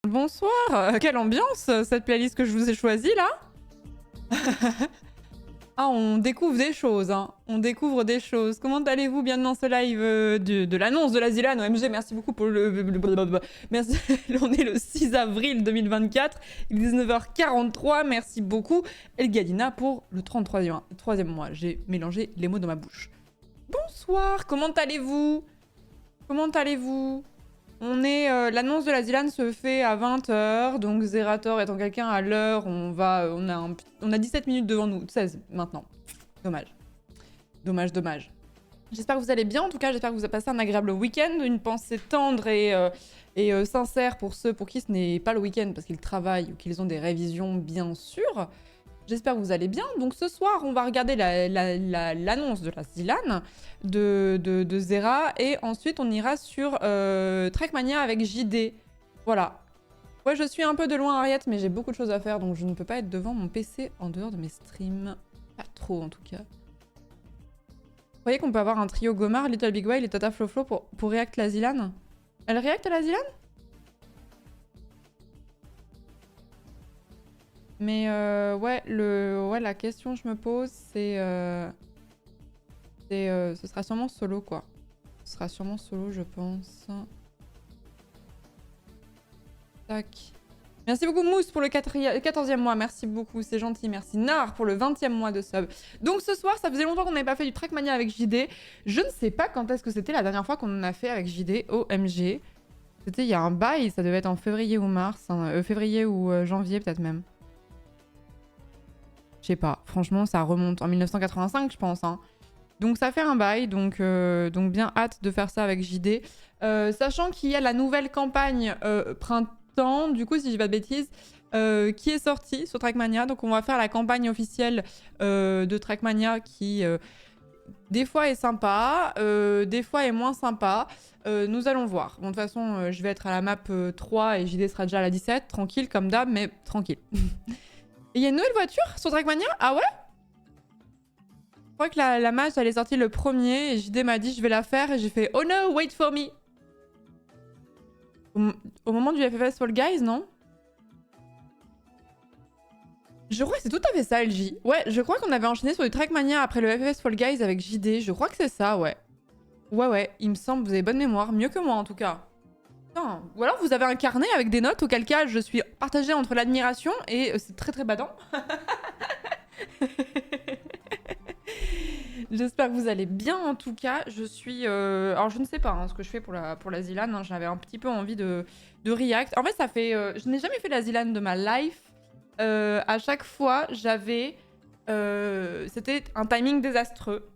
Bonsoir, quelle ambiance cette playlist que je vous ai choisie là. Ah, on découvre des choses, hein. On découvre des choses. Comment allez-vous bien dans ce live de l'annonce de la Zilan OMG, merci beaucoup pour le... Merci, on est le 6 avril 2024, il est 19h43, merci beaucoup Elgadina pour le 33e mois. J'ai mélangé les mots dans ma bouche. Bonsoir, comment allez-vous? Comment allez-vous? On est... l'annonce de la Zilan se fait à 20h, donc Zerator étant quelqu'un à l'heure, on a 17 minutes devant nous, 16 maintenant. Dommage. Dommage, dommage. J'espère que vous allez bien, en tout cas, j'espère que vous avez passé un agréable week-end, une pensée tendre et sincère pour ceux pour qui ce n'est pas le week-end parce qu'ils travaillent ou qu'ils ont des révisions, bien sûr. J'espère que vous allez bien. Donc ce soir, on va regarder l'annonce de la Zilan de Zera et ensuite on ira sur Trackmania avec JD. Voilà. Ouais, je suis un peu de loin, Ariette, mais j'ai beaucoup de choses à faire, donc je ne peux pas être devant mon PC en dehors de mes streams. Pas trop, en tout cas. Vous voyez qu'on peut avoir un trio Gomar, Little Big Whale et Tata Flo Flo pour react la Zilan? Elle react à la Zilan? Mais ouais, la question que je me pose, c'est... ce sera sûrement solo, quoi. Ce sera sûrement solo, je pense. Tac. Merci beaucoup Mousse pour le 14e mois, merci beaucoup, c'est gentil. Merci Nar pour le 20e mois de sub. Donc ce soir, ça faisait longtemps qu'on n'avait pas fait du Trackmania avec JD. Je ne sais pas quand est-ce que c'était la dernière fois qu'on en a fait avec JD, OMG. C'était il y a un bail, ça devait être en février ou mars, hein, février ou janvier peut-être même. Je sais pas, franchement ça remonte en 1985 je pense. Hein. Donc ça fait un bail, donc bien hâte de faire ça avec JD. Sachant qu'il y a la nouvelle campagne printemps, du coup si je dis pas de bêtises, qui est sortie sur Trackmania. Donc on va faire la campagne officielle de Trackmania qui des fois est sympa, des fois est moins sympa. Nous allons voir. Bon, de toute façon, je vais être à la map 3 et JD sera déjà à la 17, tranquille comme d'hab, mais tranquille. Et il y a une nouvelle voiture sur Trackmania? Ah ouais? Je crois que la match, elle est sortie le premier et JD m'a dit je vais la faire et j'ai fait oh no, wait for me. Au moment du FFS Fall Guys, non? Je crois que c'est tout à fait ça, LJ. Ouais, je crois qu'on avait enchaîné sur du Trackmania après le FFS Fall Guys avec JD. Je crois que c'est ça, ouais. Ouais, il me semble, vous avez bonne mémoire. Mieux que moi, en tout cas. Putain. Ou alors vous avez un carnet avec des notes, auquel cas je suis partagée entre l'admiration et c'est très très badant. J'espère que vous allez bien en tout cas. Je suis... Alors je ne sais pas hein, ce que je fais pour la Zilan. Hein. J'avais un petit peu envie de react. En fait ça fait... je n'ai jamais fait la Zilan de ma life. À chaque fois j'avais... C'était un timing désastreux.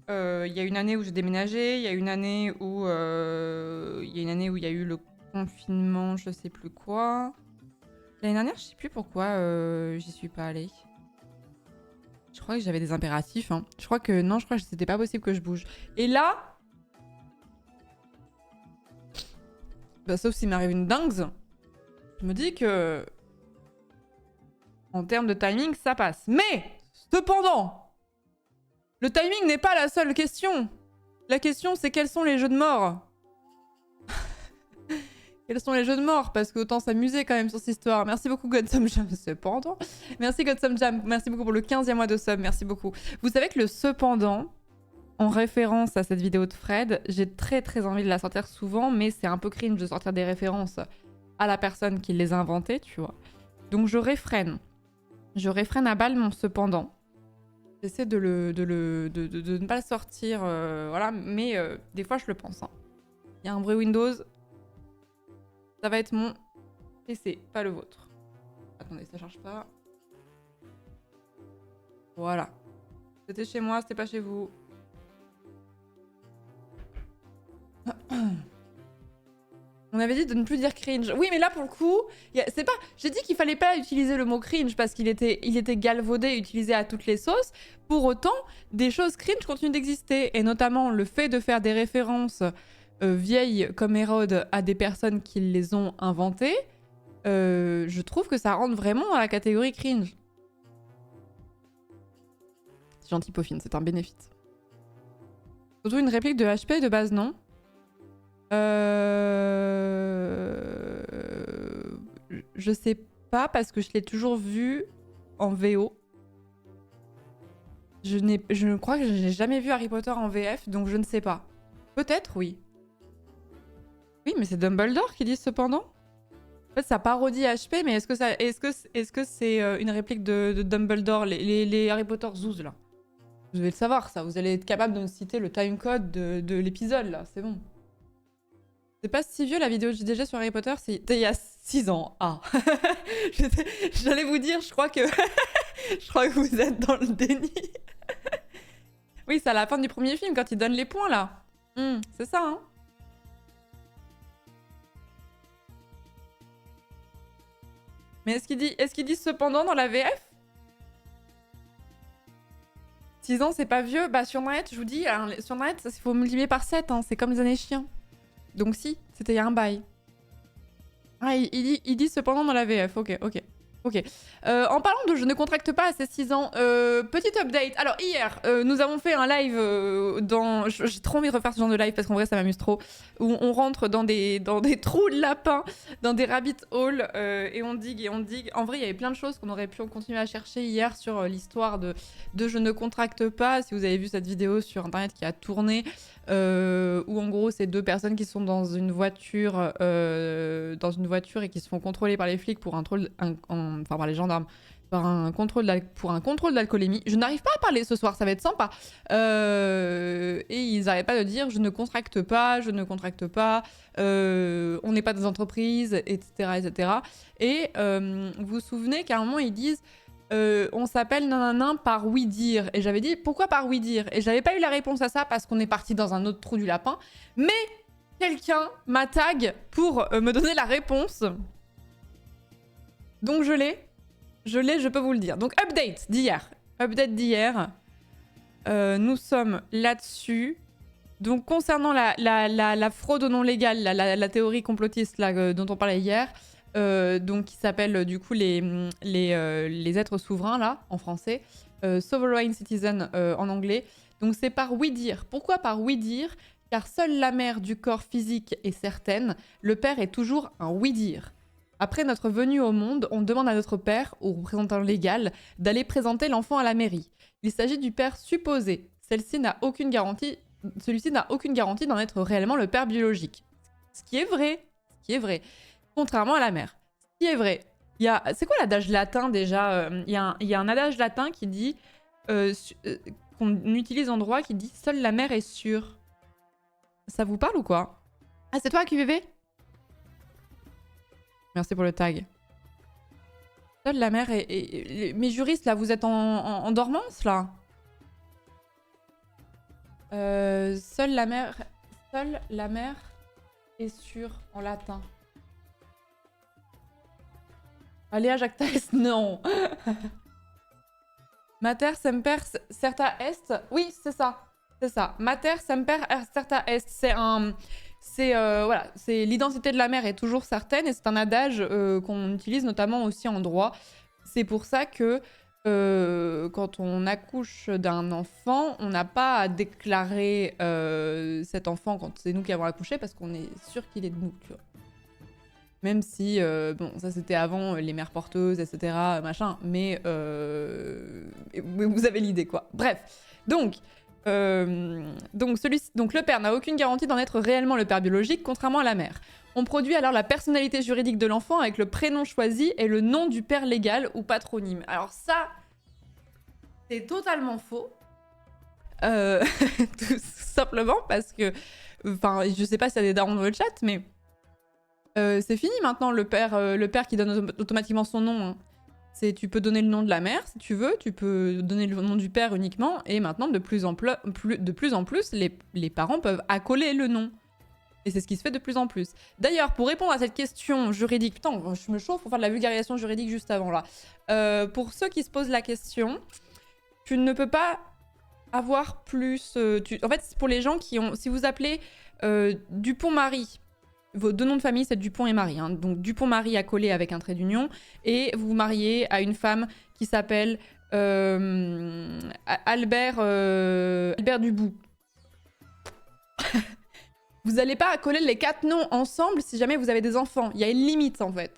Il y a une année où j'ai déménagé. Il y a une année où... il y a eu le confinement, je sais plus quoi. L'année dernière je sais plus pourquoi j'y suis pas allée. Je crois que j'avais des impératifs. Hein. Je crois que c'était pas possible que je bouge. Et là... Bah, sauf s'il m'arrive une dingue. Je me dis que... En termes de timing, ça passe. Mais, cependant, le timing n'est pas la seule question. La question, c'est quels sont les jeux de mort? Quels sont les jeux de mort? Parce qu'autant s'amuser quand même sur cette histoire. Merci beaucoup Godsome Jam, cependant. Merci Godsome Jam, merci beaucoup pour le 15e mois de sub, merci beaucoup. Vous savez que le cependant, en référence à cette vidéo de Fred, j'ai très très envie de la sortir souvent, mais c'est un peu cringe de sortir des références à la personne qui les a inventées, tu vois. Donc je réfrène. Je réfrène à balle mon cependant. J'essaie de ne pas le sortir, voilà, mais des fois je le pense. Hein. Il y a un bruit Windows. Ça va être mon PC, pas le vôtre. Attendez, ça charge pas. Voilà. C'était chez moi, c'était pas chez vous. On avait dit de ne plus dire cringe. Oui, mais là, pour le coup, c'est pas... J'ai dit qu'il fallait pas utiliser le mot cringe parce qu'il était galvaudé et utilisé à toutes les sauces. Pour autant, des choses cringe continuent d'exister. Et notamment, le fait de faire des références vieilles comme Hérode à des personnes qui les ont inventées, je trouve que ça rentre vraiment à la catégorie cringe. C'est gentil, Pauphine, c'est un bénéfice. Surtout une réplique de HP de base, non Je sais pas parce que je l'ai toujours vu en VO. Je crois que je n'ai jamais vu Harry Potter en VF, donc je ne sais pas. Peut-être, oui. Oui, mais c'est Dumbledore qui dit cependant. En fait, ça parodie HP, mais est-ce que c'est une réplique de Dumbledore, les Harry Potter zouz, là? Vous devez le savoir, ça. Vous allez être capable de me citer le timecode de l'épisode, là. C'est bon. C'est pas si vieux, la vidéo de JDG sur Harry Potter. C'était il y a 6 ans. Ah. J'allais vous dire, je crois que... je crois que vous êtes dans le déni. Oui, c'est à la fin du premier film, quand il donne les points, là. C'est ça, hein. Mais est-ce qu'il dit cependant dans la VF? 6 ans, c'est pas vieux. Bah, sur Internet, je vous dis, alors, sur Internet, il faut multiplier par 7, hein. C'est comme les années chiens. Donc si, c'était il y a un bail. Ah, il dit cependant dans la VF. Ok. En parlant de je ne contracte pas à ces 6 ans, petite update. Alors hier, nous avons fait un live dans... J'ai trop envie de refaire ce genre de live parce qu'en vrai ça m'amuse trop. Où on rentre dans des trous de lapin, dans des rabbit holes et on digue. En vrai, il y avait plein de choses qu'on aurait pu continuer à chercher hier sur l'histoire de je ne contracte pas. Si vous avez vu cette vidéo sur internet qui a tourné, où en gros c'est 2 personnes qui sont dans une voiture et qui se font contrôler par les flics pour enfin par les gendarmes pour un contrôle d'alcoolémie. Je n'arrive pas à parler ce soir, ça va être sympa. Et ils n'arrêtent pas de dire je ne contracte pas, on n'est pas des entreprises, etc. Et vous vous souvenez qu'à un moment ils disent on s'appelle nanana par oui dire. Et j'avais dit pourquoi par oui dire? Et j'avais pas eu la réponse à ça parce qu'on est parti dans un autre trou du lapin. Mais quelqu'un m'a tag pour me donner la réponse. Donc je l'ai, je peux vous le dire. Donc update d'hier. Nous sommes là-dessus. Donc concernant la fraude au nom légal, la théorie complotiste là, dont on parlait hier, donc qui s'appelle du coup les êtres souverains là en français, sovereign citizen en anglais. Donc c'est par oui dire. Pourquoi par oui dire? Car seule la mère du corps physique est certaine, le père est toujours un oui dire. Après notre venue au monde, on demande à notre père, ou représentant légal, d'aller présenter l'enfant à la mairie. Il s'agit du père supposé. Celui-ci n'a aucune garantie d'en être réellement le père biologique. Ce qui est vrai. Contrairement à la mère. Ce qui est vrai. C'est quoi l'adage latin déjà? Il y a un adage latin qui dit, qu'on utilise en droit, qui dit « Seule la mère est sûre ». Ça vous parle ou quoi? Ah, c'est toi, QVV? Merci pour le tag. Seule la mère est... Mes juristes, là, vous êtes en dormance, là? Seule la mère est sûre, en latin. Alea jacta est... Non. Mater semper certa est. Oui, c'est ça. Mater semper certa est. C'est l'identité de la mère est toujours certaine et c'est un adage qu'on utilise notamment aussi en droit. C'est pour ça que quand on accouche d'un enfant, on n'a pas à déclarer cet enfant quand c'est nous qui avons accouché parce qu'on est sûr qu'il est de nous. Tu vois. Même si, bon, ça c'était avant les mères porteuses, etc. machin, mais vous avez l'idée quoi. Bref, donc le père n'a aucune garantie d'en être réellement le père biologique, contrairement à la mère. On produit alors la personnalité juridique de l'enfant avec le prénom choisi et le nom du père légal ou patronyme. Alors ça, c'est totalement faux. Tout simplement parce que, enfin, je sais pas s'il y a des darons dans le chat, mais c'est fini maintenant le père qui donne automatiquement son nom. Hein. Tu peux donner le nom de la mère si tu veux, tu peux donner le nom du père uniquement, et maintenant de plus en plus, les parents peuvent accoler le nom. Et c'est ce qui se fait de plus en plus. D'ailleurs, pour répondre à cette question juridique, putain, je me chauffe pour faire de la vulgarisation juridique juste avant là. Pour ceux qui se posent la question, tu ne peux pas avoir plus... En fait, c'est pour les gens qui ont... Si vous appelez Dupont-Marie, vos 2 noms de famille, c'est Dupont et Marie. Hein. Donc Dupont-Marie accolé avec un trait d'union. Et vous vous mariez à une femme qui s'appelle Albert Dubout. Vous n'allez pas accoler les 4 noms ensemble si jamais vous avez des enfants. Il y a une limite en fait.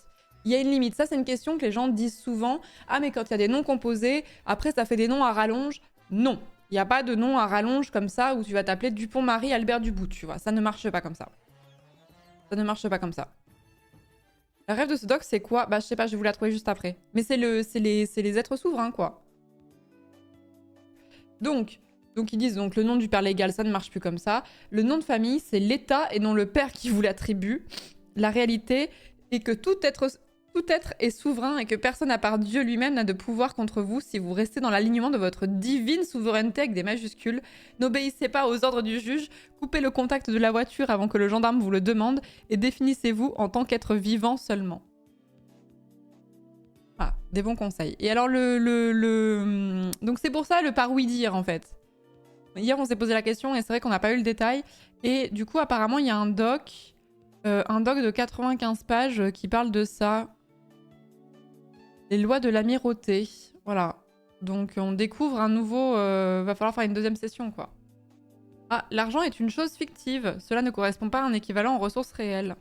Il y a une limite. Ça, c'est une question que les gens disent souvent. Ah, mais quand il y a des noms composés, après, ça fait des noms à rallonge. Non. Il n'y a pas de nom à rallonge comme ça où tu vas t'appeler Dupont-Marie Albert Dubout, tu vois. Ça ne marche pas comme ça. Ça ne marche pas comme ça. Le rêve de ce doc, c'est quoi? Bah, je sais pas, je vais vous la trouver juste après. Mais c'est les êtres souverains, quoi. Donc, ils disent donc le nom du père légal, ça ne marche plus comme ça. Le nom de famille, c'est l'État et non le père qui vous l'attribue. La réalité est que tout être est souverain et que personne à part Dieu lui-même n'a de pouvoir contre vous si vous restez dans l'alignement de votre divine souveraineté avec des majuscules. N'obéissez pas aux ordres du juge, coupez le contact de la voiture avant que le gendarme vous le demande et définissez-vous en tant qu'être vivant seulement. Ah, des bons conseils. Et alors donc c'est pour ça le par oui dire en fait. Hier on s'est posé la question et c'est vrai qu'on n'a pas eu le détail. Et du coup apparemment il y a un doc de 95 pages qui parle de ça. Les lois de l'amirauté. Voilà. Donc on découvre un nouveau... va falloir faire une deuxième session, quoi. Ah, l'argent est une chose fictive. Cela ne correspond pas à un équivalent en ressources réelles.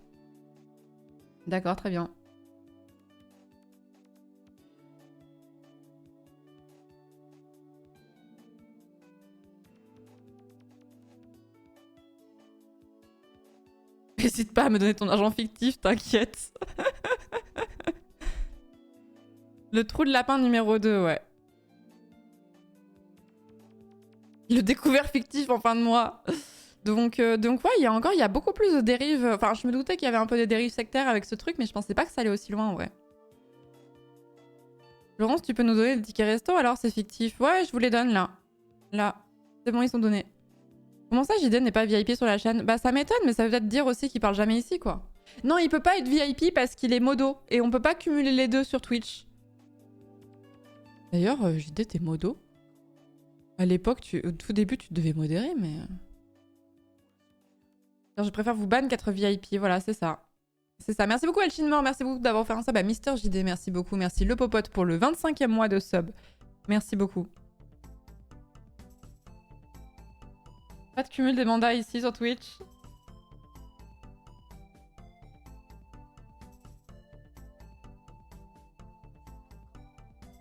D'accord, très bien. N'hésite pas à me donner ton argent fictif, t'inquiète. Le trou de lapin numéro 2, ouais. Le découvert fictif en fin de mois. Donc ouais, il y a beaucoup plus de dérives. Enfin, je me doutais qu'il y avait un peu des dérives sectaires avec ce truc, mais je pensais pas que ça allait aussi loin, en vrai. Laurence, tu peux nous donner le ticket resto? Alors, c'est fictif. Ouais, je vous les donne, là. Là. C'est bon, ils sont donnés. Comment ça, JD n'est pas VIP sur la chaîne? Bah, ça m'étonne, mais ça veut peut-être dire aussi qu'il parle jamais ici, quoi. Non, il peut pas être VIP parce qu'il est modo. Et on peut pas cumuler les deux sur Twitch. D'ailleurs, JD, t'es modo? À l'époque, au tout début, tu devais modérer, mais... Alors, je préfère vous ban qu'être VIP. Voilà, c'est ça. C'est ça. Merci beaucoup, Elchinmore. Merci beaucoup d'avoir fait un sub à Mister JD. Merci beaucoup. Merci Le Popote pour le 25e mois de sub. Merci beaucoup. Pas de cumul des mandats ici sur Twitch.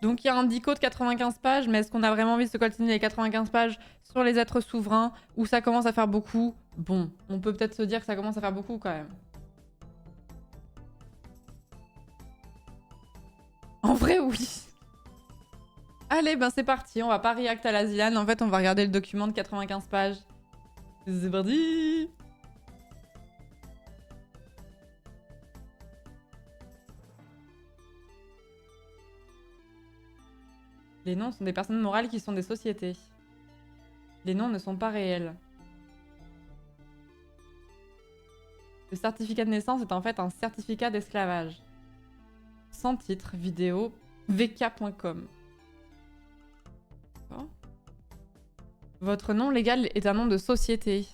Donc il y a un dico de 95 pages, mais est-ce qu'on a vraiment envie de se coltiner les 95 pages sur les êtres souverains où ça commence à faire beaucoup? Bon, on peut peut-être se dire que ça commence à faire beaucoup quand même. En vrai, oui. Allez, ben c'est parti, on va pas react à la Zilane. En fait, on va regarder le document de 95 pages. C'est parti! Les noms sont des personnes morales qui sont des sociétés. Les noms ne sont pas réels. Le certificat de naissance est en fait un certificat d'esclavage. Sans titre, vidéo, vk.com. Oh. Votre nom légal est un nom de société.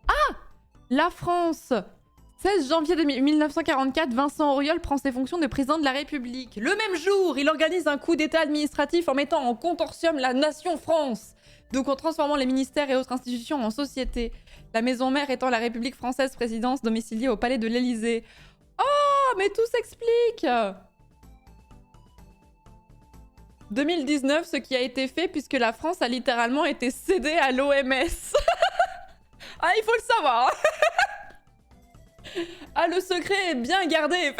Ah! La France! 16 janvier 1944, Vincent Auriol prend ses fonctions de président de la République. Le même jour, il organise un coup d'état administratif en mettant en consortium la nation France. Donc en transformant les ministères et autres institutions en sociétés. La maison mère étant la République française, présidence domiciliée au palais de l'Élysée. Oh, mais tout s'explique! 2019, ce qui a été fait puisque la France a littéralement été cédée à l'OMS. Ah, il faut le savoir. Ah, le secret est bien gardé.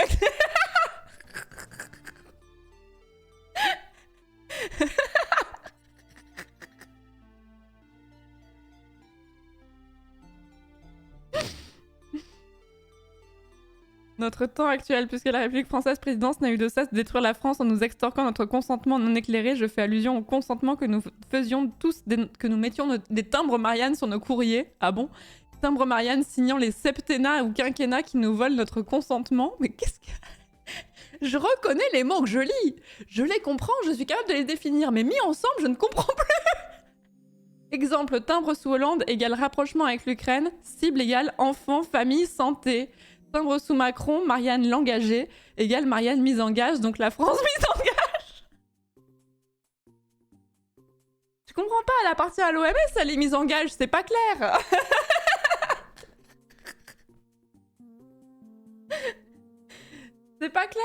Notre temps actuel, puisque la République française présidence n'a eu de cesse de détruire la France en nous extorquant notre consentement non éclairé. Je fais allusion au consentement que nous faisions tous, que nous mettions des timbres Marianne sur nos courriers. Ah bon? Timbres Marianne signant les septennats ou quinquennats qui nous volent notre consentement. Mais qu'est-ce que... Je reconnais les mots que je lis. Je les comprends, je suis capable de les définir. Mais mis ensemble, je ne comprends plus. Exemple, timbre sous Hollande égale rapprochement avec l'Ukraine. Cible égale enfant, famille, santé. Timbre sous Macron, Marianne l'engagée, égale Marianne mise en gage, donc la France mise en gage. Je comprends pas, elle appartient à l'OMS, elle est mise en gage, c'est pas clair. C'est pas clair?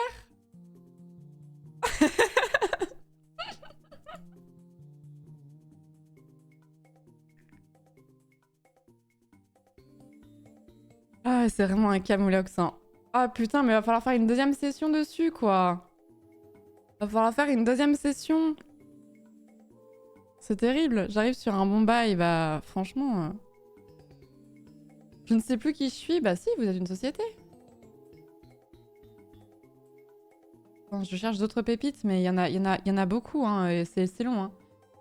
Ah, c'est vraiment un camoulox, hein. Ah putain, mais va falloir faire une deuxième session dessus, quoi. Va falloir faire une deuxième session. C'est terrible. J'arrive sur un bon bail, bah franchement... Je ne sais plus qui je suis. Bah si, vous êtes une société. Attends, je cherche d'autres pépites, mais il y en a beaucoup, hein. Et c'est long, hein.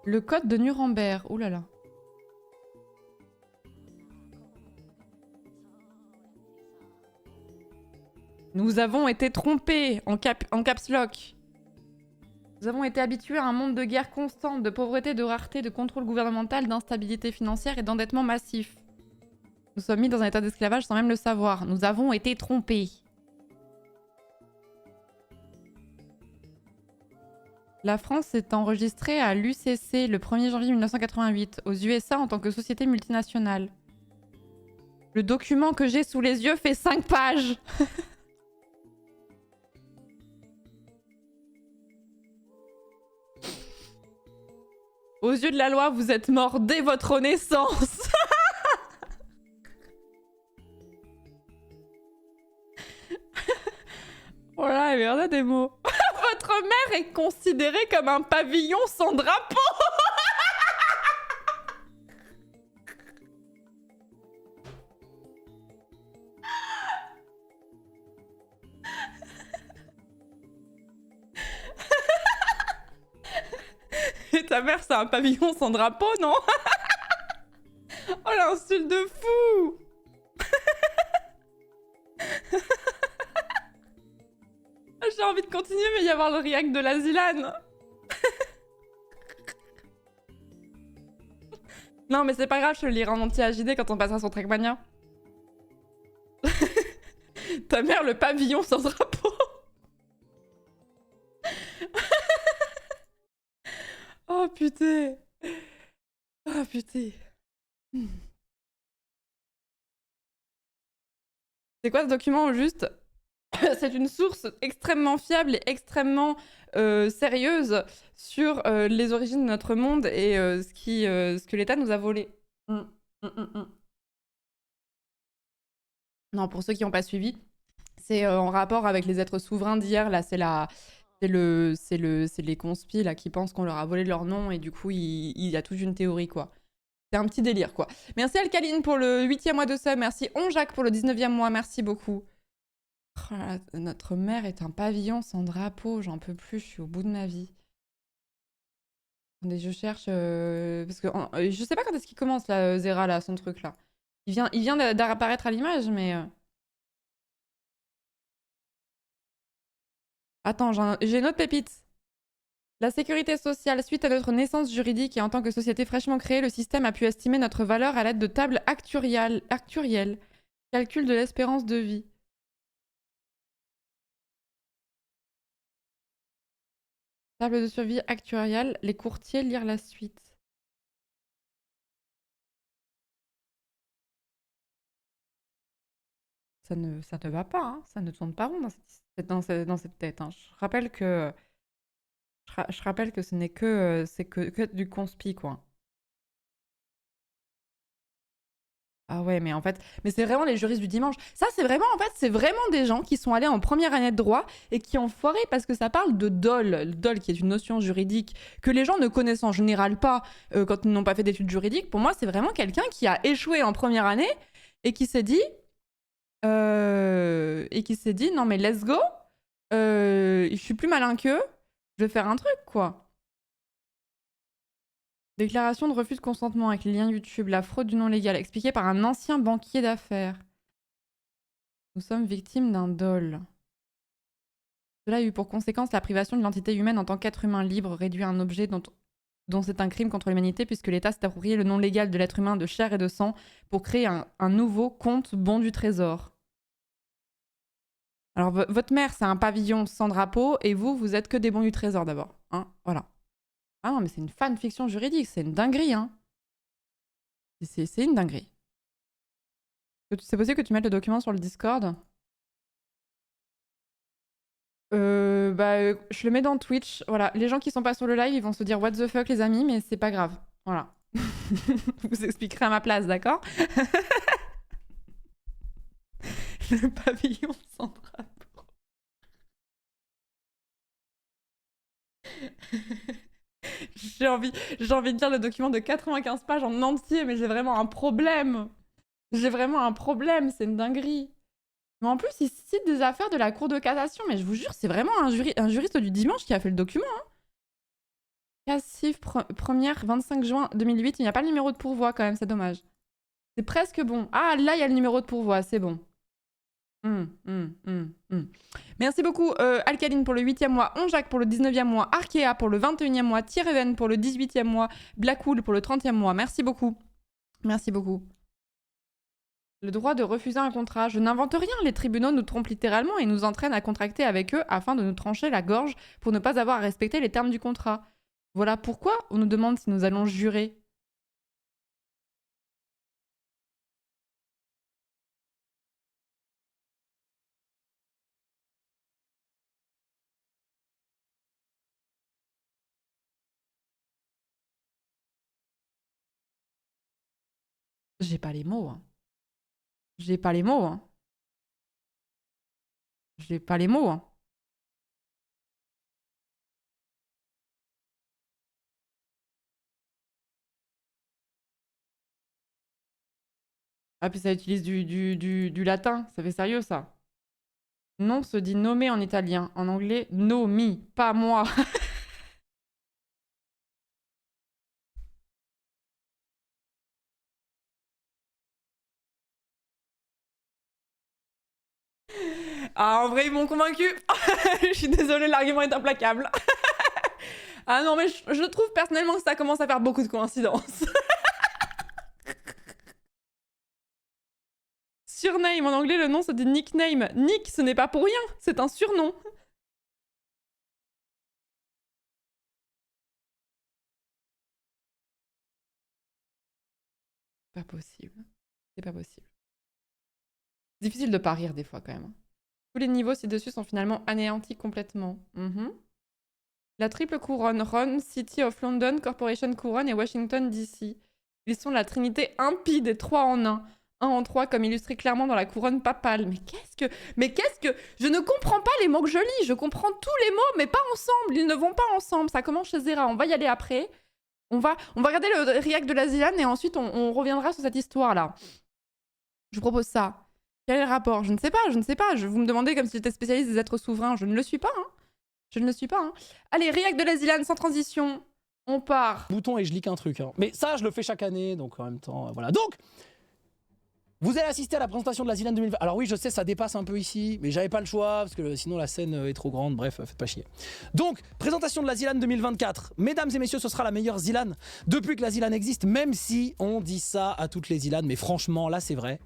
Le code de Nuremberg. Ouh là là. Nous avons été trompés en caps lock. Nous avons été habitués à un monde de guerre constante, de pauvreté, de rareté, de contrôle gouvernemental, d'instabilité financière et d'endettement massif. Nous sommes mis dans un état d'esclavage sans même le savoir. Nous avons été trompés. La France est enregistrée à l'UCC le 1er janvier 1988, aux USA en tant que société multinationale. Le document que j'ai sous les yeux fait 5 pages. Aux yeux de la loi, vous êtes mort dès votre naissance. Voilà, il y en a des mots. Votre mère est considérée comme un pavillon sans drapeau. Et ta mère, c'est un pavillon sans drapeau, non? Oh, l'insulte de fou. J'ai envie de continuer, mais il y avoir le react de la Zilane. Non, mais c'est pas grave, je le lirai en entier à JD quand on passera sur Trackmania. Ta mère, le pavillon sans drapeau. Oh putain. Oh putain. C'est quoi ce document au juste? C'est une source extrêmement fiable et extrêmement sérieuse sur les origines de notre monde et ce que l'État nous a volé. Non, pour ceux qui n'ont pas suivi, c'est en rapport avec les êtres souverains d'hier. Là, c'est les conspis là, qui pensent qu'on leur a volé leur nom et du coup, il y a toute une théorie, quoi. C'est un petit délire, quoi. Merci Alcaline pour le 8e mois de sub. Merci Onjac pour le 19e mois. Merci beaucoup. Oh là, notre mère est un pavillon sans drapeau. J'en peux plus. Je suis au bout de ma vie. Attendez, je cherche... parce que je sais pas quand est-ce qu'il commence, là, Zera, là, son truc, là. Il vient d'apparaître à l'image, mais... Attends, j'ai une autre pépite. La sécurité sociale, suite à notre naissance juridique et en tant que société fraîchement créée, le système a pu estimer notre valeur à l'aide de tables actuarielles. Calcul de l'espérance de vie. Table de survie actuariale, les courtiers lire la suite. Ça ne va pas, hein. Ça ne tourne pas rond dans cette tête, hein. Je rappelle que ce n'est que, que du conspi, quoi. Ah ouais, mais en fait, mais c'est vraiment les juristes du dimanche. Ça, c'est vraiment, en fait, c'est vraiment des gens qui sont allés en première année de droit et qui ont foiré parce que ça parle de dol. Le dol, qui est une notion juridique que les gens ne connaissent en général pas quand ils n'ont pas fait d'études juridiques. Pour moi, c'est vraiment quelqu'un qui a échoué en première année et qui s'est dit, non mais let's go, je suis plus malin qu'eux, je vais faire un truc, quoi. Déclaration de refus de consentement avec les liens YouTube, la fraude du non légal, expliquée par un ancien banquier d'affaires. Nous sommes victimes d'un dol. Cela a eu pour conséquence la privation de l'entité humaine en tant qu'être humain libre, réduit à un objet dont c'est un crime contre l'humanité, puisque l'État s'est approprié le nom légal de l'être humain de chair et de sang pour créer un nouveau compte bon du trésor. Alors, votre mère, c'est un pavillon sans drapeau, et vous, vous êtes que des bons du trésor d'abord. Hein, voilà. Ah non, mais c'est une fanfiction juridique, c'est une dinguerie, hein. C'est une dinguerie. C'est possible que tu mettes le document sur le Discord? Je le mets dans Twitch. Voilà, les gens qui sont pas sur le live, ils vont se dire what the fuck les amis, mais c'est pas grave. Voilà. Vous expliquerez à ma place, d'accord? Le pavillon sans drapeau. J'ai envie de lire le document de 95 pages en entier, mais j'ai vraiment un problème. J'ai vraiment un problème, c'est une dinguerie. Mais en plus, il cite des affaires de la Cour de cassation, mais je vous jure, c'est vraiment un juriste du dimanche qui a fait le document. Hein. Cassif, première, 25 juin 2008, il n'y a pas le numéro de pourvoi quand même, c'est dommage. C'est presque bon. Ah, là, il y a le numéro de pourvoi, c'est bon. Merci beaucoup Alcaline pour le 8e mois, Onjac pour le 19e mois, Arkea pour le 21e mois, Tireven pour le 18e mois, Blackwood pour le 30e mois. Merci beaucoup. Merci beaucoup. Le droit de refuser un contrat. Je n'invente rien, les tribunaux nous trompent littéralement et nous entraînent à contracter avec eux afin de nous trancher la gorge pour ne pas avoir à respecter les termes du contrat. Voilà pourquoi on nous demande si nous allons jurer. J'ai pas les mots. Hein. J'ai pas les mots. Hein. J'ai pas les mots. Hein. Ah, puis ça utilise du latin. Ça fait sérieux, ça. Non se dit nommer en italien. En anglais, nomi, pas moi. Ah, en vrai, ils m'ont convaincu. Je suis désolée, l'argument est implacable. Ah non, mais je trouve personnellement que ça commence à faire beaucoup de coïncidences. Surname, en anglais, le nom se dit nickname. Nick, ce n'est pas pour rien, c'est un surnom. Pas possible. C'est pas possible. Difficile de pas rire des fois quand même. Tous les niveaux ci-dessus sont finalement anéantis complètement. La triple couronne, Ron, City of London, Corporation Couronne et Washington DC. Ils sont la trinité impie des trois en un. Un en trois comme illustré clairement dans la couronne papale. Mais qu'est-ce que... Je ne comprends pas les mots que je lis. Je comprends tous les mots, mais pas ensemble. Ils ne vont pas ensemble. Ça commence chez Zera. On va y aller après. On va regarder le react de la Zilan et ensuite on reviendra sur cette histoire-là. Je vous propose ça. Quel est le rapport? Je ne sais pas. Vous me demandez comme si j'étais spécialiste des êtres souverains. Je ne le suis pas, hein. Je ne le suis pas, hein. Allez, react de la Zilan sans transition. On part. Bouton et je leak un truc. Hein. Mais ça, je le fais chaque année, donc en même temps, voilà. Donc, vous allez assister à la présentation de la Zilan 2020. Alors oui, je sais, ça dépasse un peu ici, mais j'avais pas le choix, parce que sinon la scène est trop grande. Bref, faites pas chier. Donc, présentation de la Zilan 2024. Mesdames et messieurs, ce sera la meilleure Zilan depuis que la Zilan existe, même si on dit ça à toutes les Zilan. Mais franchement, là, c'est vrai.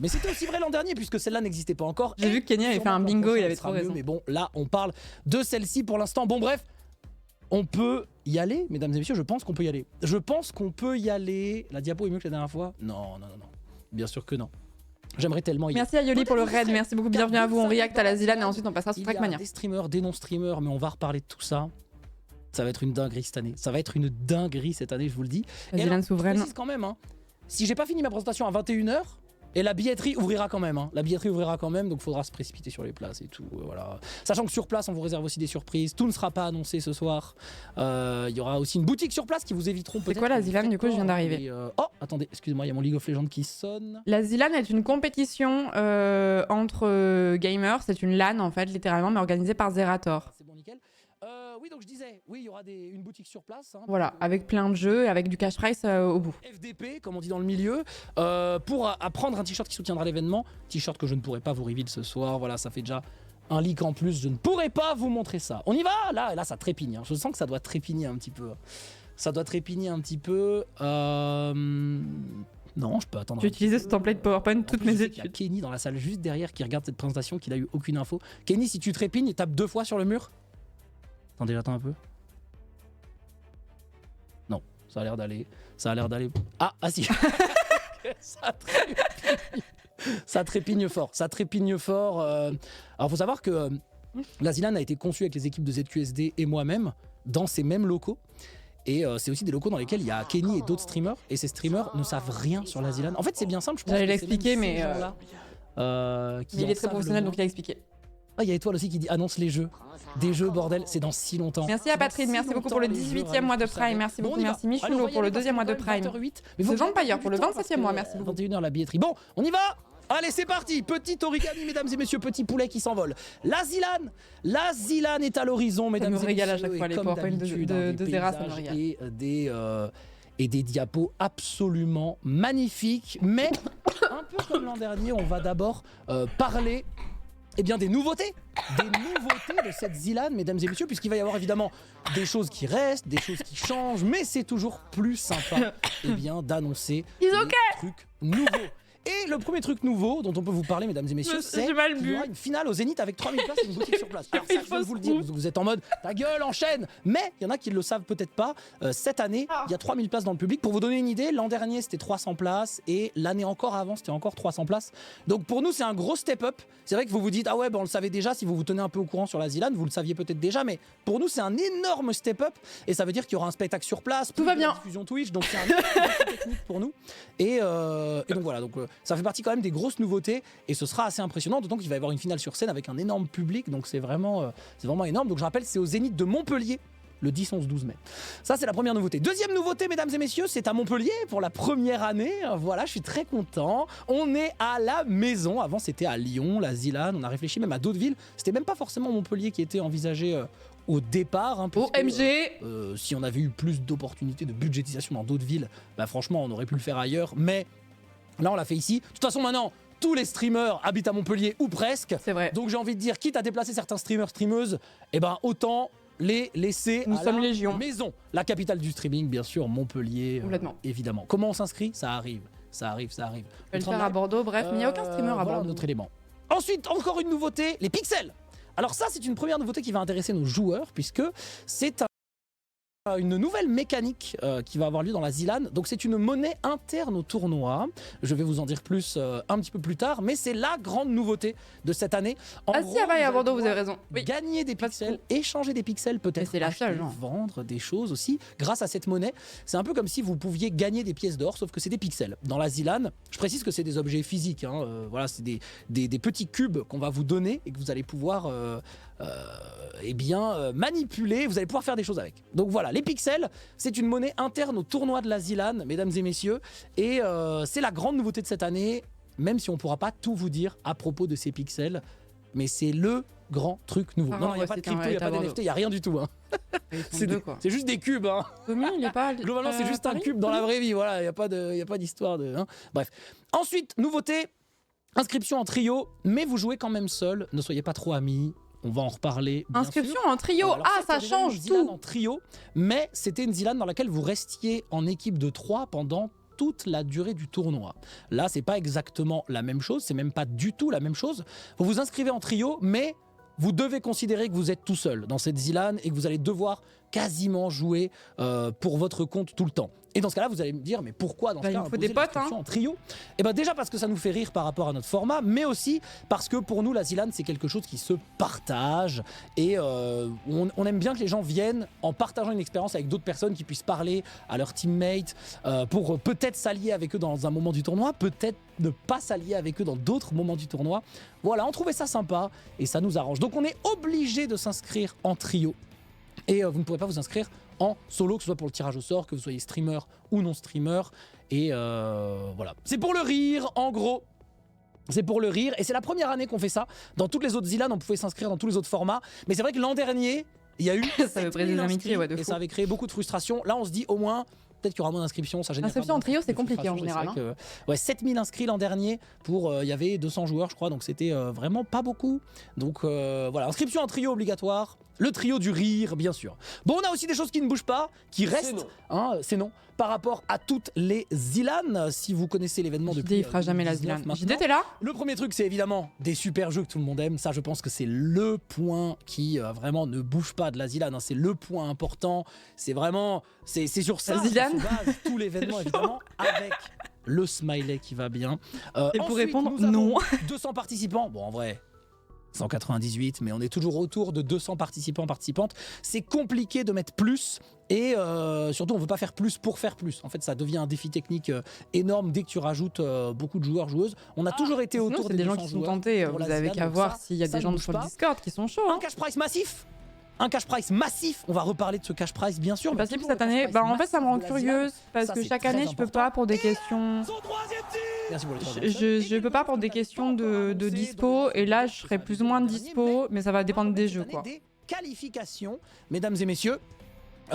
Mais c'était aussi vrai l'an dernier, puisque celle-là n'existait pas encore. J'ai vu que Kenya avait fait un bingo, il avait trop raison. Mais bon, là, on parle de celle-ci pour l'instant. Bon, bref. On peut y aller, mesdames et messieurs, je pense qu'on peut y aller. Je pense qu'on peut y aller. La diapo est mieux que la dernière fois? Non. Bien sûr que non. J'aimerais tellement y aller. Merci à Yoli pour le raid, merci beaucoup, bienvenue à vous. On react à la Zilan et ensuite on passera sur Trackmania. Des streamers, des non-streamers, mais on va reparler de tout ça. Ça va être une dinguerie cette année. Ça va être une dinguerie cette année, je vous le dis. La Zilan souveraine. Je précise quand même, hein, si j'ai pas fini ma présentation à 21h, et la billetterie ouvrira quand même. Hein. La billetterie ouvrira quand même, donc il faudra se précipiter sur les places et tout. Voilà. Sachant que sur place, on vous réserve aussi des surprises. Tout ne sera pas annoncé ce soir. Il y aura aussi une boutique sur place qui vous éviteront peut-être. C'est quoi la Zilan? Du coup, je viens d'arriver. Oh, attendez, excusez-moi, il y a mon League of Legends qui sonne. La Zilan est une compétition entre gamers. C'est une LAN en fait, littéralement, mais organisée par Zerator. C'est bon, nickel. Oui, donc je disais, oui, il y aura une boutique sur place. Hein, voilà, avec plein de jeux et avec du cash price au bout. FDP, comme on dit dans le milieu, pour apprendre un t-shirt qui soutiendra l'événement. T-shirt que je ne pourrai pas vous reveal ce soir. Voilà, ça fait déjà un leak en plus. Je ne pourrai pas vous montrer ça. On y va? Là, ça trépigne. Hein. Je sens que ça doit trépigner un petit peu. Ça doit trépigner un petit peu. Non, je peux attendre. J'ai utilisé ce template PowerPoint toutes mes études. Il y a Kenny dans la salle juste derrière qui regarde cette présentation, qui n'a eu aucune info. Kenny, si tu trépignes, tape 2 fois sur le mur. Attendez, j'attends un peu. Non, ça a l'air d'aller. Ah si. Ça trépigne fort. Alors faut savoir que La ZLAN a été conçue avec les équipes de ZQSD et moi-même dans ces mêmes locaux. Et c'est aussi des locaux dans lesquels il y a Kenny et d'autres streamers. Et ces streamers ne savent rien sur la ZLAN. En fait, c'est bien simple, je pense. J'allais que c'est l'expliquer, même ces mais, gens-là, qui Mais il en est très savent professionnel, le donc il a expliqué. Ah, il y a Étoile aussi qui dit annonce les jeux. Des jeux, bordel, c'est dans si longtemps. Merci à Patrick, merci beaucoup pour le 18e mois de Prime. Merci beaucoup, merci Michoulo pour le 2e mois de Prime. The Vampire pour le 27e mois, merci beaucoup. 21h la billetterie. Bon, on y va. Allez, c'est parti. Petit origami, mesdames et messieurs, petit poulet qui s'envole. La ZLAN est à l'horizon, mesdames et messieurs. me régale à chaque fois, et les comme PowerPoint d'habitude, de des Zera, ça me paysages régale. et des diapos absolument magnifiques. Mais un peu comme l'an dernier, on va d'abord parler des nouveautés de cette ZLAN, mesdames et messieurs, puisqu'il va y avoir évidemment des choses qui restent, des choses qui changent, mais c'est toujours plus sympa d'annoncer des trucs nouveaux. Et le premier truc nouveau dont on peut vous parler, mesdames et messieurs, c'est qu'il y aura une finale au Zénith avec 3000 places et une boutique sur place. Alors ça, je viens de vous le dire, vous êtes en mode ta gueule, enchaîne. Mais il y en a qui ne le savent peut-être pas. Cette année, il y a 3000 places dans le public. Pour vous donner une idée, l'an dernier, c'était 300 places et l'année encore avant, c'était encore 300 places. Donc pour nous, c'est un gros step-up. C'est vrai que vous vous dites, ah ouais, on le savait déjà. Si vous vous tenez un peu au courant sur la ZLAN, vous le saviez peut-être déjà. Mais pour nous, c'est un énorme step-up. Et ça veut dire qu'il y aura un spectacle sur place. Tout va bien. Diffusion Twitch. Donc c'est un énorme technique pour nous. Et donc voilà. Donc ça fait partie quand même des grosses nouveautés et ce sera assez impressionnant, d'autant qu'il va y avoir une finale sur scène avec un énorme public, donc c'est vraiment énorme. Donc je rappelle, c'est au Zénith de Montpellier le 10, 11, 12 mai. Ça, c'est la première nouveauté. Deuxième nouveauté, mesdames et messieurs, c'est à Montpellier pour la première année. Voilà, je suis très content. On est à la maison. Avant, c'était à Lyon, la ZLAN. On a réfléchi même à d'autres villes. C'était même pas forcément Montpellier qui était envisagé au départ. OMG. Si on avait eu plus d'opportunités de budgétisation dans d'autres villes, franchement, on aurait pu le faire ailleurs. Mais là, on l'a fait ici. De toute façon, maintenant, tous les streamers habitent à Montpellier ou presque. C'est vrai. Donc j'ai envie de dire, quitte à déplacer certains streamers, streameuses, autant les laisser Nous sommes légion. Maison. La capitale du streaming, bien sûr, Montpellier. Complètement. Évidemment. Comment on s'inscrit ? Ça arrive. Ça arrive. Je vais le faire à Bordeaux, bref, mais il n'y a aucun streamer à Bordeaux. Notre élément. Ensuite, encore une nouveauté, les pixels. Alors ça, c'est une première nouveauté qui va intéresser nos joueurs, puisque c'est une nouvelle mécanique qui va avoir lieu dans la ZLAN. Donc c'est une monnaie interne au tournoi. Je vais vous en dire plus un petit peu plus tard, mais c'est la grande nouveauté de cette année. En gros, à Bordeaux, vous avez raison. Oui. Gagner des pixels, échanger des pixels, peut-être acheter, vendre des choses aussi grâce à cette monnaie. C'est un peu comme si vous pouviez gagner des pièces d'or, sauf que c'est des pixels. Dans la ZLAN, je précise que c'est des objets physiques. Voilà, c'est des petits cubes qu'on va vous donner et que vous allez pouvoir manipuler, vous allez pouvoir faire des choses avec. Donc voilà, les pixels, c'est une monnaie interne au tournoi de la ZLAN, mesdames et messieurs, et c'est la grande nouveauté de cette année, même si on ne pourra pas tout vous dire à propos de ces pixels, mais c'est le grand truc nouveau. Non, il n'y a pas de crypto, il n'y a pas d'NFT, il n'y a rien du tout. C'est juste des cubes. Il est pas, globalement, c'est juste un cube dans la vraie vie, voilà, il n'y a pas d'histoire de... Bref. Ensuite, nouveauté, inscription en trio, mais vous jouez quand même seul, ne soyez pas trop amis. On va en reparler. Inscription en trio. Ça change tout. En trio, mais c'était une ZLAN dans laquelle vous restiez en équipe de 3 pendant toute la durée du tournoi. Là, c'est pas exactement la même chose, c'est même pas du tout la même chose. Vous vous inscrivez en trio, mais vous devez considérer que vous êtes tout seul dans cette ZLAN et que vous allez devoir quasiment jouer pour votre compte tout le temps. Et dans ce cas-là, vous allez me dire, mais pourquoi dans ce cas il faut des potes en trio ? Déjà parce que ça nous fait rire par rapport à notre format, mais aussi parce que pour nous, la ZLAN, c'est quelque chose qui se partage et on aime bien que les gens viennent en partageant une expérience avec d'autres personnes qui puissent parler à leurs teammates pour peut-être s'allier avec eux dans un moment du tournoi, peut-être ne pas s'allier avec eux dans d'autres moments du tournoi. Voilà, on trouvait ça sympa et ça nous arrange. Donc on est obligé de s'inscrire en trio. Et vous ne pourrez pas vous inscrire en solo, que ce soit pour le tirage au sort, que vous soyez streamer ou non streamer. Et voilà. C'est pour le rire, en gros. C'est pour le rire. Et c'est la première année qu'on fait ça. Dans toutes les autres ZLAN, on pouvait s'inscrire dans tous les autres formats. Mais c'est vrai que l'an dernier, il y a eu ça veut briser des amitiés, de fou. Et ça avait créé beaucoup de frustration. Là, on se dit au moins... Peut-être qu'il y aura moins d'inscriptions, ça génère. Inscription en trio, c'est compliqué en général. 7000 inscrits l'an dernier pour il y avait 200 joueurs, je crois, donc c'était vraiment pas beaucoup. Donc voilà, inscription en trio obligatoire. Le trio du rire, bien sûr. Bon, on a aussi des choses qui ne bougent pas, qui restent. C'est non. Par rapport à toutes les ZLAN, si vous connaissez l'événement depuis. Il fera jamais la ZLAN. JD, t'es là ? Le premier truc, c'est évidemment des super jeux que tout le monde aime. Ça, je pense que c'est le point qui vraiment ne bouge pas de la ZLAN. C'est le point important. C'est vraiment. C'est sur ça que se base tout l'événement, évidemment, avec le smiley qui va bien. Et pour répondre, non. 200 participants. Bon, en vrai. 198, mais on est toujours autour de 200 participants, participantes. C'est compliqué de mettre plus et surtout on veut pas faire plus pour faire plus. En fait, ça devient un défi technique énorme dès que tu rajoutes beaucoup de joueurs, joueuses. On a toujours été autour des gens qui sont tentés. Vous avez qu'à voir s'il y a des gens sur le Discord qui sont chauds. Un cash prize massif. Un cash prize massif, on va reparler de ce cash prize bien sûr. Parce que cette année, en fait ça me rend curieuse parce que chaque année je peux pas pour des questions. Je peux pas pour des questions de dispo et là je serai plus ou moins de dispo, mais ça va dépendre des jeux quoi. Des qualifications, mesdames et messieurs,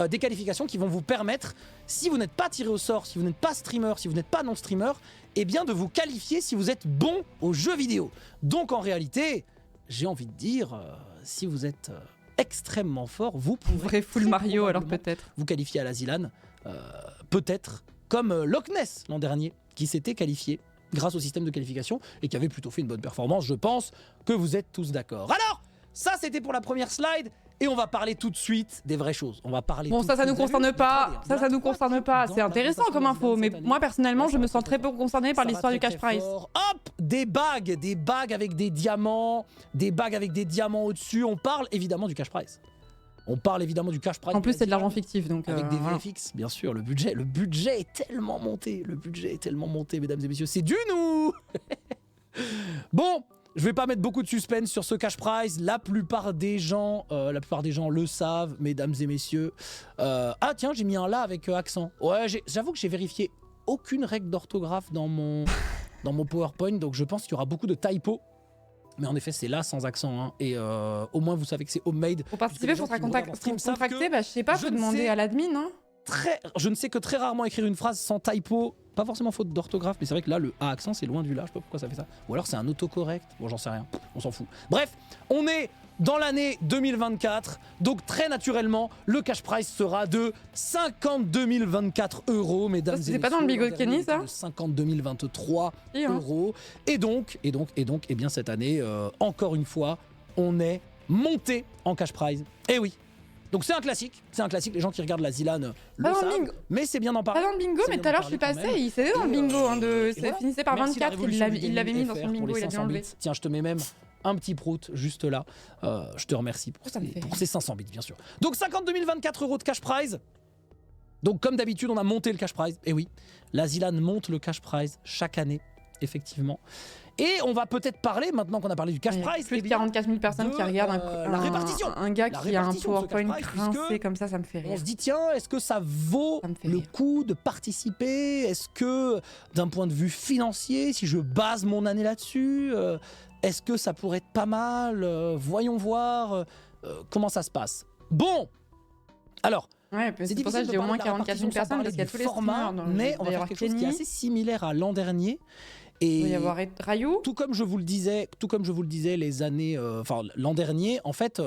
des qualifications qui vont vous permettre, si vous n'êtes pas tiré au sort, si vous n'êtes pas streamer, si vous n'êtes pas non streamer, eh bien de vous qualifier si vous êtes bon aux jeux vidéo. Donc en réalité, j'ai envie de dire, si vous êtes extrêmement fort, vous pourrez full Mario alors peut-être vous qualifier à la ZLAN, peut-être comme Loch Ness l'an dernier qui s'était qualifié grâce au système de qualification et qui avait plutôt fait une bonne performance. Je pense que vous êtes tous d'accord. Alors ça c'était pour la première slide et on va parler tout de suite des vraies choses. On va parler ça nous concerne pas. Ça nous concerne pas. C'est intéressant comme info, mais moi personnellement je me sens très peu concerné par l'histoire du cash prize. Hop, des bagues avec des diamants, au-dessus. On parle évidemment du cash prize. On parle évidemment du cash prize. En plus c'est de l'argent fictif donc avec des VFX, bien sûr. Le budget est tellement monté. Mesdames et messieurs, c'est du nous. Bon. Je vais pas mettre beaucoup de suspense sur ce cash prize. La plupart des gens le savent, mesdames et messieurs. Ah tiens, j'ai mis un là avec accent. Ouais, j'avoue que j'ai vérifié aucune règle d'orthographe dans mon PowerPoint, donc je pense qu'il y aura beaucoup de typos. Mais en effet, c'est là sans accent. Hein. Et au moins, vous savez que c'est homemade. Pour participer, il faut contracter. Je sais pas, faut demander à l'admin. Hein. Je ne sais que très rarement écrire une phrase sans typo. Pas forcément faute d'orthographe, mais c'est vrai que là, le A accent, c'est loin du là. Je sais pas pourquoi ça fait ça. Ou alors c'est un autocorrect. Bon, j'en sais rien. On s'en fout. Bref, on est dans l'année 2024. Donc, très naturellement, le cash prize sera de 52 024 €, mesdames et messieurs. C'est pas dans le Bigot de Kenny, ça 52 023 €. Et donc, eh bien, cette année, encore une fois, on est monté en cash prize. Eh oui. Donc c'est un classique, les gens qui regardent la ZLAN le savent, mais c'est bien d'en parler. Pas dans le bingo, mais tout à l'heure je suis passé, il s'est dans le bingo, ça finissait par 24, il l'avait mis dans son bingo, il a bien enlevé. Tiens, je te mets même un petit prout juste là, je te remercie pour ces 500 bits bien sûr. Donc 52 024 € de cash prize. Donc comme d'habitude on a monté le cash prize, et oui, la ZLAN monte le cash prize chaque année, effectivement. Et on va peut-être parler, maintenant qu'on a parlé du cash prize, plus de 44 000 personnes qui regardent la répartition. Un gars qui a un PowerPoint rincé comme ça me fait rire. On se dit tiens, est-ce que ça vaut le coup de participer? Est-ce que d'un point de vue financier, si je base mon année là-dessus, est-ce que ça pourrait être pas mal? Voyons voir comment ça se passe. Bon, alors. Ouais, c'est pour ça que j'ai au moins 44 000 personnes parce qu'il y a tous les formats, mais on va faire quelque chose qui est assez similaire à l'an dernier. Et il va y avoir Rayou. Tout comme je vous le disais, les années, l'an dernier, en fait,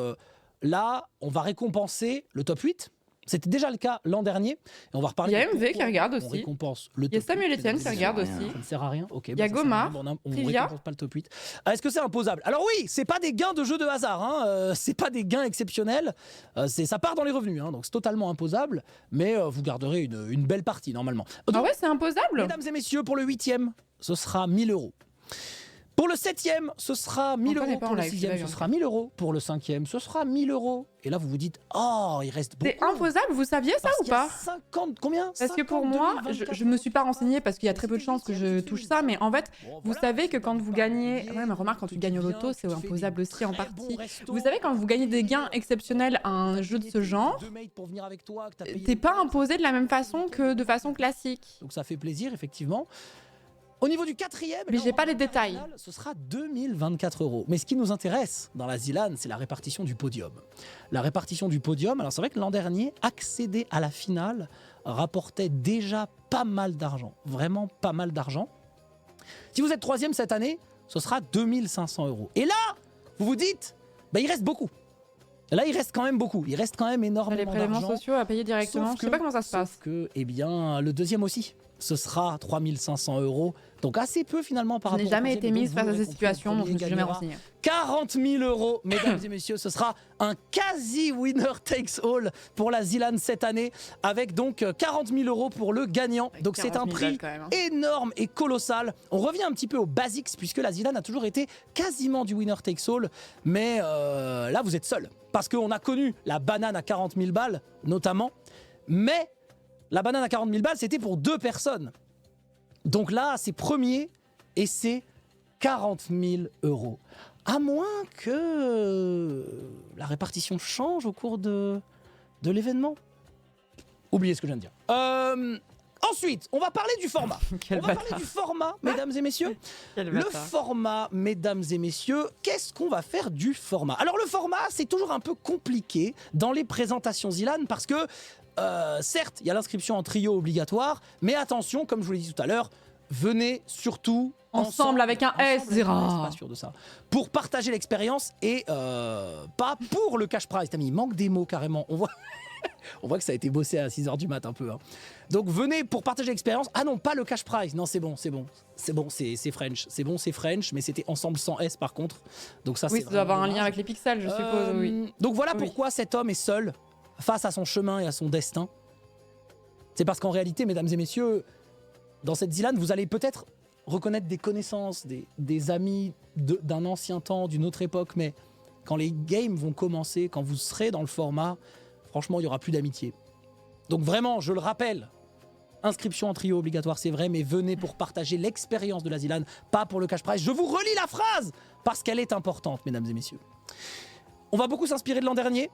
là, on va récompenser le top 8. C'était déjà le cas l'an dernier. Et on va reparler. Il y a MV qui regarde aussi. On récompense le top 8. Il y a Samuel Etienne qui regarde aussi. Ça ne sert à rien. Ok. Il y a Gomar. On récompense pas le top 8. Est-ce que c'est imposable? Alors oui, c'est pas des gains de jeu de hasard. Hein. C'est pas des gains exceptionnels. Ça part dans les revenus. Hein. Donc c'est totalement imposable. Mais vous garderez une belle partie normalement. Donc, ah ouais, c'est imposable. Mesdames et messieurs, pour le 8e, ce sera 1 000 €. Pour le 7e, ce sera 1 000 €. Pour le 6e, ce sera 1 000 €. Pour le 5e, ce sera 1 000 €. Et là, vous vous dites, oh, il reste beaucoup. C'est imposable, vous saviez ça ou pas? 50, combien? Parce que pour moi, je me suis pas renseignée parce qu'il y a très peu de chances que je touche ça, mais en fait, vous savez que quand vous gagnez... Ouais, mais remarque, quand tu gagnes au loto, c'est imposable aussi en partie. Vous savez, quand vous gagnez des gains exceptionnels à un jeu de ce genre, t'es pas imposé de la même façon que de façon classique. Donc ça fait plaisir, effectivement. Au niveau du 4e, mais j'ai pas les détails. Ce sera 2 024 €. Mais ce qui nous intéresse dans la ZLAN, c'est la répartition du podium. La répartition du podium, alors c'est vrai que l'an dernier, accéder à la finale rapportait déjà pas mal d'argent. Vraiment pas mal d'argent. Si vous êtes 3e cette année, ce sera 2 500 €. Et là, vous vous dites, il reste beaucoup. Là, il reste quand même beaucoup. Il reste quand même énormément d'argent. Les prélèvements sociaux à payer directement, je sais pas comment ça se passe. Sauf que, eh bien, le deuxième aussi. Ce sera 3 500 €. Donc assez peu finalement par rapport. Je n'ai jamais été mise face à cette situation, donc je ne me suis jamais renseignée. 40 000 €, mesdames et messieurs. Ce sera un quasi winner takes all pour la Zilan cette année, avec donc 40 000 € pour le gagnant. Donc c'est un prix énorme et colossal. On revient un petit peu aux basics, puisque la Zilan a toujours été quasiment du winner takes all. Mais là, vous êtes seul. Parce qu'on a connu la banane à 40 000 balles, notamment. Mais la banane à 40 000 balles, c'était pour 2 personnes. Donc là, c'est premier et c'est 40 000 €. À moins que la répartition change au cours de l'événement. Oubliez ce que je viens de dire. Ensuite, on va parler du format. On va parler du format, mesdames et messieurs. Le format, mesdames et messieurs, qu'est-ce qu'on va faire du format? Alors le format, c'est toujours un peu compliqué dans les présentations Zilan parce que, certes, il y a l'inscription en trio obligatoire, mais attention, comme je vous l'ai dit tout à l'heure, venez surtout ensemble avec un S, Zera. Pas sûr de ça. Pour partager l'expérience et pas pour le cash prize. Il manque des mots carrément. On voit que ça a été bossé à 6h du mat un peu. Hein. Donc venez pour partager l'expérience. Ah non, pas le cash prize. Non, c'est bon. C'est French. C'est bon, c'est French, mais c'était ensemble sans S par contre. Donc ça, oui, ça doit avoir un lien avec les pixels, je suppose. Oui. Donc voilà pourquoi cet homme est seul face à son chemin et à son destin. C'est parce qu'en réalité, mesdames et messieurs, dans cette Zilan, vous allez peut-être reconnaître des connaissances, des amis d'un ancien temps, d'une autre époque, mais quand les games vont commencer, quand vous serez dans le format, franchement, il n'y aura plus d'amitié. Donc vraiment, je le rappelle, inscription en trio obligatoire, c'est vrai, mais venez pour partager l'expérience de la Zilan, pas pour le cash prize. Je vous relis la phrase, parce qu'elle est importante, mesdames et messieurs. On va beaucoup s'inspirer de l'an dernier,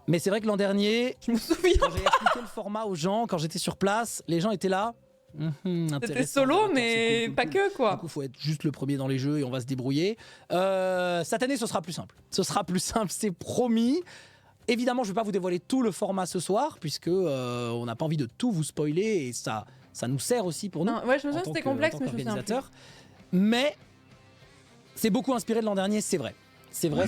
mais c'est vrai que l'an dernier, je me souviens quand j'ai expliqué le format aux gens, quand j'étais sur place, les gens étaient là. C'était solo, mais cool, pas que quoi. Du coup, il faut être juste le premier dans les jeux et on va se débrouiller. Cette année, ce sera plus simple. Ce sera plus simple, c'est promis. Évidemment, je ne vais pas vous dévoiler tout le format ce soir, puisque on n'a pas envie de tout vous spoiler et ça nous sert aussi pour nous. Non, ouais, je me souviens que c'était complexe, mais je me souviens plus. Mais c'est beaucoup inspiré de l'an dernier, c'est vrai. C'est vrai.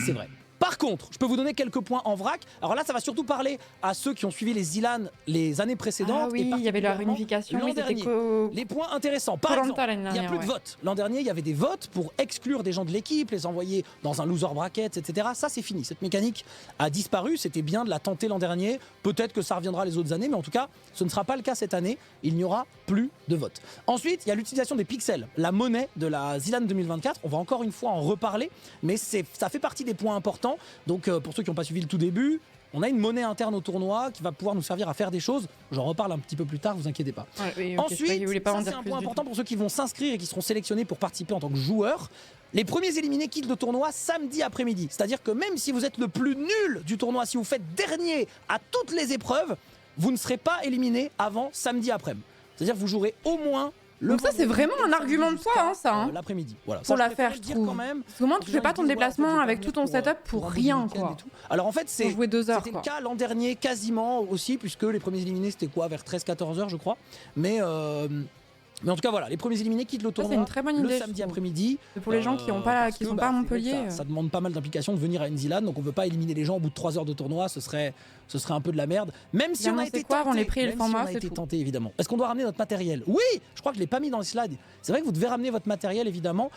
Par contre, je peux vous donner quelques points en vrac. Alors là, ça va surtout parler à ceux qui ont suivi les Zilan les années précédentes. Ah oui, il y avait la réunification. L'an dernier, les points intéressants. Par exemple, il n'y a plus de votes. L'an dernier, il y avait des votes pour exclure des gens de l'équipe, les envoyer dans un loser bracket, etc. Ça, c'est fini. Cette mécanique a disparu. C'était bien de la tenter l'an dernier. Peut-être que ça reviendra les autres années, mais en tout cas, ce ne sera pas le cas cette année. Il n'y aura plus de votes. Ensuite, il y a l'utilisation des pixels, la monnaie de la Zilan 2024. On va encore une fois en reparler, mais ça fait partie des points importants. Donc, pour ceux qui n'ont pas suivi le tout début, on a une monnaie interne au tournoi qui va pouvoir nous servir à faire des choses. J'en reparle un petit peu plus tard, vous inquiétez pas. Ouais, oui, okay, ensuite, ça c'est un point important pour ceux qui vont s'inscrire et qui seront sélectionnés pour participer en tant que joueurs. Les premiers éliminés quittent le tournoi samedi après-midi. C'est-à-dire que même si vous êtes le plus nul du tournoi, si vous faites dernier à toutes les épreuves, vous ne serez pas éliminé avant samedi après-midi. C'est-à-dire que vous jouerez au moins donc ça c'est vraiment un argument de poids hein, ça hein. L'après-midi voilà. Pour la faire je trouve quand même. Comment tu fais pas ton déplacement avec tout ton setup pour rien quoi. Alors en fait c'est jouer 2 heures. C'était le cas l'an dernier quasiment aussi puisque les premiers éliminés c'était quoi vers 13-14 heures je crois. Mais en tout cas voilà, les premiers éliminés quittent le tournoi le samedi après-midi. Pour les gens qui sont pas à Montpellier. Ça demande pas mal d'implication de venir à une Zilan, donc on veut pas éliminer les gens au bout de 3 heures de tournoi, ce serait un peu de la merde. Même si on a été tenté, évidemment. Est-ce qu'on doit ramener notre matériel? Oui, je crois que je l'ai pas mis dans les slides. C'est vrai que vous devez ramener votre matériel évidemment,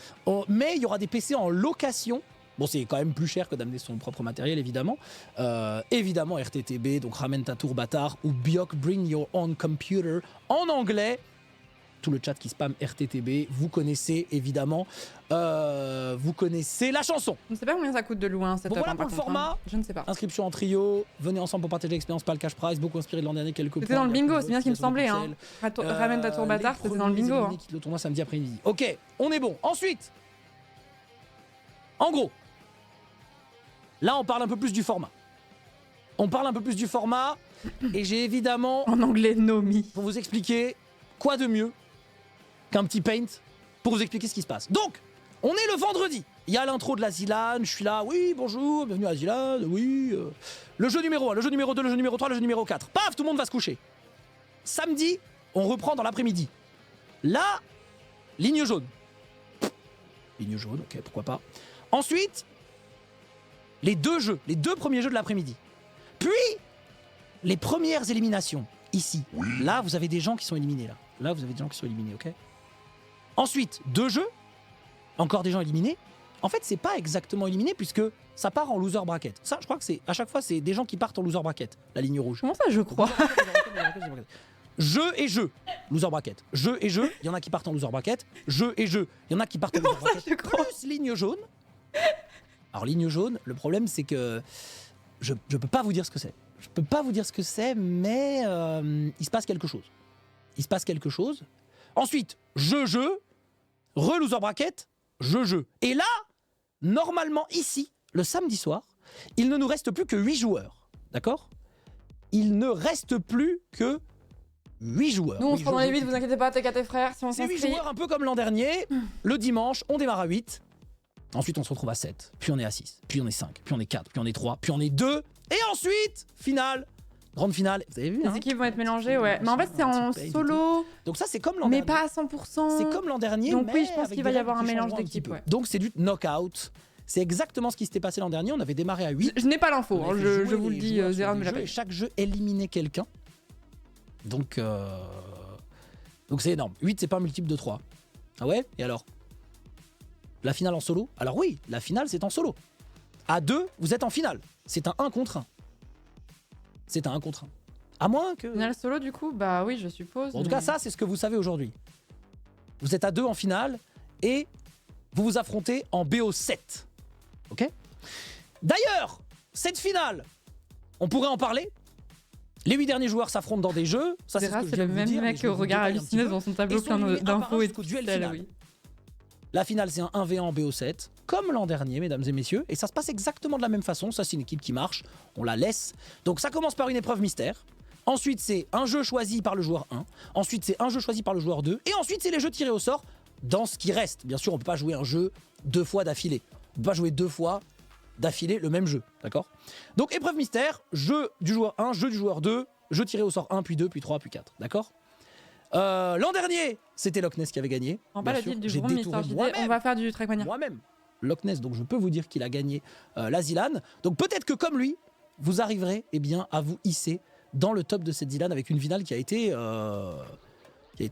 mais il y aura des PC en location. Bon, c'est quand même plus cher que d'amener son propre matériel, évidemment. Évidemment, RTTB, donc ramène ta tour bâtard, ou Biok, bring your own computer, en anglais. Tout le chat qui spam RTTB, vous connaissez évidemment, vous connaissez la chanson. Je ne sais pas combien ça coûte de louer un setup. Bon, voilà pour le format. Je ne sais pas. Inscription en trio, venez ensemble pour partager l'expérience, pas le cash prize, beaucoup inspiré de l'an dernier, quelques points. C'était dans le bingo, c'est bien ce qui me semblait. Hein. Ramène ta tour bâtard, c'était dans le bingo. Hein. Le tournoi samedi après-midi. Ok, on est bon. Ensuite, en gros, là on parle un peu plus du format. Et j'ai évidemment... En anglais, Nomi. Pour vous expliquer quoi de mieux qu'un petit paint pour vous expliquer ce qui se passe. Donc, on est le vendredi. Il y a l'intro de la Zilan, je suis là, oui, bonjour, bienvenue à la Zilan, oui. Le jeu numéro 1, le jeu numéro 2, le jeu numéro 3, le jeu numéro 4. Paf, tout le monde va se coucher. Samedi, on reprend dans l'après-midi. Là, ligne jaune. Ligne jaune, ok, pourquoi pas. Ensuite, les deux premiers jeux de l'après-midi. Puis, les premières éliminations, ici. Là, vous avez des gens qui sont éliminés, là. Là, vous avez des gens qui sont éliminés, ok. Ensuite, 2 jeux, encore des gens éliminés. En fait, c'est pas exactement éliminé puisque ça part en loser bracket. Ça, je crois que à chaque fois, c'est des gens qui partent en loser bracket, la ligne rouge. Comment ça, je crois? Jeu et jeu, loser bracket. Jeu et jeu, il y en a qui partent en loser bracket. Jeu et jeu, il y en a qui partent en loser bracket. Plus ligne jaune. Alors, ligne jaune, le problème, c'est que je peux pas vous dire ce que c'est. Je peux pas vous dire ce que c'est, mais il se passe quelque chose. Il se passe quelque chose. Ensuite, jeu, re-loser bracket, jeu. Et là, normalement, ici, le samedi soir, il ne nous reste plus que 8 joueurs. D'accord? Il ne reste plus que 8 joueurs. Nous, on se prend dans les 8, vous inquiétez pas, t'es qu'à tes frères, si on C'est 8 s'inscrit. joueurs, un peu comme l'an dernier. Le dimanche, on démarre à 8. Ensuite, on se retrouve à 7. Puis on est à 6. Puis on est 5. Puis on est 4. Puis on est 3. Puis on est 2. Et ensuite, finale. Grande finale. Vous avez vu, Les équipes vont être mélangées, ouais. Mais en fait, c'est en solo, Donc ça, c'est comme l'an mais dernier. pas à 100%. C'est comme l'an dernier. Donc mais oui, je pense avec qu'il va des y avoir règles un qui mélange changeront petit d'équipes, peu. ouais. Donc c'est du knockout. C'est exactement ce qui s'était passé l'an dernier. On avait démarré à 8. Je n'ai pas l'info, On hein, avait fait je jouer vous le les dis, joueurs sur Zéran des me jeux l'appelle. et chaque jeu éliminait quelqu'un. Donc c'est énorme. 8, c'est pas un multiple de 3. Ah ouais? Et alors? La finale en solo? Alors oui, la finale, c'est en solo. À 2, vous êtes en finale. C'est un 1 contre 1. C'est un 1 contre 1. À moins que... Finale solo, du coup, bah oui, je suppose. Bon, en tout cas, ça, c'est ce que vous savez aujourd'hui. Vous êtes à 2 en finale et vous vous affrontez en BO7. Ok? D'ailleurs, cette finale, on pourrait en parler. Les 8 derniers joueurs s'affrontent dans des jeux. Ça, c'est ce que je c'est viens le de vous même dire, mais mec je vais au vous regard détailler un petit halluciné peu. devant son tableau Et sont plein éliminés un par d'infos un et de jusqu'au duel pixels, final. oui. La finale, c'est un 1v1 en BO7, comme l'an dernier, mesdames et messieurs. Et ça se passe exactement de la même façon. Ça, c'est une équipe qui marche. On la laisse. Donc, ça commence par une épreuve mystère. Ensuite, c'est un jeu choisi par le joueur 1. Ensuite, c'est un jeu choisi par le joueur 2. Et ensuite, c'est les jeux tirés au sort dans ce qui reste. Bien sûr, on ne peut pas jouer un jeu 2 fois d'affilée. On ne peut pas jouer 2 fois d'affilée le même jeu. D'accord? Donc, épreuve mystère, jeu du joueur 1, jeu du joueur 2, jeu tiré au sort 1, puis 2, puis 3, puis 4. D'accord? L'an dernier, c'était Loch Ness qui avait gagné. En pas Bien la sûr, titre du j'ai Vroom détouré Mister JD, moi-même. on va faire du Trackmania. Moi-même, Loch Ness, donc je peux vous dire qu'il a gagné la Zilan. Donc peut-être que comme lui, vous arriverez à vous hisser dans le top de cette Zilan avec une finale qui a été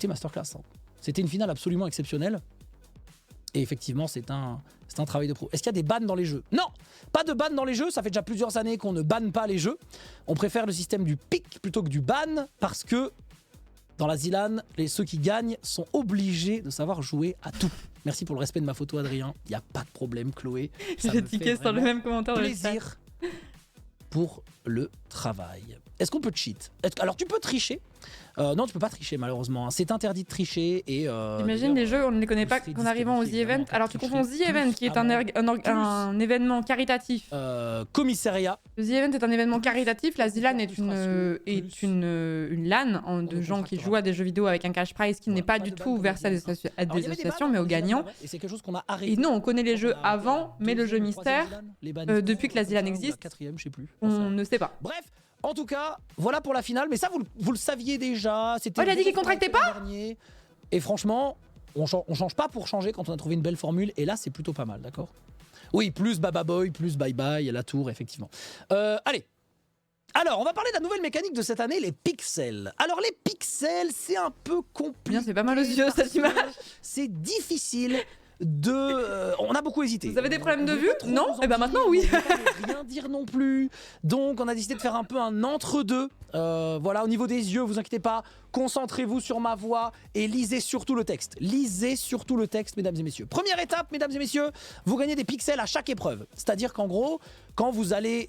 masterclass. Hein. C'était une finale absolument exceptionnelle. Et effectivement, c'est un travail de pro. Est-ce qu'il y a des bans dans les jeux? Non, pas de ban dans les jeux. Ça fait déjà plusieurs années qu'on ne banne pas les jeux. On préfère le système du pick plutôt que du ban parce que dans la Zilan, ceux qui gagnent sont obligés de savoir jouer à tout. Merci pour le respect de ma photo, Adrien. Il n'y a pas de problème, Chloé. Ça J'ai me tiqué fait sur le vraiment même commentaire de plaisir pour le travail. Est-ce qu'on peut cheat? Alors, tu peux tricher. Non, tu peux pas tricher, malheureusement. hein. C'est interdit de tricher. Et Imagine les jeux, on ne les connaît je pas serai qu'en arrivant au The disqualifié, Event. évidemment, Alors tu pour confonds tricher The Event plus qui est avant, un événement caritatif. commissariat. Le The Event est un événement caritatif. La Zilan est Plus une LAN de gens qui jouent à des jeux vidéo avec un cash prize qui n'est pas du tout versé à des associations mais aux gagnants. Et c'est quelque chose qu'on a arrêté. Et nous, on connaît les jeux avant, mais le jeu mystère, depuis que la Zilan existe, quatrième, je sais plus. on ne sait pas. Bref, en tout cas, voilà pour la finale. Mais ça, vous le saviez déjà. C'était Oh, il a dit qu'il contractait pas. dernier. Et franchement, on change pas pour changer quand on a trouvé une belle formule. Et là, c'est plutôt pas mal, d'accord? Oui, plus Baba Boy, plus Bye Bye, la tour, effectivement. Allez. Alors, on va parler de la nouvelle mécanique de cette année, les pixels. Alors, les pixels, c'est un peu compliqué. Bien, c'est pas mal aux yeux cette image. C'est difficile de... on a beaucoup hésité. Vous avez des problèmes de On vue? veut pas trop Non? vous en Eh ben dire, maintenant, oui. on veut pas rien dire non plus. Donc, on a décidé de faire un peu un entre-deux. Voilà, au niveau des yeux, vous inquiétez pas. Concentrez-vous sur ma voix et lisez surtout le texte. Lisez surtout le texte, mesdames et messieurs. Première étape, mesdames et messieurs, vous gagnez des pixels à chaque épreuve. C'est-à-dire qu'en gros, quand vous allez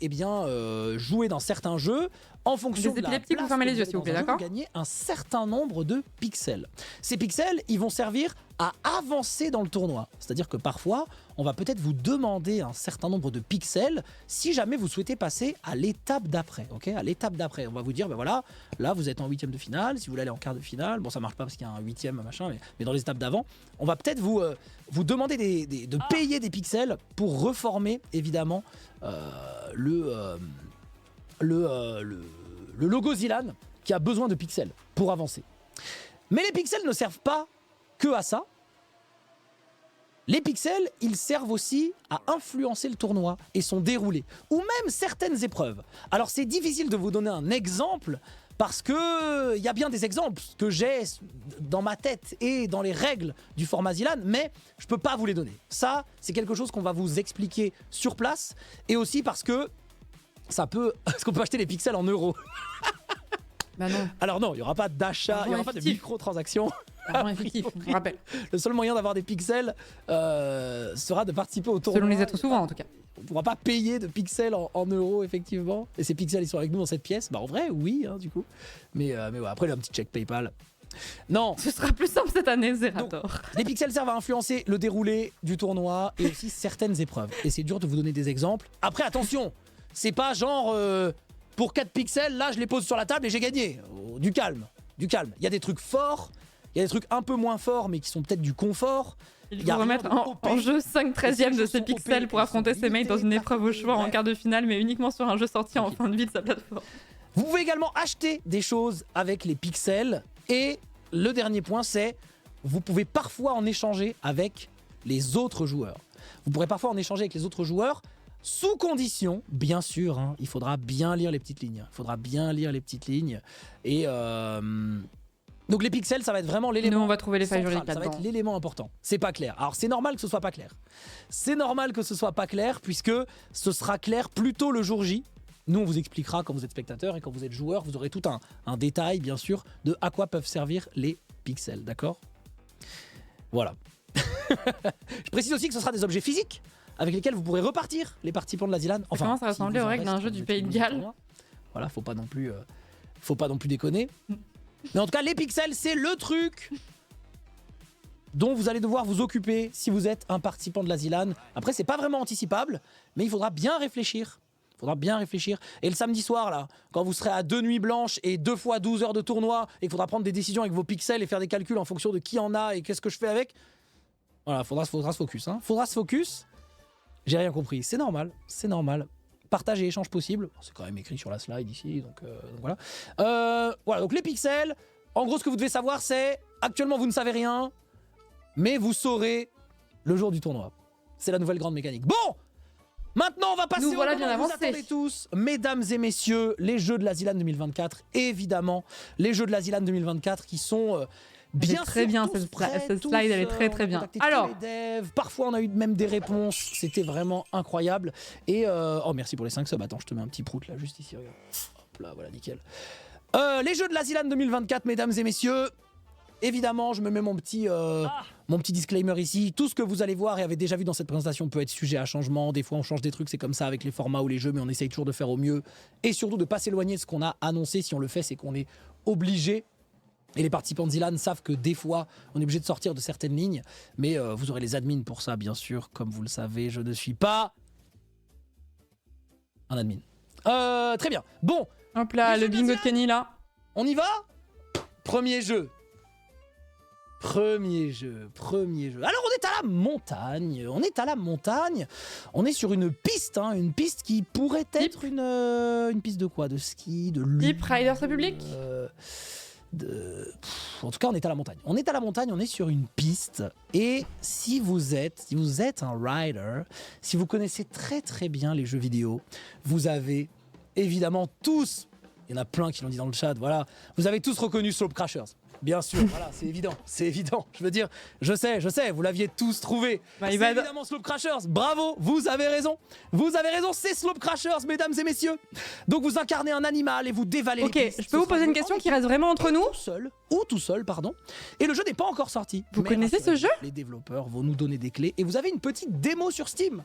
jouer dans certains jeux, en fonction Des de la épileptiques, place vous fermez que les yeux, avez s'il vous dans plaît, un jeu, d'accord? vous gagnez un certain nombre de pixels. Ces pixels, ils vont servir à avancer dans le tournoi. C'est-à-dire que parfois, on va peut-être vous demander un certain nombre de pixels si jamais vous souhaitez passer à l'étape d'après. Ok, à l'étape d'après, on va vous dire, ben voilà, là vous êtes en 8e de finale, si vous voulez aller en quart de finale, bon ça marche pas parce qu'il y a un 8e machin, mais dans les étapes d'avant, on va peut-être vous demander de payer des pixels pour reformer évidemment le logo Zilan qui a besoin de pixels pour avancer. Mais les pixels ne servent pas que à ça. Les pixels, ils servent aussi à influencer le tournoi et son déroulé, ou même certaines épreuves. Alors c'est difficile de vous donner un exemple parce que il y a bien des exemples que j'ai dans ma tête et dans les règles du format Zilan, mais je peux pas vous les donner. Ça, c'est quelque chose qu'on va vous expliquer sur place, et aussi parce que ça peut, est-ce qu'on peut acheter les pixels en euros? Bah non. Alors non, il n'y aura pas d'achat, il n'y aura pas de microtransactions. Argent effectif, on rappelle. Le seul moyen d'avoir des pixels sera de participer au tournoi. Selon les êtres souverains, en tout cas. On ne pourra pas payer de pixels en euros, effectivement. Et ces pixels, ils sont avec nous dans cette pièce. Bah en vrai, oui, hein, du coup. Mais ouais, après, il y a un petit check PayPal. Non. Ce sera plus simple cette année, Zerator. Donc, les pixels servent à influencer le déroulé du tournoi et aussi certaines épreuves. Et c'est dur de vous donner des exemples. Après, attention, c'est pas genre pour 4 pixels, là je les pose sur la table et j'ai gagné. Du calme, du calme. Il y a des trucs forts, il y a des trucs un peu moins forts mais qui sont peut-être du confort. Il faut remettre en jeu 5/13 de ses pixels pour affronter ses mates dans une épreuve au choix en quart de finale, mais uniquement sur un jeu sorti en fin de vie de sa plateforme. Vous pouvez également acheter des choses avec les pixels. Et le dernier point, c'est vous pouvez parfois en échanger avec les autres joueurs. Vous pourrez parfois en échanger avec les autres joueurs sous condition, bien sûr, hein, il faudra bien lire les petites lignes. Il faudra bien lire les petites lignes. Et donc les pixels, ça va être vraiment l'élément. Nous, on va trouver les failles juridiques Ça va là-dedans. être l'élément important. C'est pas clair. Alors c'est normal que ce soit pas clair. C'est normal que ce soit pas clair puisque ce sera clair plutôt le jour J. Nous, on vous expliquera quand vous êtes spectateur et quand vous êtes joueur, vous aurez tout un détail, bien sûr, de à quoi peuvent servir les pixels, d'accord? Voilà. Je précise aussi que ce sera des objets physiques avec lesquels vous pourrez repartir les participants de la Zilan. Ça commence à ressembler aux règles d'un jeu du Pays de Galles. Voilà, faut pas non plus déconner. Mais en tout cas, les pixels, c'est le truc dont vous allez devoir vous occuper si vous êtes un participant de la Zilan. Après, c'est pas vraiment anticipable, mais il faudra bien réfléchir. Et le samedi soir, là, quand vous serez à 2 nuits blanches et 2 fois 12 heures de tournoi, et qu'il faudra prendre des décisions avec vos pixels et faire des calculs en fonction de qui en a et qu'est-ce que je fais avec, voilà, faudra se focus. Hein. Faudra se focus. J'ai rien compris. C'est normal. Partage et échange possible. C'est quand même écrit sur la slide ici, donc voilà. Voilà, donc les pixels, en gros, ce que vous devez savoir, c'est actuellement, vous ne savez rien, mais vous saurez le jour du tournoi. C'est la nouvelle grande mécanique. Bon! Maintenant, on va passer Nous voilà au moment bien que vous avancés. attendez tous. Mesdames et messieurs, les jeux de la Zilan 2024, évidemment. Les jeux de la Zilan 2024 qui sont bien très bien, tous cette prêts, slide, tous, elle est très on a bien. contacté tous Alors. les devs. Parfois, on a eu même des réponses. C'était vraiment incroyable. Et oh, merci pour les 5 subs. Attends, je te mets un petit prout là, juste ici. Regarde. Hop là, voilà, nickel. Les jeux de la Zilan 2024, mesdames et messieurs. Évidemment, je me mets mon petit disclaimer ici. Tout ce que vous allez voir et avez déjà vu dans cette présentation peut être sujet à changement. Des fois, on change des trucs, c'est comme ça avec les formats ou les jeux, mais on essaye toujours de faire au mieux. Et surtout de ne pas s'éloigner de ce qu'on a annoncé. Si on le fait, c'est qu'on est obligé. Et les participants de Zilan savent que des fois, on est obligé de sortir de certaines lignes. Mais vous aurez les admins pour ça, bien sûr. Comme vous le savez, je ne suis pas un admin. Très bien. Bon. Hop là, le bingo de Kenny là. On y va? Premier jeu. Alors, on est à la montagne. On est sur une piste, hein, une piste qui pourrait être une piste de quoi? De ski, de lutte. Type Riders Republic. En tout cas, on est à la montagne. On est sur une piste. Et si vous êtes un rider, si vous connaissez très très bien les jeux vidéo, vous avez évidemment tous, il y en a plein qui l'ont dit dans le chat, voilà, vous avez tous reconnu Slope Crashers. Bien sûr, voilà, c'est évident. Je veux dire, je sais, vous l'aviez tous trouvé. Bah, c'est évidemment Slope Crashers. Bravo, vous avez raison, c'est Slope Crashers, mesdames et messieurs. Donc vous incarnez un animal et vous dévalez. Ok, les pistes. je peux vous poser une question qui reste vraiment entre nous? Tout seul, pardon. Et le jeu n'est pas encore sorti. Vous connaissez ce jeu? Les développeurs vont nous donner des clés et vous avez une petite démo sur Steam.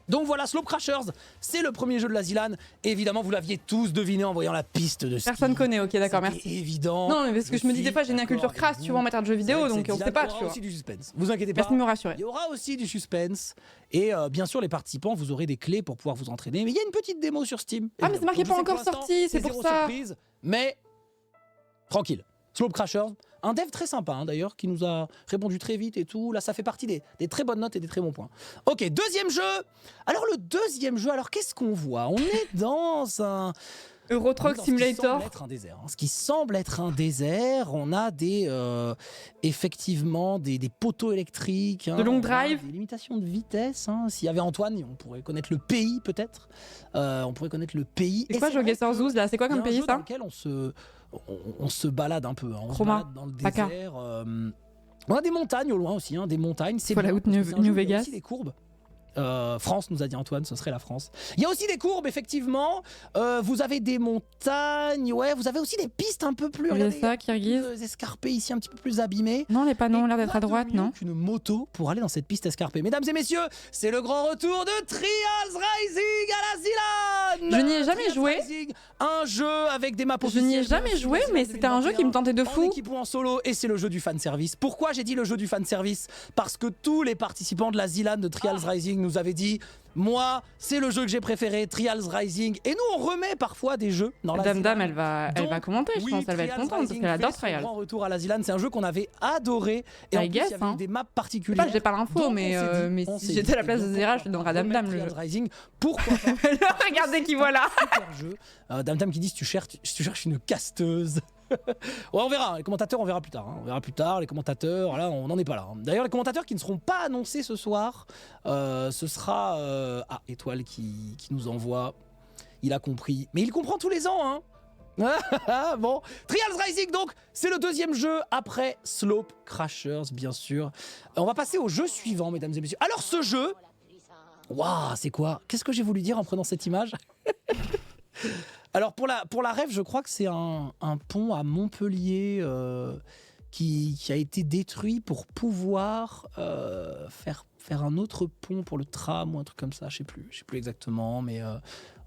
Donc voilà, Slope Crashers, c'est le premier jeu de la Zilan. Évidemment, vous l'aviez tous deviné en voyant la piste de ski. Personne connaît, ok, d'accord, merci. C'est évident. Non, mais parce que je me dis des fois, j'ai une culture crasse, tu vois, en matière de jeux vidéo, donc on sait pas, tu Il y aura vois. aussi du suspense. Vous inquiétez pas. Merci de me rassurer. Il y aura aussi du suspense. Et bien sûr, les participants, vous aurez des clés pour pouvoir vous entraîner. Mais il y a une petite démo sur Steam. Ah, mais c'est marqué Donc, je pas sais que encore pour l'instant, sorti, c'est pour zéro ça. surprise, mais tranquille. Slope Crashers, un dev très sympa hein, d'ailleurs, qui nous a répondu très vite et tout. Là, ça fait partie des très bonnes notes et des très bons points. Ok, deuxième jeu. Alors le deuxième jeu, alors qu'est-ce qu'on voit? On est dans Euro Truck Dans ce qui semble Simulator. être un désert. Ce qui semble être un désert, on a effectivement des poteaux électriques. De long drive. Des limitations de vitesse. S'il y avait Antoine, on pourrait connaître le pays peut-être. On pourrait connaître le pays. C'est quoi Geoguessr Zoos là? C'est quoi comme pays ça? Dans lequel on se balade un peu. On se balade dans le désert. On a des montagnes au loin aussi, des montagnes. C'est Fallout New Vegas. Il y a aussi des courbes. France nous a dit Antoine, ce serait la France. Il y a aussi des courbes, effectivement. Vous avez des montagnes, ouais. Vous avez aussi des pistes un peu plus. Regardez ça, Kirghiz. Escarpées ici, un petit peu plus abîmées. Non, les panneaux ont l'air d'être à droite, non? Une moto pour aller dans cette piste escarpée. Mesdames et messieurs, c'est le grand retour de Trials Rising à la Zilan. Je n'y ai jamais joué. Rising, un jeu avec des maps officielles. Je n'y ai jamais joué, mais c'était un jeu qui me tentait de fou. En équipe ou en solo, et c'est le jeu du fanservice. Pourquoi j'ai dit le jeu du fanservice? Parce que tous les participants de la Zilan de Trials Rising nous avaient dit: moi, c'est le jeu que j'ai préféré, Trials Rising. Et nous, on remet parfois des jeux dans la Zilan. Dame, elle va commenter, je pense. Elle va être contente parce qu'elle adore Trials. Grand retour à la Zilan, c'est un jeu qu'on avait adoré. Et en plus, il y avait des maps particulières. J'ai pas l'info, mais si j'étais à la place de Zera, je donnerais à Dame le jeu. Rising, pourquoi pas? Regardez qui voilà. Super jeu. Dame qui dit: si tu cherches une casteuse. Ouais, on verra, les commentateurs on verra plus tard. On verra plus tard, les commentateurs, là on n'en est pas là. D'ailleurs, les commentateurs qui ne seront pas annoncés ce soir, ce sera Étoile qui nous envoie. Il a compris, mais il comprend tous les ans, Bon, Trials Rising donc, c'est le deuxième jeu après Slope Crashers, bien sûr. On va passer au jeu suivant, mesdames et messieurs. Alors ce jeu, waouh, c'est quoi? Qu'est-ce que j'ai voulu dire en prenant cette image? Alors pour la rêve, je crois que c'est un pont à Montpellier qui a été détruit pour pouvoir faire un autre pont pour le tram ou un truc comme ça, je sais plus exactement, mais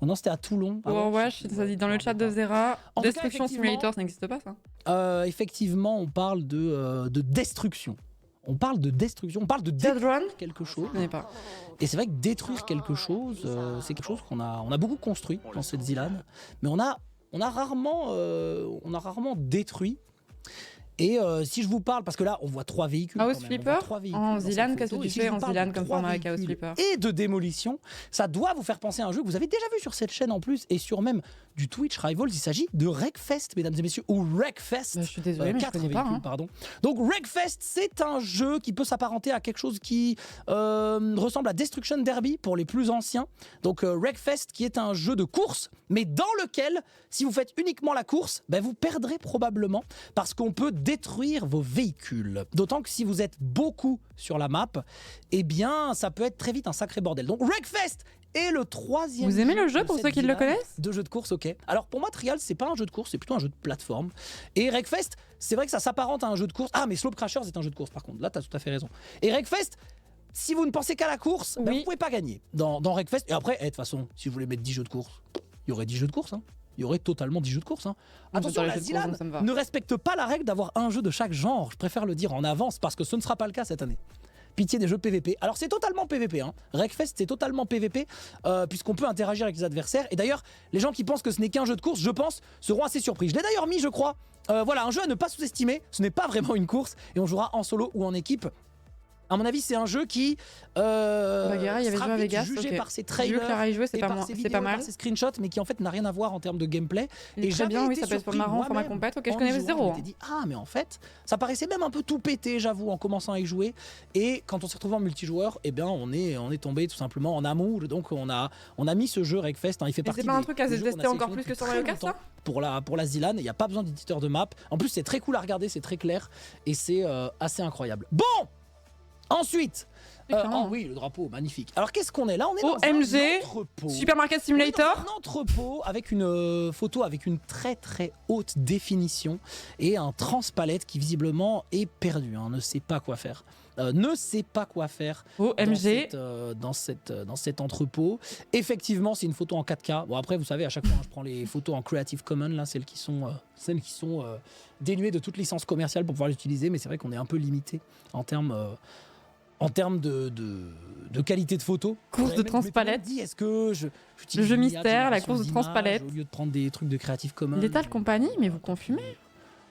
non, c'était à Toulon. Ça dit dans le chat de Zera. Destruction Simulator, ça n'existe pas ça? Effectivement, on parle de destruction. On parle de destruction, on parle de détruire quelque chose. Je connais pas. Et c'est vrai que détruire quelque chose, c'est quelque chose qu'on a beaucoup construit dans cette Zilan, mais on a rarement détruit. Et si je vous parle, parce que là on voit 3 véhicules. Chaos Flipper en Zilan, qu'est-ce que tu fais en Zilan comme format Chaos Flipper? Et de démolition, ça doit vous faire penser à un jeu que vous avez déjà vu sur cette chaîne en plus, et sur même du Twitch Rivals. Il s'agit de Wreckfest, mesdames et messieurs, ou Wreckfest. Je suis désolé, mais je connais pas. Pardon. Donc Wreckfest, c'est un jeu qui peut s'apparenter à quelque chose qui ressemble à Destruction Derby pour les plus anciens. Donc Wreckfest, qui est un jeu de course, mais dans lequel, si vous faites uniquement la course, vous perdrez probablement, parce qu'on peut détruire vos véhicules. D'autant que si vous êtes beaucoup sur la map, eh bien, ça peut être très vite un sacré bordel. Donc Wreckfest est le troisième. Vous aimez le jeu pour ceux qui le connaissent? De jeu de course, ok. Alors pour moi, Trials, c'est pas un jeu de course, c'est plutôt un jeu de plateforme. Et Wreckfest, c'est vrai que ça s'apparente à un jeu de course. Ah, mais Slope Crashers est un jeu de course, par contre. Là, t'as tout à fait raison. Et Wreckfest, si vous ne pensez qu'à la course, vous pouvez pas gagner dans Wreckfest. Et après, de toute façon, si vous voulez mettre 10 jeux de course, il y aurait 10 jeux de course, Il y aurait totalement 10 jeux de course. Attention, la Zilan ne respecte pas la règle d'avoir un jeu de chaque genre. Je préfère le dire en avance parce que ce ne sera pas le cas cette année. Pitié des jeux PVP. Alors c'est totalement PVP. Wreckfest, c'est totalement PVP puisqu'on peut interagir avec les adversaires. Et d'ailleurs, les gens qui pensent que ce n'est qu'un jeu de course, je pense, seront assez surpris. Je l'ai d'ailleurs mis, je crois. Voilà, un jeu à ne pas sous-estimer. Ce n'est pas vraiment une course et on jouera en solo ou en équipe. À mon avis, c'est un jeu qui Bagheera, il y avait joué à Vegas, jugé par ses trailers, c'est pas mal, par ses screenshots, mais qui en fait n'a rien à voir en termes de gameplay. Et très bien, oui, ça peut être marrant, format compète. Ok, je connais zéro. Je m'étais dit mais en fait, ça paraissait même un peu tout pété, j'avoue, en commençant à y jouer. Et quand on s'est retrouvé en multijoueur, eh bien, on est tombé tout simplement en amour. Donc on a mis ce jeu Wreckfest. Il fait partie. C'est pas un truc à se tester encore plus que sur Mario Kart, ça? Pour la Zilan, il n'y a pas besoin d'éditeur de map. En plus, c'est très cool à regarder, c'est très clair et c'est assez incroyable. Bon. Ensuite, oui, le drapeau, magnifique. Alors qu'est-ce qu'on est là? On est dans un entrepôt. Supermarket Simulator. Un entrepôt avec une photo avec une très très haute définition et un transpalette qui visiblement est perdu, ne sait pas quoi faire. Dans cet entrepôt. Effectivement, c'est une photo en 4K. Bon, après, vous savez, à chaque fois, je prends les photos en Creative Commons, là, celles qui sont dénuées de toute licence commerciale pour pouvoir l'utiliser, mais c'est vrai qu'on est un peu limité en termes de qualité de photo. Course de transpalette. Est-ce que le jeu mystère, la course de transpalette. Au lieu de prendre des trucs de Creative Commons. Lethal Company, mais vous confumez.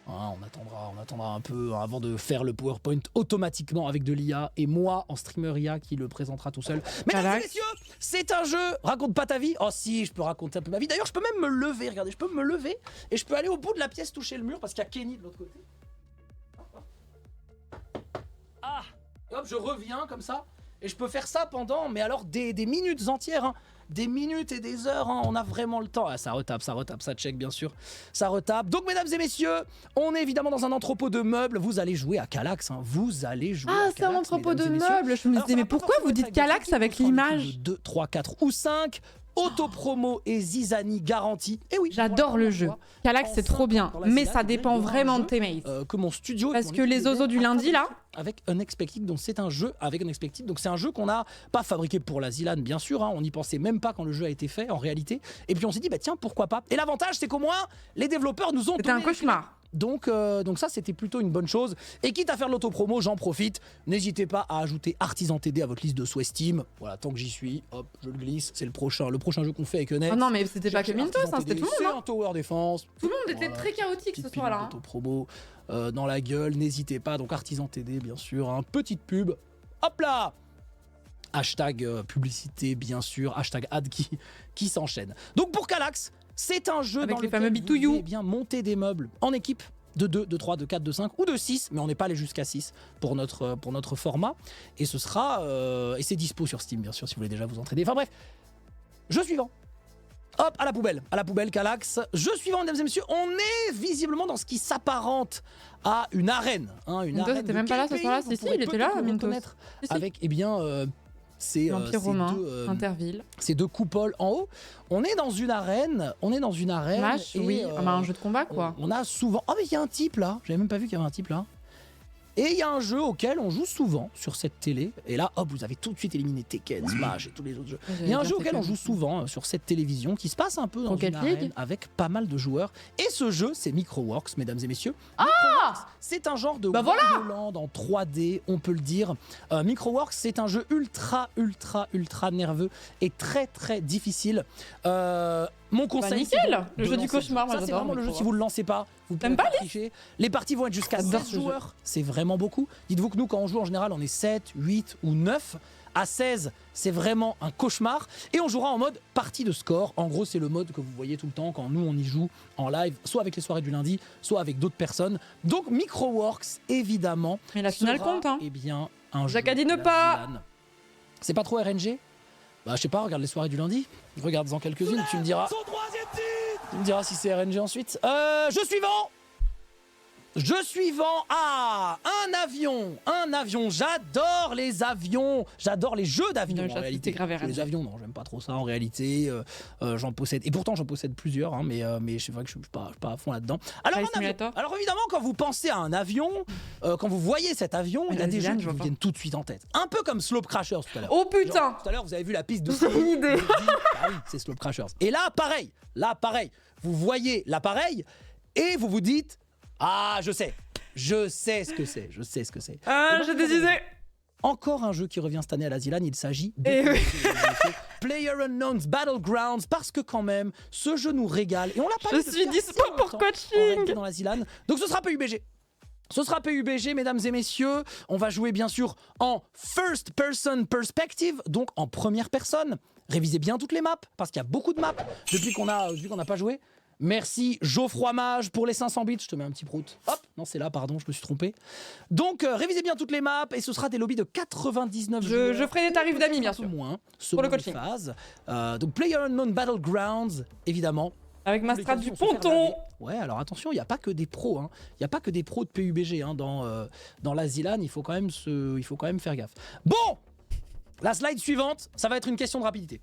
Hein, on attendra un peu avant de faire le PowerPoint automatiquement avec de l'IA et moi en streamer IA qui le présentera tout seul. Mesdames et messieurs, c'est un jeu. Raconte pas ta vie. Oh si, je peux raconter un peu ma vie. D'ailleurs, je peux même me lever. Regardez, je peux me lever et je peux aller au bout de la pièce toucher le mur parce qu'il y a Kenny de l'autre côté. Ah, et hop, je reviens comme ça et je peux faire ça pendant, mais alors des minutes entières. Hein. Des minutes et des heures, hein, on a vraiment le temps. Ah, ça retape, ça check bien sûr, ça retape. Donc mesdames et messieurs, on est évidemment dans un entrepôt de meubles. Vous allez jouer à Calax, hein. Vous allez jouer à Calax. Ah, c'est un entrepôt de meubles. Je me disais, mais pourquoi vous dites Calax avec l'image 2, 3, 4 ou 5. Auto-promo et Zizani garantie. Et oui, j'adore le jeu. Calax, c'est trop bien, mais ça dépend vraiment de tes mates. Que mon studio. Parce que les ozos du lundi là. Avec Unexpected, donc c'est un jeu avec Unexpected, donc c'est un jeu qu'on n'a pas fabriqué pour la Zilan, bien sûr. Hein, on n'y pensait même pas quand le jeu a été fait en réalité. Et puis on s'est dit bah tiens pourquoi pas. Et l'avantage c'est qu'au moins les développeurs nous ont. C'était un cauchemar. Donc ça c'était plutôt une bonne chose. Et quitte à faire l'autopromo, j'en profite. N'hésitez pas à ajouter Artisan TD à votre liste de souhaits Steam. Voilà, tant que j'y suis, hop, je le glisse. C'est le prochain jeu qu'on fait avec Unex. Oh non mais c'était pas que Mintos, hein, c'était tout le monde. C'est un tower défense. Tout le monde était très chaotique ce soir-là. Hein. Autopromo dans la gueule, n'hésitez pas. Donc Artisan TD bien sûr, hein. Petite pub. Hop là. Hashtag publicité bien sûr, hashtag ad qui s'enchaîne. Donc pour Calax, c'est un jeu avec dans les lequel fameux vous bitouillous. pouvez bien monter des meubles en équipe de 2, de 3, de 4, de 5 ou de 6, mais on n'est pas allé jusqu'à 6 pour notre format. Et ce sera et c'est dispo sur Steam bien sûr si vous voulez déjà vous entraîner. Enfin bref, jeu suivant. Hop, à la poubelle Calax. Jeu suivant, mesdames et messieurs, on est visiblement dans ce qui s'apparente à une arène. Hein, une Mintos était même pas là ce soir-là, si, il était là, Mintos. Avec, eh bien, l'Empire romain, Interville. Ces deux coupoles en haut. On est dans une arène. Smash, oui, un jeu de combat, quoi. On a souvent... Oh, mais il y a un type, là. J'avais même pas vu qu'il y avait un type, là. Et il y a un jeu auquel on joue souvent sur cette télé. Et là, hop, vous avez tout de suite éliminé Tekken, Smash et tous les autres jeux. Il y a un jeu auquel on joue souvent sur cette télévision qui se passe un peu dans une arène avec pas mal de joueurs. Et ce jeu, c'est Microworks, mesdames et messieurs. Microworks, c'est un genre de Wonderland en 3D, on peut le dire. Microworks, c'est un jeu ultra nerveux et très difficile. Mon conseil, nickel, le jeu du cauchemar, moi ça c'est vraiment le jeu, si vous le lancez pas, vous pouvez pas tricher. Les parties vont être jusqu'à 16 joueurs, c'est vraiment beaucoup. Dites-vous que nous quand on joue en général on est 7, 8 ou 9. À 16, c'est vraiment un cauchemar. Et on jouera en mode partie de score. En gros, c'est le mode que vous voyez tout le temps quand nous on y joue en live, soit avec les soirées du lundi, soit avec d'autres personnes. Donc Microworks, évidemment. Mais la finale compte, hein. Eh bien, un jeu. Jacques a dit ne pas. C'est pas trop RNG? Bah je sais pas, regarde les soirées du lundi. Regarde-en quelques-unes, tu me diras. Son troisième titre. Tu me diras si c'est RNG ensuite. Jeu suivant. Ah, un avion. J'adore les avions. J'adore les jeux d'avions en réalité. Les avions, non, j'aime pas trop ça en réalité. J'en possède. Et pourtant, j'en possède plusieurs, hein, mais c'est vrai que je suis pas à fond là-dedans. Alors, un avion. Alors évidemment, quand vous pensez à un avion, quand vous voyez cet avion, il y a des jeux qui vous viennent tout de suite en tête. Un peu comme Slope Crashers tout à l'heure. Oh putain! Tout à l'heure, vous avez vu la piste de. C'est une idée. Ah oui, c'est Slope Crashers. Et là, pareil. Vous voyez l'appareil et vous vous dites. Ah, je sais ce que c'est. Ah, j'ai des idées. Encore un jeu qui revient cette année à la Zilan, il s'agit de PlayerUnknown's Battlegrounds, parce que quand même, ce jeu nous régale. Et on l'a pas Je suis dispo pour coaching dans la Zilan. Donc ce sera PUBG, mesdames et messieurs. On va jouer bien sûr en First Person Perspective, donc en première personne. Révisez bien toutes les maps, parce qu'il y a beaucoup de maps depuis qu'on n'a pas joué. Merci Geoffroy Mage pour les 500 bits, je te mets un petit prout. Hop, non c'est là, pardon, je me suis trompé. Donc révisez bien toutes les maps et ce sera des lobbies de 99 joueurs. Je ferai des tarifs d'amis bien sûr. Moins, pour le coaching. Phase. Donc PlayerUnknown Battlegrounds, évidemment. Avec ma strat du ponton. Ouais, alors attention, il n'y a pas que des pros. Il n'y a pas que des pros de PUBG dans la Zilan, il faut quand même faire gaffe. Bon, la slide suivante, ça va être une question de rapidité.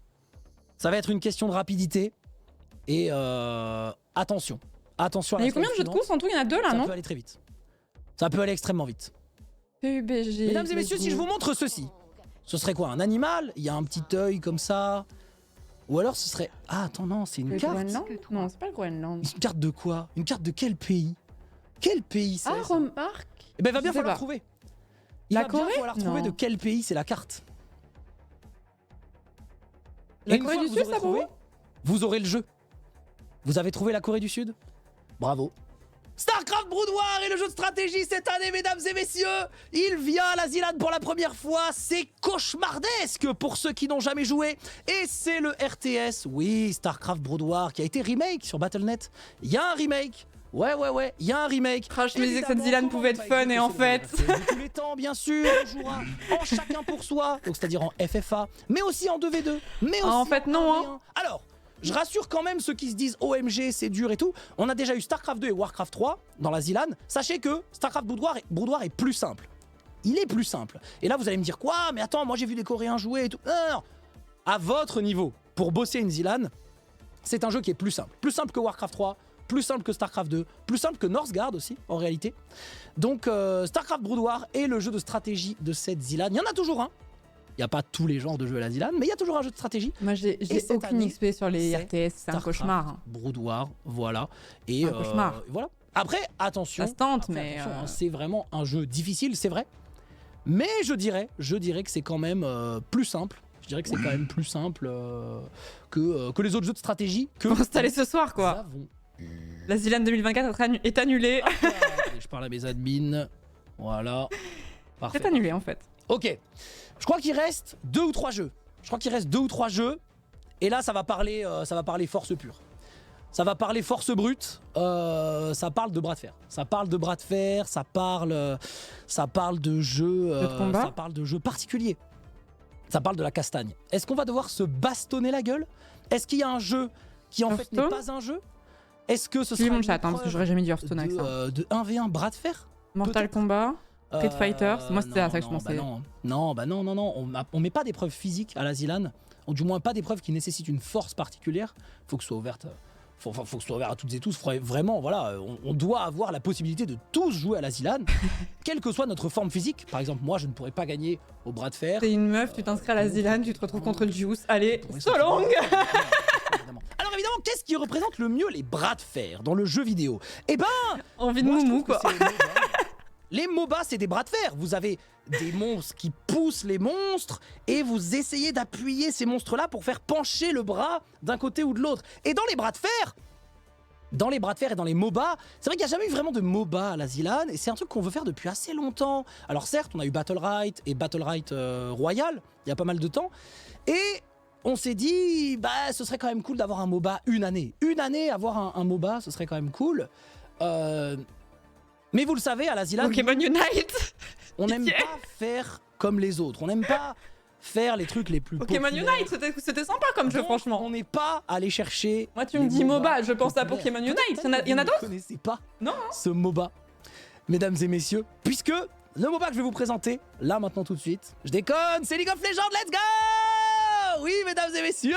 Et attention. Il y a combien de jeux de course en tout? Il y en a 2 là, non? Ça peut aller très vite. Ça peut aller extrêmement vite. PUBG. Mesdames et messieurs, si je vous montre ceci, ce serait quoi? Un animal? Il y a un petit œil comme ça? Ou alors ce serait... Ah, attends, non, c'est une carte. Non, c'est pas le Groenland. Une carte de quoi? Une carte de quel pays? Quel pays c'est? Ah, remarque. Eh ben, il va bien falloir trouver. La Corée? Il va falloir trouver de quel pays c'est la carte. La Corée du Sud, ça va? Vous aurez le jeu. Vous avez trouvé la Corée du Sud? Bravo. StarCraft Brood War est le jeu de stratégie cette année, mesdames et messieurs. Il vient à la ZLAN pour la première fois. C'est cauchemardesque pour ceux qui n'ont jamais joué. Et c'est le RTS, oui, StarCraft Brood War, qui a été remake sur Battle.net. Il y a un remake. Ouais, il y a un remake. Je me disais que cette ZLAN pouvait être fun et en fait... De tous les temps, bien sûr, on jouera en chacun pour soi, donc c'est-à-dire en FFA, mais aussi en 2v2, mais aussi en fait, non, 1v1. Alors, je rassure quand même ceux qui se disent OMG, c'est dur et tout. On a déjà eu StarCraft 2 et Warcraft 3 dans la ZLAN. Sachez que StarCraft Brood War est plus simple. Il est plus simple. Et là, vous allez me dire quoi? Mais attends, moi j'ai vu des Coréens jouer et tout. Non. À votre niveau, pour bosser une ZLAN, c'est un jeu qui est plus simple. Plus simple que Warcraft 3, plus simple que StarCraft 2, plus simple que Northgard aussi, en réalité. Donc, StarCraft Brood War est le jeu de stratégie de cette ZLAN. Il y en a toujours un. Il n'y a pas tous les genres de jeux à la ZLAN, mais il y a toujours un jeu de stratégie. Moi, j'ai aucune XP sur les RTS, c'est un cauchemar. Brood War, voilà. Et un cauchemar. Voilà. Après, attention. Ça se tente, mais... attention, c'est vraiment un jeu difficile, c'est vrai. Mais je dirais que c'est quand même plus simple. Je dirais que c'est quand même plus simple que les autres jeux de stratégie. Pour installer ce soir, quoi. La ZLAN 2024 est annulée. Je parle à mes admins. Voilà. Parfait. C'est annulé, en fait. Ok. Je crois qu'il reste 2 ou 3 jeux. Et là, ça va parler force pure. Ça va parler force brute. Ça parle de bras de fer. Ça parle de jeux. Ça parle de jeux particuliers. Ça parle de la castagne. Est-ce qu'on va devoir se bastonner la gueule? Est-ce qu'il y a un jeu qui en fait n'est pas un jeu? Est-ce que ce sera mon chat, parce que j'aurais jamais dit Hearthstone avec ça. De 1v1 bras de fer? Mortal Kombat, Street Fighter, moi c'était à ça que je pensais. Non, on met pas d'épreuves physiques à la ZLAN, ou du moins pas d'épreuves qui nécessitent une force particulière. Faut que ce soit ouverte. Faut que ce soit ouvert à toutes et tous. Vraiment, voilà, on doit avoir la possibilité de tous jouer à la ZLAN, quelle que soit notre forme physique. Par exemple, moi, je ne pourrais pas gagner au bras de fer. T'es une meuf, tu t'inscris à la ZLAN, tu te retrouves contre le Juice. Allez, so long. Alors évidemment, qu'est-ce qui représente le mieux les bras de fer dans le jeu vidéo? Eh ben, envie de moumou, quoi. Les MOBA, c'est des bras de fer. Vous avez des monstres qui poussent les monstres et vous essayez d'appuyer ces monstres-là pour faire pencher le bras d'un côté ou de l'autre. Et dans les bras de fer, et dans les MOBA, c'est vrai qu'il n'y a jamais eu vraiment de MOBA à la ZLAN et c'est un truc qu'on veut faire depuis assez longtemps. Alors certes, on a eu Battlerite et Battlerite Royal il y a pas mal de temps et on s'est dit, bah ce serait quand même cool d'avoir un MOBA une année. Une année, avoir un MOBA, ce serait quand même cool. Mais vous le savez, à la ZLAN, Pokémon Unite, on n'aime pas faire comme les autres. On n'aime pas faire les trucs les plus Pokémon Unite, c'était sympa comme jeu, franchement. On n'est pas allé chercher. Moi, tu me dis MOBA, je pense à Pokémon Unite. Il y en a d'autres? Vous ne connaissez pas ce MOBA, mesdames et messieurs, puisque le MOBA que je vais vous présenter, là, maintenant, tout de suite, je déconne, c'est League of Legends, let's go! Oui, mesdames et messieurs,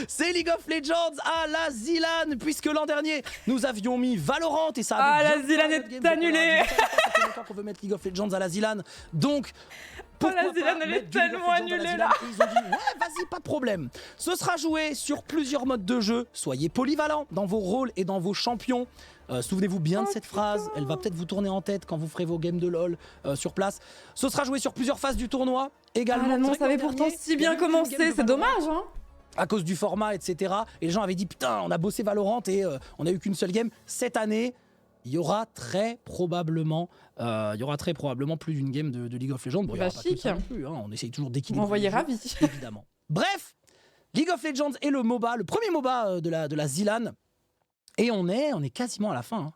c'est League of Legends à la ZLAN, puisque l'an dernier, nous avions mis Valorant et ça avait la ZLAN est annulée. Ça fait longtemps qu'on veut mettre League of Legends à la ZLAN, donc... la ZLAN, elle est tellement annulée là. Ils ont dit, ouais, vas-y, pas de problème. Ce sera joué sur plusieurs modes de jeu. Soyez polyvalents dans vos rôles et dans vos champions. Souvenez-vous bien de cette phrase. Elle va peut-être vous tourner en tête quand vous ferez vos games de LoL sur place. Ce sera joué sur plusieurs phases du tournoi. Également. L'annonce avait pourtant si bien commencé. C'est dommage, hein. À cause du format, etc. Et les gens avaient dit, putain, on a bossé Valorant et on a eu qu'une seule game. Cette année, il y aura très probablement plus d'une game de League of Legends. Bon, il y aura pas que ça non plus, hein. On essaye toujours d'équilibrer. Vous m'envoyez ravi. Évidemment. Bref, League of Legends est le MOBA, le premier MOBA de la ZLAN. Et on est quasiment à la fin. Hein.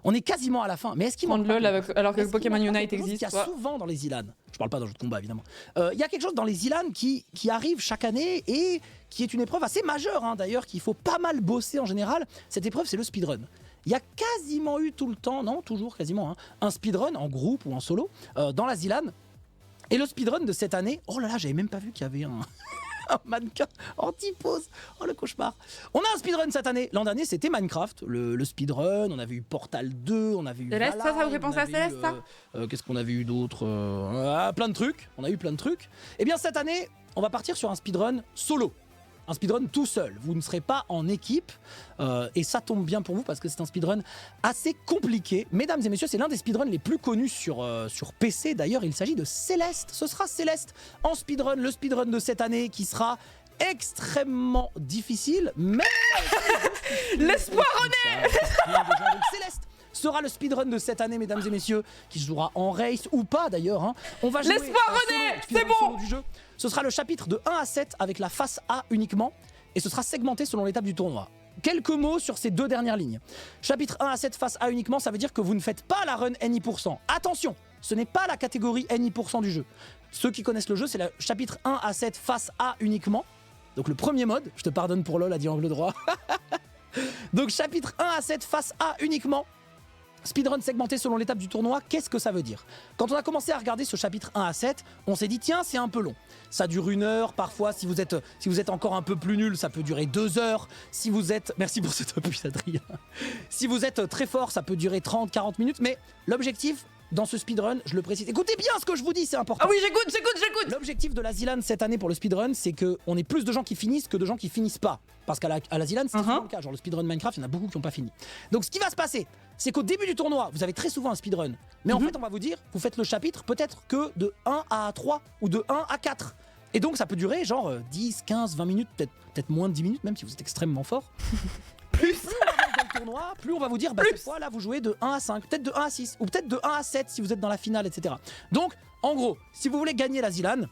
On est quasiment à la fin. Mais est-ce qu'il manque LOL alors que Pokémon Unite existe? Il y a souvent dans les ZLAN. Je parle pas d'un jeu de combat évidemment. Il y a quelque chose dans les ZLAN qui arrive chaque année et qui est une épreuve assez majeure hein, d'ailleurs qu'il faut pas mal bosser en général. Cette épreuve c'est le speedrun. Il y a quasiment eu tout le temps, non toujours quasiment, hein, un speedrun en groupe ou en solo dans la ZLAN. Et le speedrun de cette année, oh là là, j'avais même pas vu qu'il y avait un mannequin anti-pose. Oh le cauchemar. On a un speedrun cette année. L'an dernier c'était Minecraft, le speedrun. On avait eu Portal 2, on avait eu Céleste, ça vous fait penser à Céleste, ça qu'est-ce qu'on avait eu d'autre plein de trucs. On a eu plein de trucs. Et bien cette année, on va partir sur un speedrun solo. Un speedrun tout seul, vous ne serez pas en équipe et ça tombe bien pour vous parce que c'est un speedrun assez compliqué. Mesdames et messieurs, c'est l'un des speedruns les plus connus sur PC. D'ailleurs, il s'agit de Céleste. Ce sera Céleste en speedrun, le speedrun de cette année qui sera extrêmement difficile, mais... L'espoir renaît. Céleste sera le speedrun de cette année, mesdames et messieurs, qui se jouera en race ou pas d'ailleurs. Hein. On va jouer Laisse-moi, un René, solo, c'est bon. solo du jeu. Ce sera le chapitre de 1 à 7 avec la face A uniquement et ce sera segmenté selon l'étape du tournoi. Quelques mots sur ces deux dernières lignes. Chapitre 1 à 7 face A uniquement, ça veut dire que vous ne faites pas la run NI%. Attention, ce n'est pas la catégorie NI% du jeu. Ceux qui connaissent le jeu, c'est le chapitre 1 à 7 face A uniquement. Donc le premier mode, je te pardonne pour LOL, a dit angle droit. Donc chapitre 1 à 7 face A uniquement. Speedrun segmenté selon l'étape du tournoi, qu'est-ce que ça veut dire? Quand on a commencé à regarder ce chapitre 1 à 7, on s'est dit tiens c'est un peu long. Ça dure 1 heure, parfois si vous êtes encore un peu plus nul, ça peut durer 2 heures. Si vous êtes... Merci pour cet appui Adrien. Si vous êtes très fort, ça peut durer 30-40 minutes, mais l'objectif dans ce speedrun, je le précise, écoutez bien ce que je vous dis, c'est important. Ah oui, j'écoute. L'objectif de la Zilan cette année pour le speedrun, c'est qu'on ait plus de gens qui finissent que de gens qui finissent pas. Parce qu'à la Zilan, c'est souvent le cas. Genre le speedrun Minecraft, il y en a beaucoup qui n'ont pas fini. Donc ce qui va se passer, c'est qu'au début du tournoi, vous avez très souvent un speedrun. Mais en fait, on va vous dire, vous faites le chapitre peut-être que de 1 à 3 ou de 1 à 4. Et donc ça peut durer genre 10, 15, 20 minutes, peut-être moins de 10 minutes, même si vous êtes extrêmement fort. Plus on avance dans le tournoi, plus on va vous dire, bah cette fois là vous jouez de 1 à 5, peut-être de 1 à 6, ou peut-être de 1 à 7 si vous êtes dans la finale, etc. Donc, en gros, si vous voulez gagner la Zilan,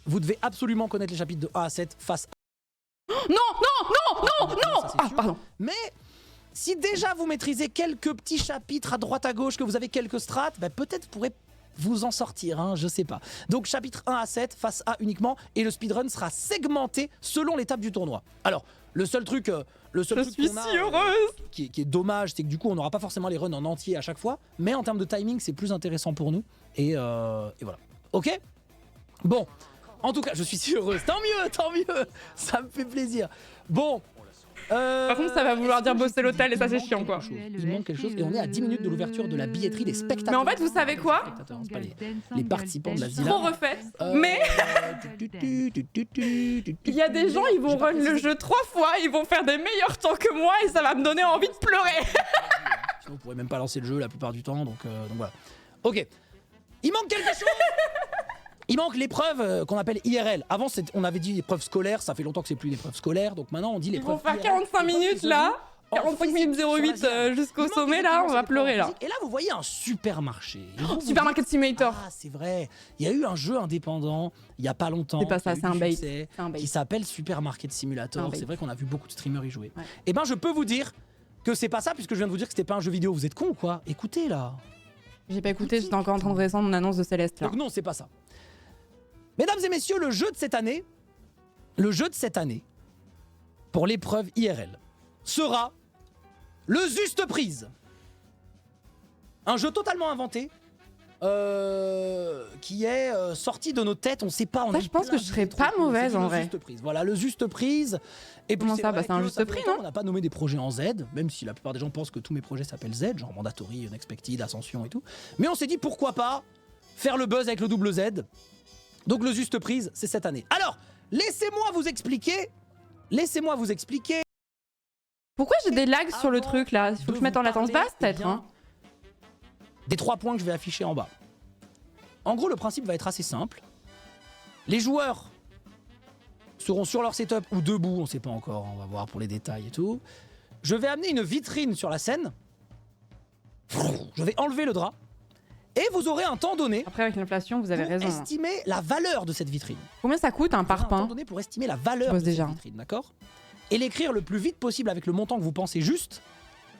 vous devez absolument connaître les chapitres de 1 à 7 face à... Non. Ah, pardon. Mais si déjà vous maîtrisez quelques petits chapitres à droite à gauche, que vous avez quelques strates, bah peut-être vous pourrez vous en sortir, hein, je sais pas. Donc chapitre 1 à 7, face A uniquement, et le speedrun sera segmenté selon l'étape du tournoi. Alors, le seul truc Je suis qu'on a, si heureuse. qui est dommage, c'est que du coup on n'aura pas forcément les runs en entier à chaque fois, mais en termes de timing c'est plus intéressant pour nous, et voilà. Ok. Bon, en tout cas je suis si heureuse, tant mieux, ça me fait plaisir. Bon. Par contre, ça va vouloir dire bosser l'hôtel et ça c'est chiant quoi. Il manque quelque chose et on est à 10 minutes de l'ouverture de la billetterie des spectateurs. Mais en fait, vous savez quoi? C'est pas les participants de la Zilan. Trop refait. Mais il y a des gens, ils vont run le jeu 3 fois, ils vont faire des meilleurs temps que moi et ça va me donner envie de pleurer. Sinon, on pourrait même pas lancer le jeu la plupart du temps, donc voilà. Ok. Il manque quelque chose. Il manque l'épreuve qu'on appelle IRL. Avant, on avait dit épreuve scolaire, ça fait longtemps que c'est plus l'épreuve scolaire, donc maintenant on dit Ils l'épreuve vont faire IRL. 45 minutes là, 45 minutes 08 jusqu'au sommet là, on va pleurer là. Et là, vous voyez un supermarché. Et vous, vous Supermarket Simulator. Ah, c'est vrai. Il y a eu un jeu indépendant il y a pas longtemps. C'est pas ça, qui a eu c'est un du bait. succès, C'est un bait. qui s'appelle Supermarket Simulator. bait. C'est vrai qu'on a vu beaucoup de streamers y jouer. Ouais. Et ben, je peux vous dire que c'est pas ça, puisque je viens de vous dire que c'était pas un jeu vidéo. Vous êtes con ou quoi? Écoutez là. J'ai pas écouté, j'étais encore en train de descendre mon annonce de Céleste là. Donc non, c'est pas ça. Mesdames et messieurs, le jeu de cette année, pour l'épreuve IRL, sera le Juste Prise. Un jeu totalement inventé, qui est sorti de nos têtes, on sait pas. Ça, je pense que je serais pas mauvaise en vrai. Juste Prise. Voilà, le Juste Prise. Et puis Comment ça? vrai Bah, c'est un que juste ça fait prix, longtemps non? qu'on n'a pas nommé des projets en Z, même si la plupart des gens pensent que tous mes projets s'appellent Z, genre Mandatory, Unexpected, Ascension et tout. Mais on s'est dit pourquoi pas faire le buzz avec le double Z. Donc le Juste Prise, c'est cette année. Alors, laissez-moi vous expliquer. Pourquoi j'ai des lags sur le Avant truc là? Il faut que de je mette en vous latence parler, basse peut-être eh bien, hein? Des 3 points que je vais afficher en bas. En gros, le principe va être assez simple. Les joueurs seront sur leur setup ou debout, on sait pas encore, on va voir pour les détails et tout. Je vais amener une vitrine sur la scène. Je vais enlever le drap. Et vous aurez un temps donné Après avec l'inflation, vous avez pour raison. Hein. estimer la valeur de cette vitrine. Combien ça coûte un Vous aurez un temps parpaing? donné pour estimer la valeur bosse de cette déjà. vitrine, d'accord? Et l'écrire le plus vite possible avec le montant que vous pensez juste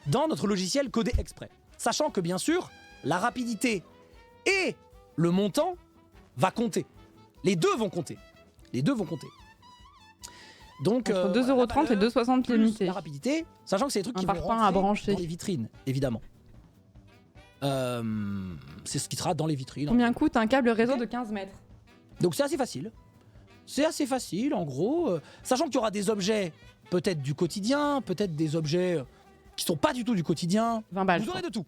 dans notre logiciel codé exprès. Sachant que bien sûr, la rapidité et le montant va compter. Les deux vont compter. Donc, Entre voilà, 2,30 et la valeur 2,60 plus limitée. la rapidité, sachant que c'est des trucs Un qui vont parpaing à rentrer brancher. dans les vitrines, évidemment. C'est ce qui sera dans les vitrines. Combien coûte un câble réseau de 15 mètres? Donc c'est assez facile. C'est assez facile, en gros. Sachant qu'il y aura des objets, peut-être du quotidien, peut-être des objets qui sont pas du tout du quotidien. 20 balles. Vous aurez de tout.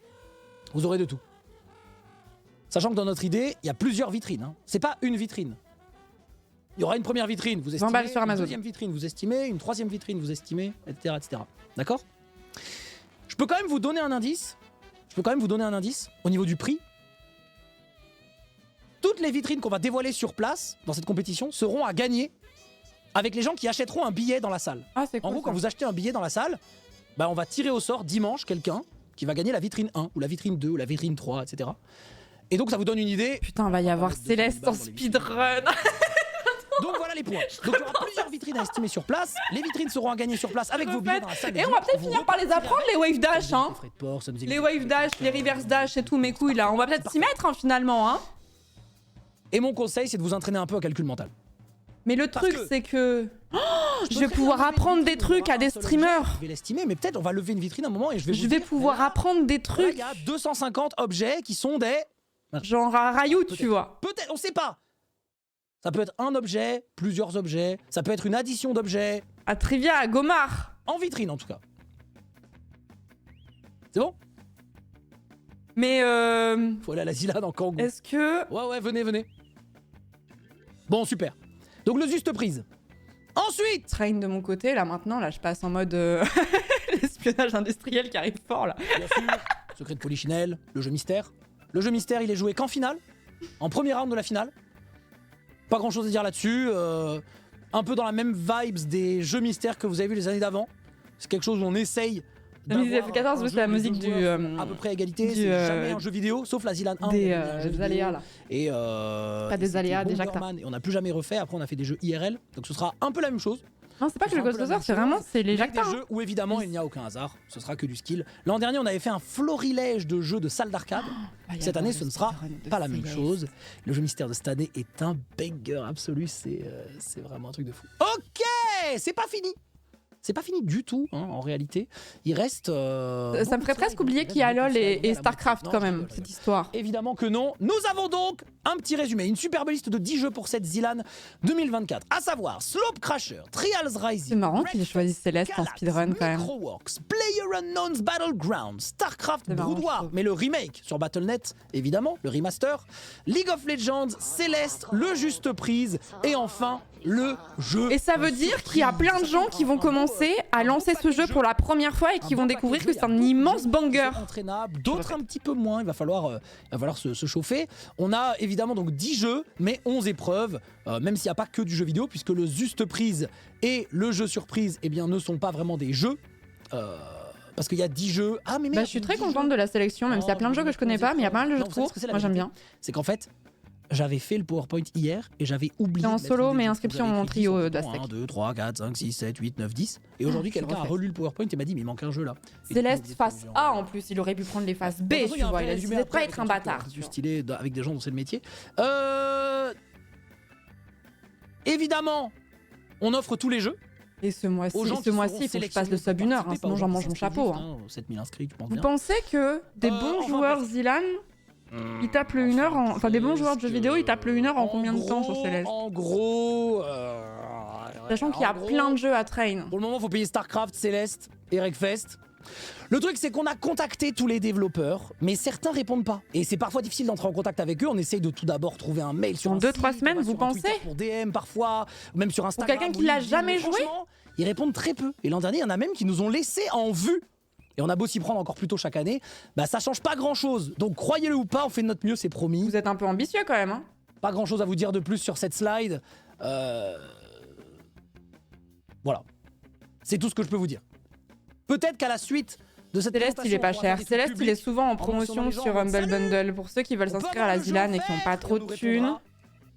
Vous aurez de tout. Sachant que dans notre idée, il y a plusieurs vitrines. Hein. C'est pas une vitrine. Il y aura une première vitrine, vous 20 estimez. balles sur Une Amazon. deuxième vitrine, vous estimez. Une troisième vitrine, vous estimez, etc., etc. D'accord? Je peux quand même vous donner un indice. Au niveau du prix. Toutes les vitrines qu'on va dévoiler sur place dans cette compétition seront à gagner avec les gens qui achèteront un billet dans la salle. Ah, c'est cool. En gros, ça. quand vous achetez un billet dans la salle, bah, on va tirer au sort dimanche quelqu'un qui va gagner la vitrine 1 ou la vitrine 2 ou la vitrine 3, etc. Et donc ça vous donne une idée. Putain, va y avoir Céleste en speedrun. Donc voilà les points. Donc il y aura plusieurs vitrines à estimer sur place. Les vitrines seront à gagner sur place avec vos billets dans la salle. Et on va peut-être finir par les apprendre, les wave dash, hein. Les wave dash, les reverse dash et tout, mes couilles là. On va peut-être s'y mettre, hein, finalement, hein. Et mon conseil, c'est de vous entraîner un peu au calcul mental. Mais le truc, c'est que... je vais pouvoir apprendre des trucs à des streamers. Je vais l'estimer, mais peut-être on va lever une vitrine à un moment et je vais pouvoir apprendre des trucs. Il y a 250 objets qui sont des... Genre à Rayou, tu vois. Peut-être, on sait pas. Ça peut être un objet, plusieurs objets, ça peut être une addition d'objets. À Trivia, à Gomard. En vitrine, en tout cas. C'est bon? Mais faut aller à la Zilane en Kangoo. Est-ce que... Ouais, venez. Bon, super. Donc le juste prise. Ensuite, Train de mon côté, là maintenant, là je passe en mode l'espionnage industriel qui arrive fort là. bien sûr, secret de Polichinelle, le jeu mystère. Le jeu mystère, il est joué qu'en finale, en premier round de la finale. Pas grand chose à dire là-dessus. Un peu dans la même vibes des jeux mystères que vous avez vu les années d'avant. C'est quelque chose où on essaye. La musique F14, c'est la musique du. À peu près à égalité, c'est jamais un jeu vidéo, sauf la Zilan 1. Des aléas là. Et pas des aléas, des Jacta. Et on n'a plus jamais refait. Après, on a fait des jeux IRL. Donc ce sera un peu la même chose. Non, c'est pas que le Ghostbusters, c'est vraiment les Jacta. Des jeux où évidemment il n'y a aucun hasard. Ce sera que du skill. L'an dernier, on avait fait un florilège de jeux de salles d'arcade. Cette année, ce ne sera pas la même chose. Le jeu mystère de cette année est un banger absolu. C'est vraiment un truc de fou. Ok, c'est pas fini. C'est pas fini du tout, hein, en réalité. Il reste... ça me ferait presque oublier qu'il y a LoL et StarCraft quand même, cette histoire. Évidemment que non. Nous avons donc un petit résumé, une superbe liste de 10 jeux pour cette Zilan 2024. À savoir Slope Crasher, Trials Rising... C'est marrant qu'ils aient choisi Céleste en speedrun quand même. Microworks, PlayerUnknown's Battlegrounds, StarCraft Brood War, mais le remake sur Battle.net, évidemment, le remaster, League of Legends, Céleste, le juste prise, et enfin... le jeu. Et ça veut dire qu'il y a plein de gens qui vont commencer à lancer ce jeu pour la première fois et qui vont découvrir que c'est un immense banger. D'autres un petit peu moins, il va falloir se chauffer. On a évidemment donc 10 jeux, mais 11 épreuves, même s'il n'y a pas que du jeu vidéo, puisque le juste prise et le jeu surprise eh bien, ne sont pas vraiment des jeux. Parce qu'il y a 10 jeux. Ah, mais je suis très contente de la sélection, même s'il y a plein de jeux que je connais pas, mais il y a pas mal de jeux de cours. Moi j'aime bien. C'est qu'en fait, j'avais fait le PowerPoint hier et j'avais oublié. C'est en solo, mais inscription en trio d'Aztec. 1, 2, 3, 4, 5, 6, 7, 8, 9, 10. Et aujourd'hui, quelqu'un a relu le PowerPoint et m'a dit, mais il manque un jeu là. Céleste face A en plus, il aurait pu prendre les faces B, tu vois. Il a dû pas être un bâtard. Du stylé avec des gens dont c'est le métier. Évidemment, on offre tous les jeux. Et ce mois-ci, il faut que je passe le sub 1 heure, sinon j'en mange mon chapeau. 7000 inscrits, tu penses bien. Vous bien. pensez que des bons joueurs Zilan, ils tapent le 1 heure en... Enfin, des bons joueurs de jeux vidéo, ils tapent le 1 heure en combien de temps sur Céleste? En gros... Sachant qu'il y a plein de jeux à train. Pour le moment, il faut payer StarCraft, Céleste et Wreckfest. Le truc, c'est qu'on a contacté tous les développeurs, mais certains répondent pas. Et c'est parfois difficile d'entrer en contact avec eux. On essaye de tout d'abord trouver un mail sur en 2-3 semaines, vous pensez? Pour DM parfois, même sur Instagram. Ou quelqu'un qui l'a jamais joué? Ils répondent très peu. Et l'an dernier, il y en a même qui nous ont laissé en vue. Et on a beau s'y prendre encore plus tôt chaque année, bah ça change pas grand chose. Donc croyez-le ou pas, on fait de notre mieux, c'est promis. Vous êtes un peu ambitieux quand même, hein? Pas grand chose à vous dire de plus sur cette slide. Voilà. C'est tout ce que je peux vous dire. Peut-être qu'à la suite de cette Céleste, il est pas cher. Céleste, il est souvent en promotion sur Humble Bundle. Pour ceux qui veulent s'inscrire à la Zilan et qui n'ont pas trop de thunes.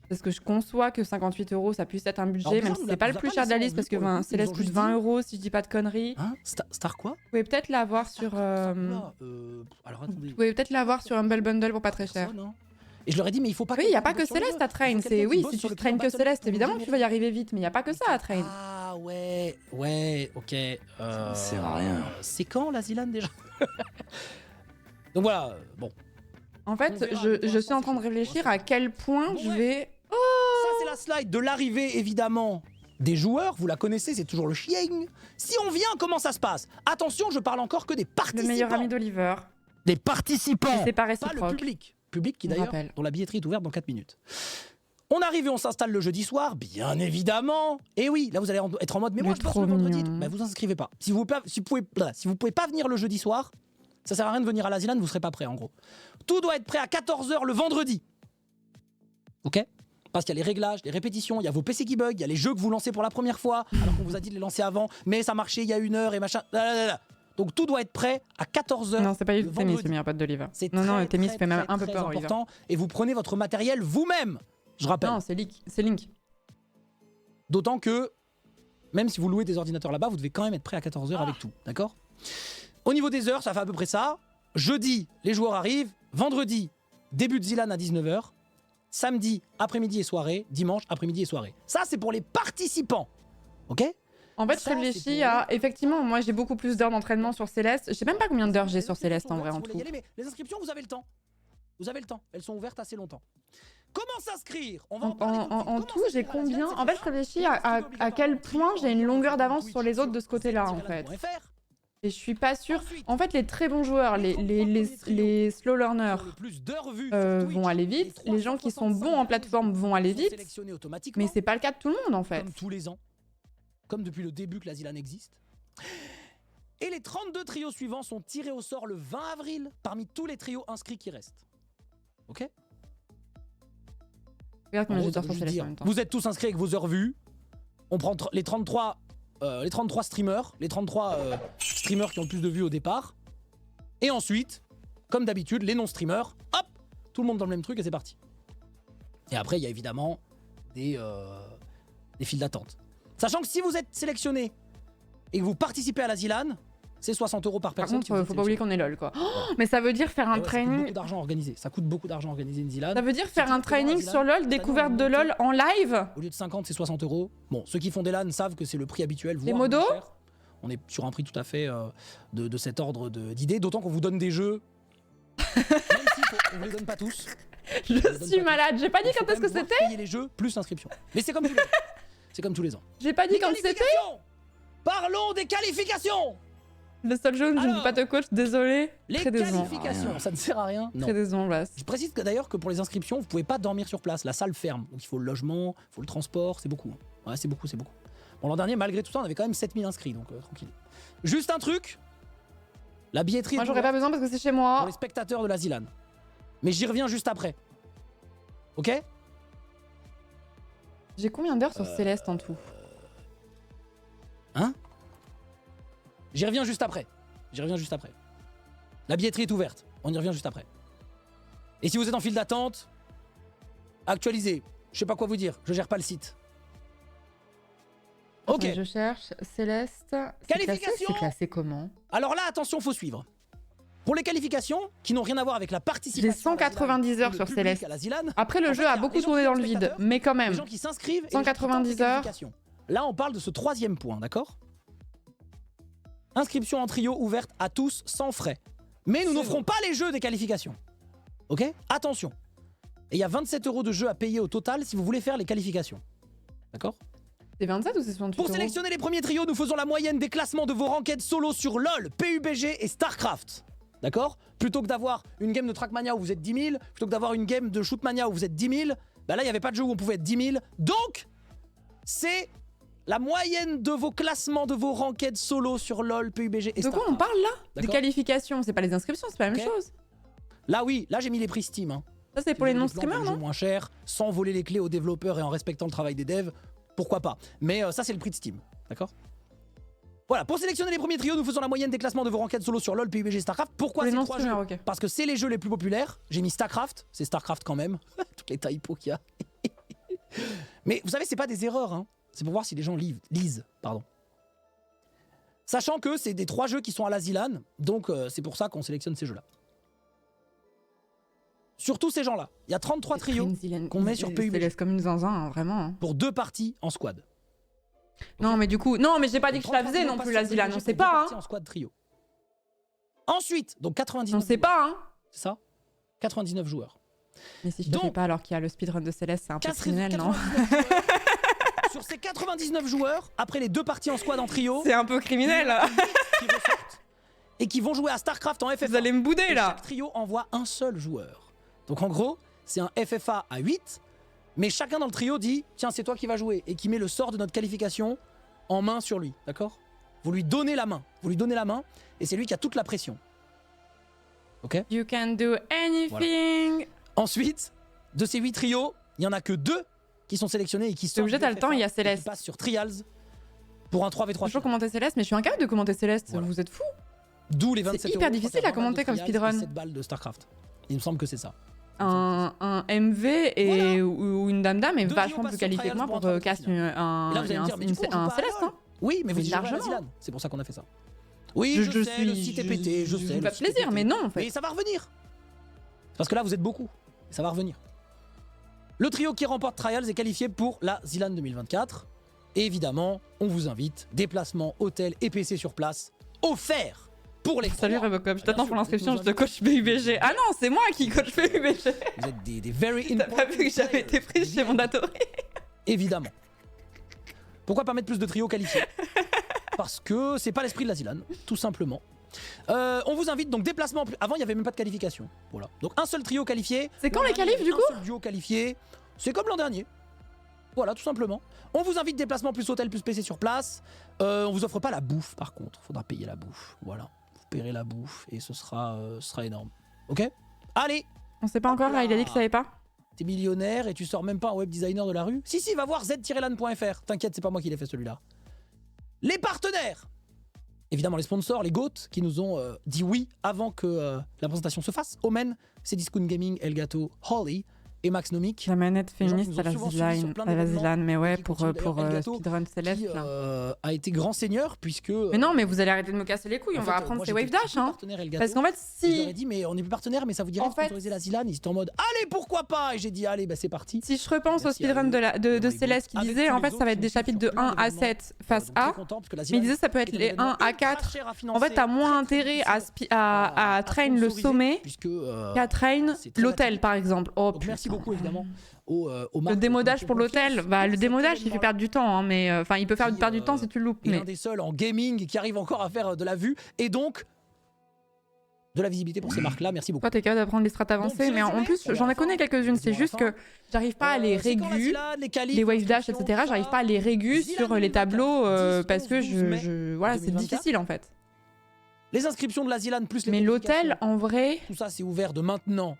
Parce que je conçois que 58 € ça puisse être un budget, même si c'est pas le plus cher de la liste, parce que Céleste coûte 20 € si je dis pas de conneries. Hein? Star quoi? Vous pouvez peut-être l'avoir sur. Vous pouvez peut-être l'avoir sur Humble Bundle pour pas très cher. Et je leur ai dit, mais il faut pas. Oui, il n'y a pas que Céleste à train. Oui, si tu traînes que Céleste, évidemment tu vas y arriver vite, mais il n'y a pas que ça à train. Ah ouais, ok. Ça sert à rien. C'est quand la Zilan déjà? Donc voilà, bon. En fait, je suis en train de réfléchir à quel point je vais. Ça, c'est la slide de l'arrivée, évidemment, des joueurs. Vous la connaissez, c'est toujours le chien. Si on vient, comment ça se passe? Attention, je parle encore que des participants. Le meilleur ami d'Oliver. Des participants. C'est pas réciproque. Pas le public. Public qui, d'ailleurs, dont la billetterie est ouverte dans 4 minutes. On arrive et on s'installe le jeudi soir, bien évidemment. Et oui, là, vous allez être en mode, mais moi, je bosse le vendredi. Bah, vous inscrivez pas. Si vous pouvez pas venir le jeudi soir, ça sert à rien de venir à la Zilan, vous serez pas prêt, en gros. Tout doit être prêt à 14 h le vendredi. Ok? Parce qu'il y a les réglages, les répétitions, il y a vos PC qui bug, il y a les jeux que vous lancez pour la première fois, alors qu'on vous a dit de les lancer avant, mais ça marchait il y a 1 heure et machin. Donc tout doit être prêt à 14h. Non, c'est pas du tout Témis, vendredi. le meilleur pote d'Oliver. C'est Non, non, très, Témis très, fait même très, un peu très peur, Oliver. important. Et vous prenez votre matériel vous-même, je rappelle. Non, c'est Link. D'autant que, même si vous louez des ordinateurs là-bas, vous devez quand même être prêt à 14h avec tout, d'accord? Au niveau des heures, ça fait à peu près ça. Jeudi, les joueurs arrivent. Vendredi, début de Zilan à 19h. Samedi, après-midi et soirée. Dimanche, après-midi et soirée. Ça, c'est pour les participants, ok? En fait, je Ça, réfléchis c'est pour à... Effectivement, moi, j'ai beaucoup plus d'heures d'entraînement sur Céleste. Je sais même pas combien d'heures j'ai sur Céleste, en vrai, en tout. Mais les inscriptions, vous avez le temps. Vous avez le temps. Elles sont ouvertes assez longtemps. Comment s'inscrire? On va en parler tout de suite. En Comment tout, j'ai s'inscrire à la combien? Zilan, En fait, je réfléchis à quel point j'ai une longueur d'avance sur les autres de ce côté-là, en fait. Et je suis pas sûre. En fait, les très bons joueurs, les slow learners vont aller vite. Les gens qui sont bons en plateforme vont aller vite. Mais c'est pas le cas de tout le monde, en fait. Comme tous les ans. Comme depuis le début que la Zilan existe. Et les 32 trios suivants sont tirés au sort le 20 avril parmi tous les trios inscrits qui restent. Ok? Regarde combien j'ai d'heures ça sur veut juste Céleste dire, en même temps. vous êtes tous inscrits avec vos heures vues. On prend les 33 streamers, les 33 streamers qui ont le plus de vues au départ. Et ensuite, comme d'habitude, les non-streamers, hop, tout le monde dans le même truc et c'est parti. Et après, il y a évidemment des files d'attente. Sachant que si vous êtes sélectionné et que vous participez à la Zilan, c'est 60 € par Par personne. contre, faut pas oublier qu'on est LOL, quoi. Oh, mais ça veut dire faire un Ça coûte training... beaucoup d'argent organisé. Ça coûte beaucoup d'argent organiser une Zilan. Ça veut dire faire un Surtout que moi, training Zilan, sur LOL, cette année, découverte on de a LOL en live. Au lieu de 50, c'est 60 €. Bon, ceux qui font des LAN savent que c'est le prix habituel. Les voire modos moins cher. On est sur un prix tout à fait de cet ordre d'idées. D'autant qu'on vous donne des jeux. Même si on ne les donne pas tous. Je suis malade. J'ai pas dit Il faut quand est-ce quand que même c'était. payer les jeux plus l'inscription. Mais c'est comme tous les ans. C'est comme tous les ans. J'ai pas dit Les quand c'était. qualifications. Parlons des qualifications. Le seul jeu où je ne Alors, peux pas te coach, désolé. Les Très décevant. qualifications, ça ne sert à rien. Non. Très décevant, Blas. Je précise que d'ailleurs que pour les inscriptions, vous pouvez pas dormir sur place. La salle ferme. Donc il faut le logement, il faut le transport, c'est beaucoup. Ouais, c'est beaucoup, c'est beaucoup. Bon, l'an dernier, malgré tout ça, on avait quand même 7000 inscrits, donc tranquille. Juste un truc. La billetterie Moi, est j'aurais pas ouverte besoin parce que c'est chez pour moi. les spectateurs de la Zilan. Mais j'y reviens juste après. Ok? J'ai combien d'heures sur Céleste en tout? Hein? J'y reviens juste après. J'y reviens juste après. La billetterie est ouverte. On y revient juste après. Et si vous êtes en file d'attente, actualisez. Je sais pas quoi vous dire. Je gère pas le site. Ok. Je cherche Céleste. Qualification. C'est classé comment? Alors là, attention, faut suivre. Pour les qualifications, qui n'ont rien à voir avec la participation. J'ai 190 heures sur Céleste. À la Zilan, Après, le en jeu fait, a il y beaucoup les gens tourné qui dans sont le vide. spectateurs, Mais quand les même. gens qui s'inscrivent et 190 les gens qui tentent les heures. qualifications. Là, on parle de ce troisième point, d'accord? Inscription en trio ouverte à tous sans frais. Mais nous n'offrons pas les jeux des qualifications. Ok? Attention. Et il y a 27 € de jeux à payer au total si vous voulez faire les qualifications. D'accord? C'est 27 ou c'est 68 Pour euros? sélectionner les premiers trios, nous faisons la moyenne des classements de vos ranked solo sur LoL, PUBG et StarCraft. D'accord? Plutôt que d'avoir une game de Trackmania où vous êtes 10 000, plutôt que d'avoir une game de Shootmania où vous êtes 10 000, bah là, il n'y avait pas de jeu où on pouvait être 10 000. Donc, c'est la moyenne de vos classements de vos ranked solo sur LoL, PUBG et De StarCraft. quoi on parle là? Des D'accord. qualifications, c'est pas les inscriptions, c'est pas la même Ok. chose. Là, oui, là, j'ai mis les prix Steam. Hein. Ça, c'est Si pour les vous voulez des plans non-streamers, de jeux non? moins cher, sans voler les clés aux développeurs et en respectant le travail des devs, pourquoi pas. Mais ça, c'est le prix de Steam. D'accord? Voilà, pour sélectionner les premiers trios, nous faisons la moyenne des classements de vos ranked solo sur LoL, PUBG et StarCraft. Pourquoi Les ces trois jeux? non-streamers, ok. Parce que c'est les jeux les plus populaires. J'ai mis StarCraft, c'est StarCraft quand même. Toutes les typos qu'il y a. Mais vous savez, c'est pas des erreurs, hein. C'est pour voir si les gens lisent. Pardon. Sachant que c'est des 3 jeux qui sont à la Zilan, donc c'est pour ça qu'on sélectionne ces jeux-là. Sur tous ces gens-là, il y a 33 trios qu'on met sur PUBG. C'est comme une zinzin, hein, vraiment. Hein. pour 2 parties en squad. Non, mais du coup, non, mais j'ai pas dit que je la 33 faisais trios non passent plus, sur la Zilan, PUBG on pour sait 2 pas, parties hein. en squad trio. Ensuite, donc 99 On sait joueurs, pas, hein. c'est ça? 99 joueurs. Mais si je le Donc, fais pas alors qu'il y a le speedrun de Céleste, c'est un peu 99 criminel, non? joueurs. Sur ces 99 joueurs, après les 2 parties en squad en trio, C'est un peu criminel. qui ressortent et qui vont jouer à StarCraft en FFA. Vous allez me bouder Et là. chaque trio envoie un seul joueur. Donc en gros, c'est un FFA à 8, mais chacun dans le trio dit « Tiens, c'est toi qui vas jouer » et qui met le sort de notre qualification en main sur lui, d'accord? Vous lui donnez la main, et c'est lui qui a toute la pression. Ok? You can do anything. Ensuite, de ces 8 trios, il n'y en a que 2 qui sont sélectionnés et qui sont obligé, t'as le temps, il y a Céleste. qui passent sur Trials pour un 3v3 Je peux final. commenter Céleste, mais je suis incapable de commenter Céleste. Voilà. Vous êtes fous? D'où les 27 C'est hyper euros, difficile je crois, à commenter comme Trials et speedrun. 7 balles de StarCraft. Il me semble que c'est ça. Un MV et, ou une dame est Deux vachement trios plus passent qualifiée sur que moi Trials pour pour entrer casser en Et là, vous allez me dire, mais du coup, on joue un pas à Céleste. LoL. Hein. Oui, mais vous Mais y jouez à largement. Zilan. C'est pour ça qu'on a fait ça. Oui, je sais, le site est pété, je sais. Pas le site est plaisir, pété. mais non en fait. Mais ça va revenir. Parce que là, vous êtes beaucoup. Ça va revenir. Le trio qui remporte Trials est qualifié pour la Zilan 2024. Et évidemment, on vous invite, déplacement, hôtel et PC sur place, offert pour les Salut trois. Rebocop, je Bien t'attends sûr, pour vous l'inscription, êtes je te coach PUBG. Ah non, c'est moi qui coach PUBG. Vous êtes des very T'as pas vu que j'avais été prise chez Mandatory? Évidemment. Pourquoi pas mettre plus de trios qualifiés? Parce que c'est pas l'esprit de la Zilan, tout simplement. On vous invite donc déplacement. Avant, il n'y avait même pas de qualification. Voilà. Donc un seul trio qualifié. C'est quand L'an les dernier, qualifs, du un coup seul duo qualifié. C'est comme l'an dernier. Voilà, tout simplement. On vous invite déplacement plus hôtel plus PC sur place. On vous offre pas la bouffe, par contre. Faudra payer la bouffe. Voilà. Vous paierez la bouffe et ce sera énorme. Ok? Allez, On sait pas encore, là, il a dit qu'il savait pas. t'es millionnaire et tu sors même pas un web designer de la rue? Si, va voir z-lan.fr. T'inquiète, c'est pas moi qui l'ai fait celui-là. Les partenaires! Évidemment, les sponsors, les GOAT, qui nous ont dit oui avant que la présentation se fasse. Omen, Cdiscount Gaming, Elgato, Holly et Max Nomic. La manette gens qui féministe nous à ont la souvent suivis sur Zilan, plein à la d'événements, Zilan, mais ouais, qui pour continuent d'ailleurs, Elgato, Speedrun Céleste. Qui là. a été grand seigneur puisque... Mais non, mais vous allez arrêter de me casser les couilles, on va apprendre ces Wave Dash. Hein. Parce qu'en fait, Je leur ai si, dit, mais on est plus partenaire, mais ça vous dirait En de fait- sponsoriser la Zilan? Ils étaient en mode, allez, pourquoi pas? Et j'ai dit, allez, bah c'est parti. si je repense au Merci à speedrun eux. de Et Céleste qui avec disait, tous en les fait, autres ça va qui être des nous suivent chapitres sur de plein 1 à d'événements. 7 face Donc, très A. content, parce que la Mais Zilan il disait ça peut être est un les événement 1 à ultra 4. cher à En financer, fait, t'as moins très, très intérêt à, difficile à train le sponsoriser, sommet puisque, qu'à train c'est très l'hôtel, atypique. par exemple. Oh, Donc merci putain. beaucoup évidemment aux Le marques démodage qui pour ont confié l'hôtel, sur bah, le cet démodage il fait événement-là. perdre du temps, hein, mais enfin il peut faire Qui, perdre du temps si tu le loupes. Et l'un Mais des seuls en gaming qui arrive encore à faire de la vue et donc de la visibilité pour ces marques-là. Merci beaucoup. toi t'es capable d'apprendre les strates avancées, petit mais en résumé, plus on est à j'en la ai connais fin. quelques-unes. C'est On est à la juste fin. que j'arrive pas à les C'est quand la régus, Zilan, les qualifs, les wave dash, l'inscription, etc. tout J'arrive ça. pas à les régus Zilan sur les 2024, tableaux 10, parce que 11, 12 mai voilà c'est 2024. difficile en fait. Les inscriptions de la Zilan plus les Mais qualifications, l'hôtel en vrai, tout ça c'est ouvert de maintenant,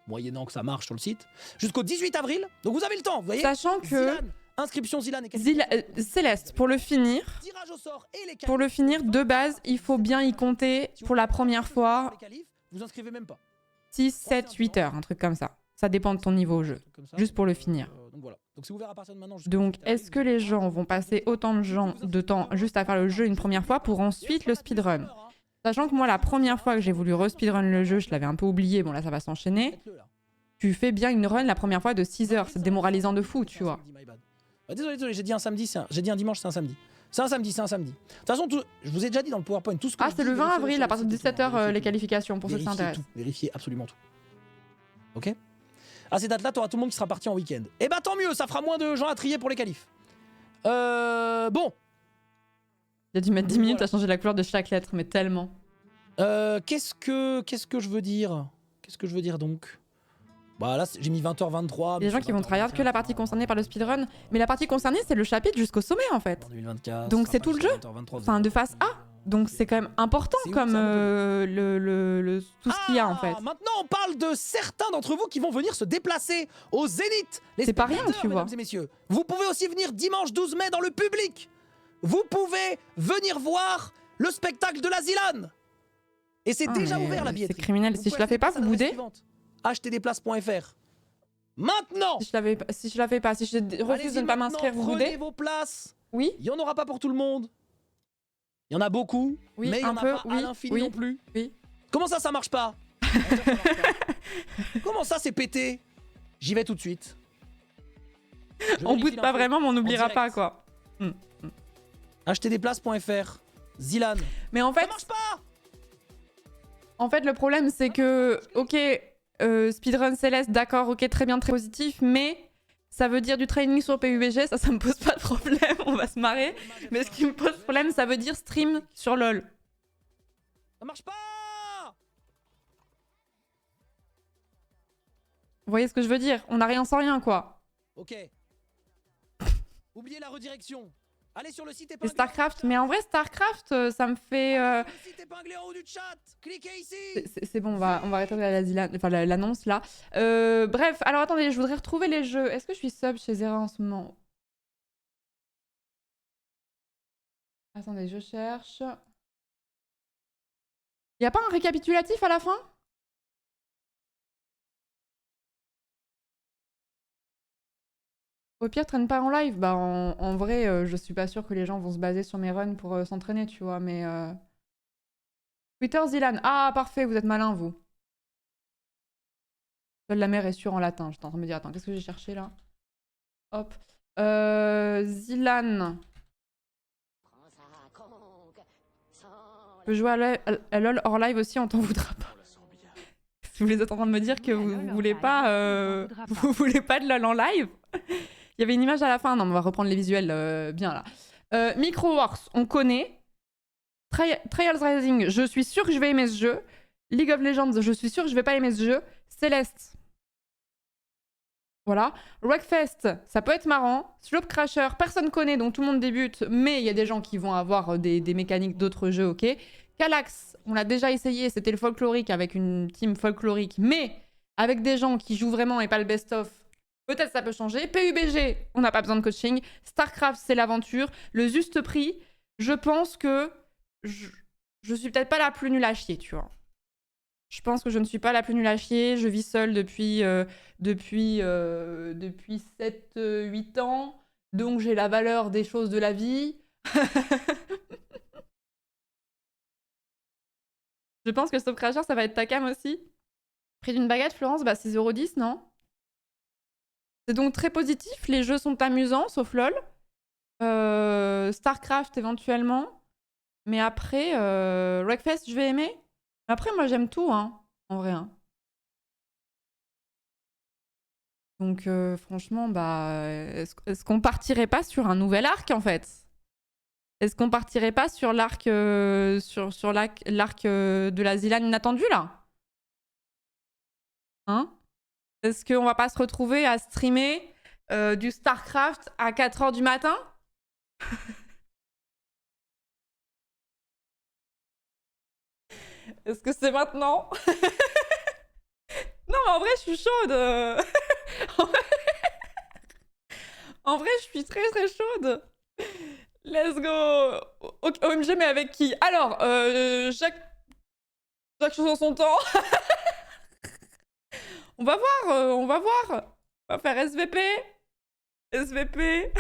moyennant que ça marche sur le site, jusqu'au 18 avril. Donc vous avez le temps, vous voyez. sachant que Zilan, inscription Zilan et qualification. Céleste pour le finir. Tirage au sort et les Pour le qualifs. finir, de base, il faut bien y compter Si vous pour la voulez première inscrire fois pour les qualifs, vous inscrivez même pas. 6, 7, 8 heures, un truc comme ça. Ça dépend de ton niveau au jeu. Un truc comme ça. Juste pour le finir. Donc voilà. Donc c'est ouvert à partir de maintenant. jusqu'au Donc, 18 avril. est-ce que les gens vont passer autant de temps juste à faire le jeu une première fois pour ensuite le speedrun? Sachant que moi, la première fois que j'ai voulu re-speedrun le jeu, je l'avais un peu oublié. Bon, là, ça va s'enchaîner. Faites-le, là. Tu fais bien une run la première fois de 6 heures. C'est démoralisant de fou, tu vois. Désolé, j'ai dit un samedi, j'ai dit un dimanche, c'est un samedi. C'est un samedi. De toute façon, je vous ai déjà dit dans le PowerPoint, tout ce que Ah, je c'est dis, le 20 vérifiez-le avril, sur à le partir de site, 17h, vérifiez les tout. qualifications, pour ceux qui Vérifiez s'intéressent. tout, vérifiez absolument tout. Ok? À ces dates-là, t'auras tout le monde qui sera parti en week-end. Et bah tant mieux, ça fera moins de gens à trier pour les qualifs. Bon. Il a dû mettre 10 minutes Voilà. à changer la couleur de chaque lettre, mais tellement. Qu'est-ce que je veux dire? Qu'est-ce que je veux dire donc? Bah là, j'ai mis 20h23. Il y a des gens qui vont tryhard que la partie concernée par le speedrun. Mais la partie concernée, c'est le chapitre jusqu'au sommet, en fait. 2024, Donc ça c'est sera tout le pas jeu. jusqu'à 20h23, Enfin, de face A. Donc c'est quand même important C'est où, comme ça, tout ce qu'il y a, en fait. Maintenant, on parle de certains d'entre vous qui vont venir se déplacer au Zénith. Les C'est pas rien, spectateurs, tu vois. mesdames et messieurs. Vous pouvez aussi venir dimanche 12 mai dans le public. Vous pouvez venir voir le spectacle de la Zilan. Et c'est Ah, déjà mais ouvert la c'est billetterie. criminel. Si je la fais pas, vous boudez. Achetezdesplaces.fr. Maintenant. Si je la fais pas, si je refuse Allez-y de ne pas maintenant, m'inscrire, vous prenez boudez. vos places. Oui, Il n'y en aura pas pour tout le monde. Il y en a beaucoup, Oui, mais il n'y en un a peu, pas à oui, l'infini oui, non plus. oui. Comment ça marche pas? Comment ça, c'est pété? J'y vais tout de suite. Je On vérifie boude pas l'info vraiment, mais on n'oubliera direct. pas, quoi. Achetezdesplaces.fr. Zilan. Mais en Ça fait, marche pas. le problème, c'est que, ok, speedrun Céleste, d'accord, ok, très bien, très positif, mais ça veut dire du training sur PUBG, ça me pose pas de problème, on va se marrer. Mais ce qui me pose problème, ça veut dire stream sur LoL. Ça marche pas. Vous voyez ce que je veux dire? On n'a rien sans rien, quoi. Ok. Oubliez la redirection. Allez sur le site Et épinglé. StarCraft, mais en vrai, StarCraft, ça me fait... Allez sur le site épinglé en haut du chat. Cliquez ici. C'est bon, on va rétablir l'annonce là. Bref, alors attendez, je voudrais retrouver les jeux. Est-ce que je suis sub chez Zera en ce moment? Attendez, je cherche. Y a pas un récapitulatif à la fin? Au pire, traîne pas en live. Bah, en vrai, je suis pas sûre que les gens vont se baser sur mes runs pour s'entraîner, tu vois, mais... Twitter Zilan. Ah, parfait, vous êtes malin, vous. Seule la mer est sûre en latin. J'étais en train de me dire, attends, qu'est-ce que j'ai cherché, là? Hop. Zilan. Je peux jouer à LoL hors live aussi, on t'en voudra pas. Si vous êtes en train de me dire que vous voulez pas, vous voulez pas de LoL en live? Il y avait une image à la fin. Non, mais on va reprendre les visuels bien là. Micro Wars, on connaît. Trials Rising, je suis sûre que je vais aimer ce jeu. League of Legends, je suis sûre que je vais pas aimer ce jeu. Céleste. Voilà. Wreckfest, ça peut être marrant. Slope Crasher, personne connaît, donc tout le monde débute, mais il y a des gens qui vont avoir des mécaniques d'autres jeux, ok. Calax, on l'a déjà essayé, c'était le folklorique avec une team folklorique, mais avec des gens qui jouent vraiment et pas le best-of, peut-être ça peut changer. PUBG, on n'a pas besoin de coaching. StarCraft, c'est l'aventure. Le juste prix, je pense que je suis peut-être pas la plus nulle à chier, tu vois. Je pense que je ne suis pas la plus nulle à chier. Je vis seule depuis 7-8 ans. Donc j'ai la valeur des choses de la vie. Je pense que Stop Crasher, ça va être ta cam aussi. Prix d'une baguette, Florence, bah 6,10 €, non? C'est donc très positif. Les jeux sont amusants, sauf LOL. StarCraft éventuellement. Mais après, Wreckfest, je vais aimer. Après, moi, j'aime tout, hein, en vrai. Hein. Donc, franchement, bah, est-ce qu'on partirait pas sur un nouvel arc, en fait? Est-ce qu'on partirait pas sur l'arc sur l'arc de la Zilan inattendue, là? Hein? Est-ce qu'on va pas se retrouver à streamer du StarCraft à 4 h du matin? Est-ce que c'est maintenant? Non, mais en vrai, je suis chaude. En vrai, je suis très très chaude. Let's go. OMG, mais avec qui? Alors, chaque chose en son temps. On va voir, on va voir. On va faire SVP. SVP.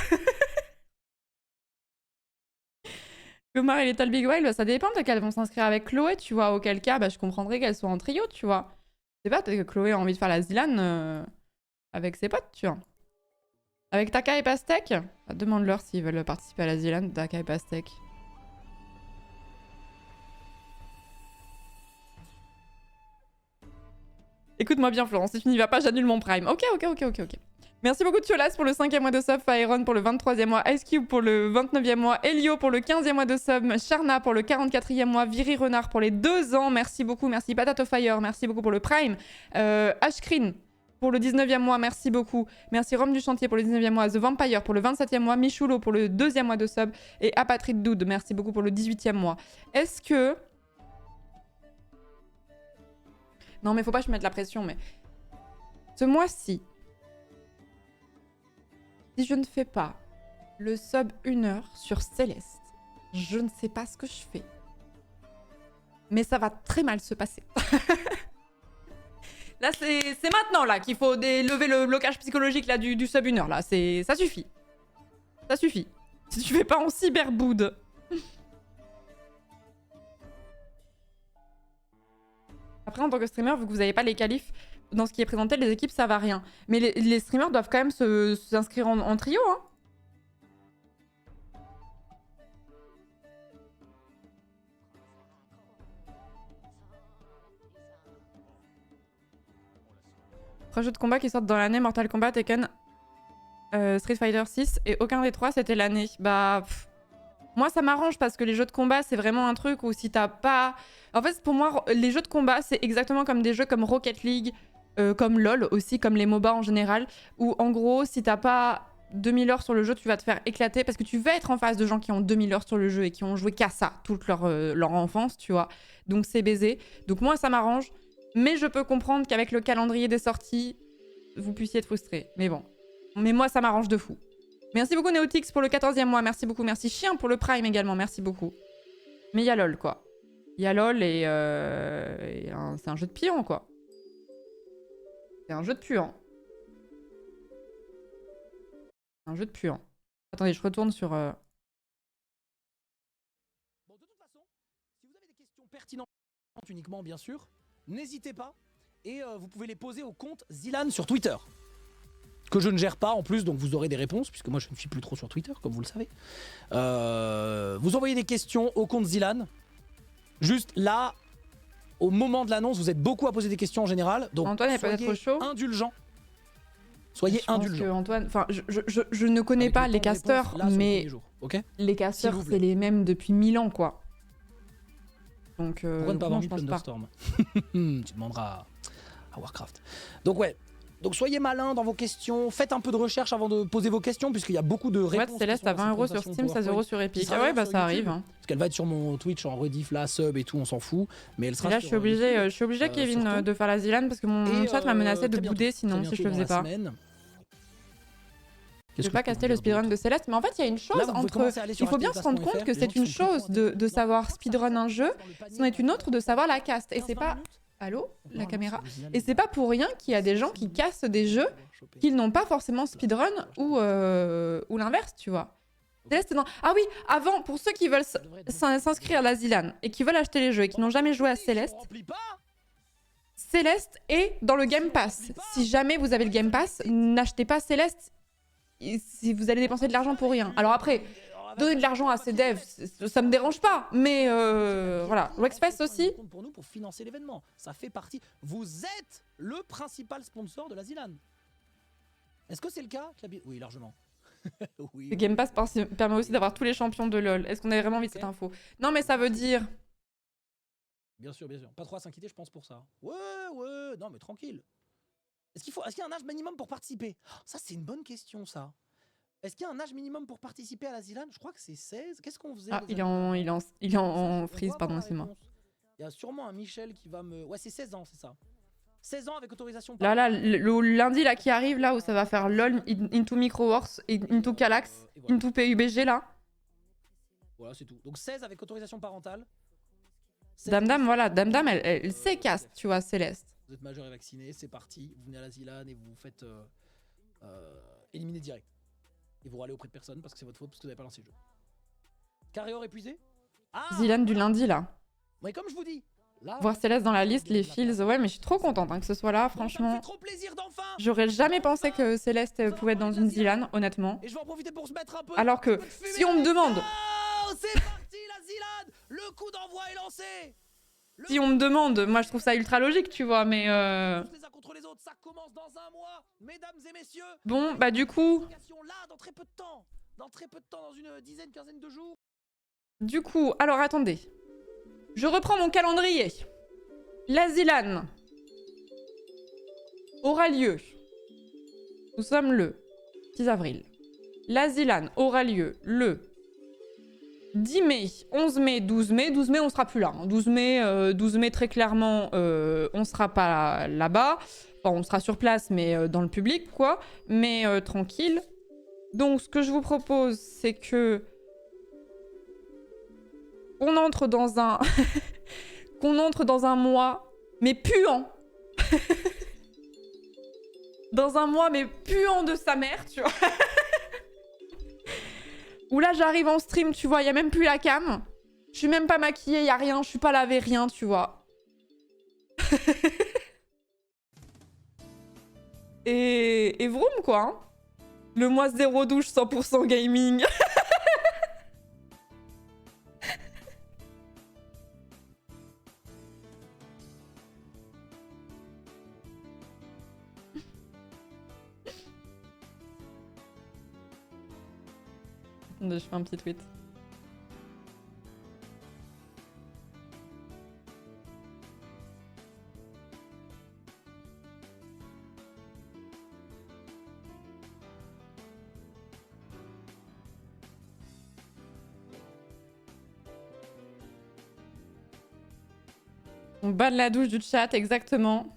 Gomar et Little Big Wild, ça dépend. Peut-être qu'elles vont s'inscrire avec Chloé, tu vois. Auquel cas, bah, je comprendrais qu'elles soient en trio, tu vois. Je sais pas, peut-être que Chloé a envie de faire la Zilan avec ses potes, tu vois. Avec Taka et Pastèque, bah, demande-leur s'ils veulent participer à la Zilan, Taka et Pastèque. Écoute-moi bien, Florence, si tu n'y vas pas, j'annule mon prime. Ok. Merci beaucoup, Tiolas, pour le 5e mois de sub, Faeron pour le 23e mois, Ice Cube pour le 29e mois, Elio pour le 15e mois de sub, Sharna pour le 44e mois, Viri Renard pour les 2 ans, merci beaucoup, merci Patato Fire, merci beaucoup pour le prime, Ashkrin pour le 19e mois, merci beaucoup, merci Rome du Chantier pour le 19e mois, The Vampire pour le 27e mois, Michulo pour le 2e mois de sub, et Apatrid Dude, merci beaucoup pour le 18e mois. Est-ce que... Non mais faut pas que je mette la pression, mais... Ce mois-ci, si je ne fais pas le sub 1 heure sur Céleste, je ne sais pas ce que je fais. Mais ça va très mal se passer. Là, c'est maintenant là qu'il faut lever le blocage psychologique là, du sub 1 heure. Là. Ça suffit. Ça suffit. Si tu fais pas en cyberboud. Après, en tant que streamer, vu que vous n'avez pas les qualifs dans ce qui est présenté, les équipes, ça va rien. Mais les streamers doivent quand même s'inscrire en trio, hein. Trois jeux de combat qui sortent dans l'année, Mortal Kombat, Tekken, Street Fighter 6, et aucun des trois, c'était l'année. Bah... Moi, ça m'arrange parce que les jeux de combat, c'est vraiment un truc où si t'as pas... En fait, pour moi, les jeux de combat, c'est exactement comme des jeux comme Rocket League, comme LoL aussi, comme les MOBA en général, où en gros, si t'as pas 2000 heures sur le jeu, tu vas te faire éclater parce que tu vas être en face de gens qui ont 2000 heures sur le jeu et qui ont joué qu'à ça toute leur enfance, tu vois. Donc c'est baisé. Donc moi, ça m'arrange. Mais je peux comprendre qu'avec le calendrier des sorties, vous puissiez être frustré. Mais bon. Mais moi, ça m'arrange de fou. Merci beaucoup Neotix pour le 14e mois, merci beaucoup. Merci Chien pour le Prime également, merci beaucoup. Mais il y a LOL, quoi. Il y a LOL et, c'est un jeu de puant, quoi. C'est un jeu de puant. Un jeu de puant. Attendez, je retourne sur... Bon, de toute façon, si vous avez des questions pertinentes uniquement, bien sûr, n'hésitez pas. Et vous pouvez les poser au compte Zilan sur Twitter. Que je ne gère pas en plus, donc vous aurez des réponses, puisque moi je ne suis plus trop sur Twitter, comme vous le savez. Vous envoyez des questions au compte Zilan. Juste là, au moment de l'annonce, vous êtes beaucoup à poser des questions en général. Donc Antoine est peut-être chaud. Indulgent. Soyez indulgent. Antoine, enfin, je ne connais Avec pas le les temps de casteurs, réponse, là, sur le mais premier jour, ok. les casteurs, S'il vous plaît. c'est les mêmes depuis 1000 ans, quoi. Donc, Pourquoi ne pas avoir non, mis je pense pas. Thunderstorm? Tu demanderas à Warcraft. Donc ouais. Donc soyez malins dans vos questions, faites un peu de recherche avant de poser vos questions, puisqu'il y a beaucoup de réponses. Ouais, Céleste à 20 € sur Steam, 16 € sur Epic. Ah ouais, bah ça arrive. Hein. Parce qu'elle va être sur mon Twitch en rediff, là, sub et tout, on s'en fout. Mais elle sera Et là, sur, je suis obligée, Kevin, surtout. de faire la Zilan parce que mon chat m'a menacé de très bouder bientôt, sinon, très si je le bientôt faisais dans pas. la semaine. Je Qu'est-ce vais pas que je peux caster vous le dire speedrun d'autre? de Céleste, mais en fait, il y a une chose Là, vous pouvez entre. commencer à aller sur Il faut bien se rendre compte que c'est une chose de savoir speedrun un jeu, c'en est une autre de savoir la caste. Et c'est pas. Allô, la caméra. Et c'est pas pour rien qu'il y a des gens qui cassent des jeux qu'ils n'ont pas forcément speedrun ou l'inverse, tu vois. Céleste est dans... Ah oui, avant, pour ceux qui veulent s'inscrire à la Zilan et qui veulent acheter les jeux et qui n'ont jamais joué à Céleste, Céleste est dans le Game Pass. Si jamais vous avez le Game Pass, n'achetez pas Céleste si vous allez dépenser de l'argent pour rien. Alors après, donner de l'argent à ces devs, ça me dérange pas, mais voilà. Wexfest aussi. Pour nous, pour financer l'événement, ça fait partie. Vous êtes le principal sponsor de la Zilan. Est-ce que c'est le cas, Clabi? Oui, largement. Oui. Le Game Pass permet aussi d'avoir tous les champions de LoL. Est-ce qu'on avait vraiment envie de cette info? Non, mais ça veut dire... Bien sûr, bien sûr. Pas trop à s'inquiéter, je pense, pour ça. Ouais, ouais, non, mais tranquille. Est-ce qu'il y a un âge minimum pour participer? Ça, c'est une bonne question, ça. Est-ce qu'il y a un âge minimum pour participer à la Zilan? Je crois que c'est 16. Qu'est-ce qu'on faisait? Ah, il est en freeze, pardon, c'est moi. Il y a sûrement un Michel qui va me... Ouais, c'est 16 ans, c'est ça. 16 ans avec autorisation. Là, le lundi là qui arrive, là où ça va faire LoL, Into Microwars, Into Calax, voilà. Into PUBG, là. Voilà, c'est tout. Donc 16 avec autorisation parentale. Dame, voilà, Dame, elle sait caste, tu vois, Céleste. Vous êtes majeur et vacciné, c'est parti. Vous venez à la Zilan et vous vous faites éliminer direct. Et vous râlez auprès de personne parce que c'est votre faute, parce que vous n'avez pas lancé le jeu. Carré épuisé? Ah, Zilan du lundi, là. mais comme je vous dis, là, Voir Céleste dans la liste, les Fields, ouais, mais je suis trop contente hein, que ce soit là, bon, ça me franchement. fait trop plaisir d'enfin. J'aurais jamais pensé que Céleste pouvait être dans une Zilan, honnêtement. Et je vais en profiter pour se mettre un peu. Alors que, si on me demande... Oh, c'est parti la Zilan. Le coup d'envoi est lancé. Si on me demande, moi je trouve ça ultra logique, tu vois, mais Les uns contre les autres, ça commence dans un mois, mesdames et messieurs. bon, bah du coup, Là, dans très peu de temps. Dans très peu de temps, dans une dizaine, quinzaine de jours. alors attendez. Je reprends mon calendrier. La Zilan aura lieu. Nous sommes le 6 avril. La Zilan aura lieu le 10 mai, 11 mai, 12 mai. 12 mai, on sera plus là. Hein. 12 mai, très clairement, on sera pas là-bas. Enfin, on sera sur place, mais dans le public, quoi. Mais tranquille. Donc, ce que je vous propose, c'est que... qu'on entre dans un... qu'on entre dans un mois, mais puant. Dans un mois, mais puant de sa mère, tu vois. Où là, j'arrive en stream, tu vois, il y a même plus la cam. Je suis même pas maquillée, il y a rien, je suis pas lavée, rien, tu vois. et vroom, quoi. Hein. Le mois 0 douche, 100% gaming. Attendez, je fais un petit tweet. On bat de la douche du chat, exactement.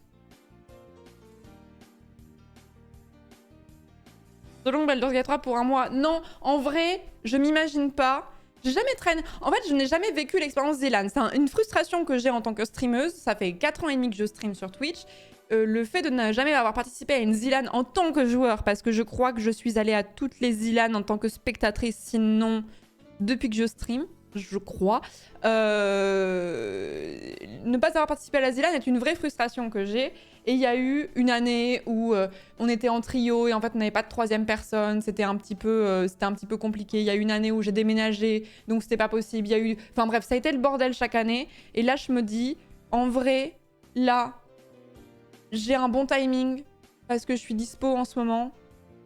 Selon Baldur's Gate 3 pour un mois. Non, en vrai, je m'imagine pas. J'ai jamais traîné. En fait, je n'ai jamais vécu l'expérience Zilan. C'est une frustration que j'ai en tant que streameuse. Ça fait 4 ans et demi que je stream sur Twitch. Le fait de ne jamais avoir participé à une Zilan en tant que joueur, parce que je crois que je suis allée à toutes les Zilan en tant que spectatrice, sinon depuis que je stream, je crois. Ne pas avoir participé à la Zilan est une vraie frustration que j'ai. Et il y a eu une année où on était en trio et en fait on n'avait pas de troisième personne. C'était un petit peu compliqué. Il y a eu une année où j'ai déménagé, donc c'était pas possible. Il y a eu, enfin bref, ça a été le bordel chaque année. Et là je me dis, en vrai, là, j'ai un bon timing parce que je suis dispo en ce moment.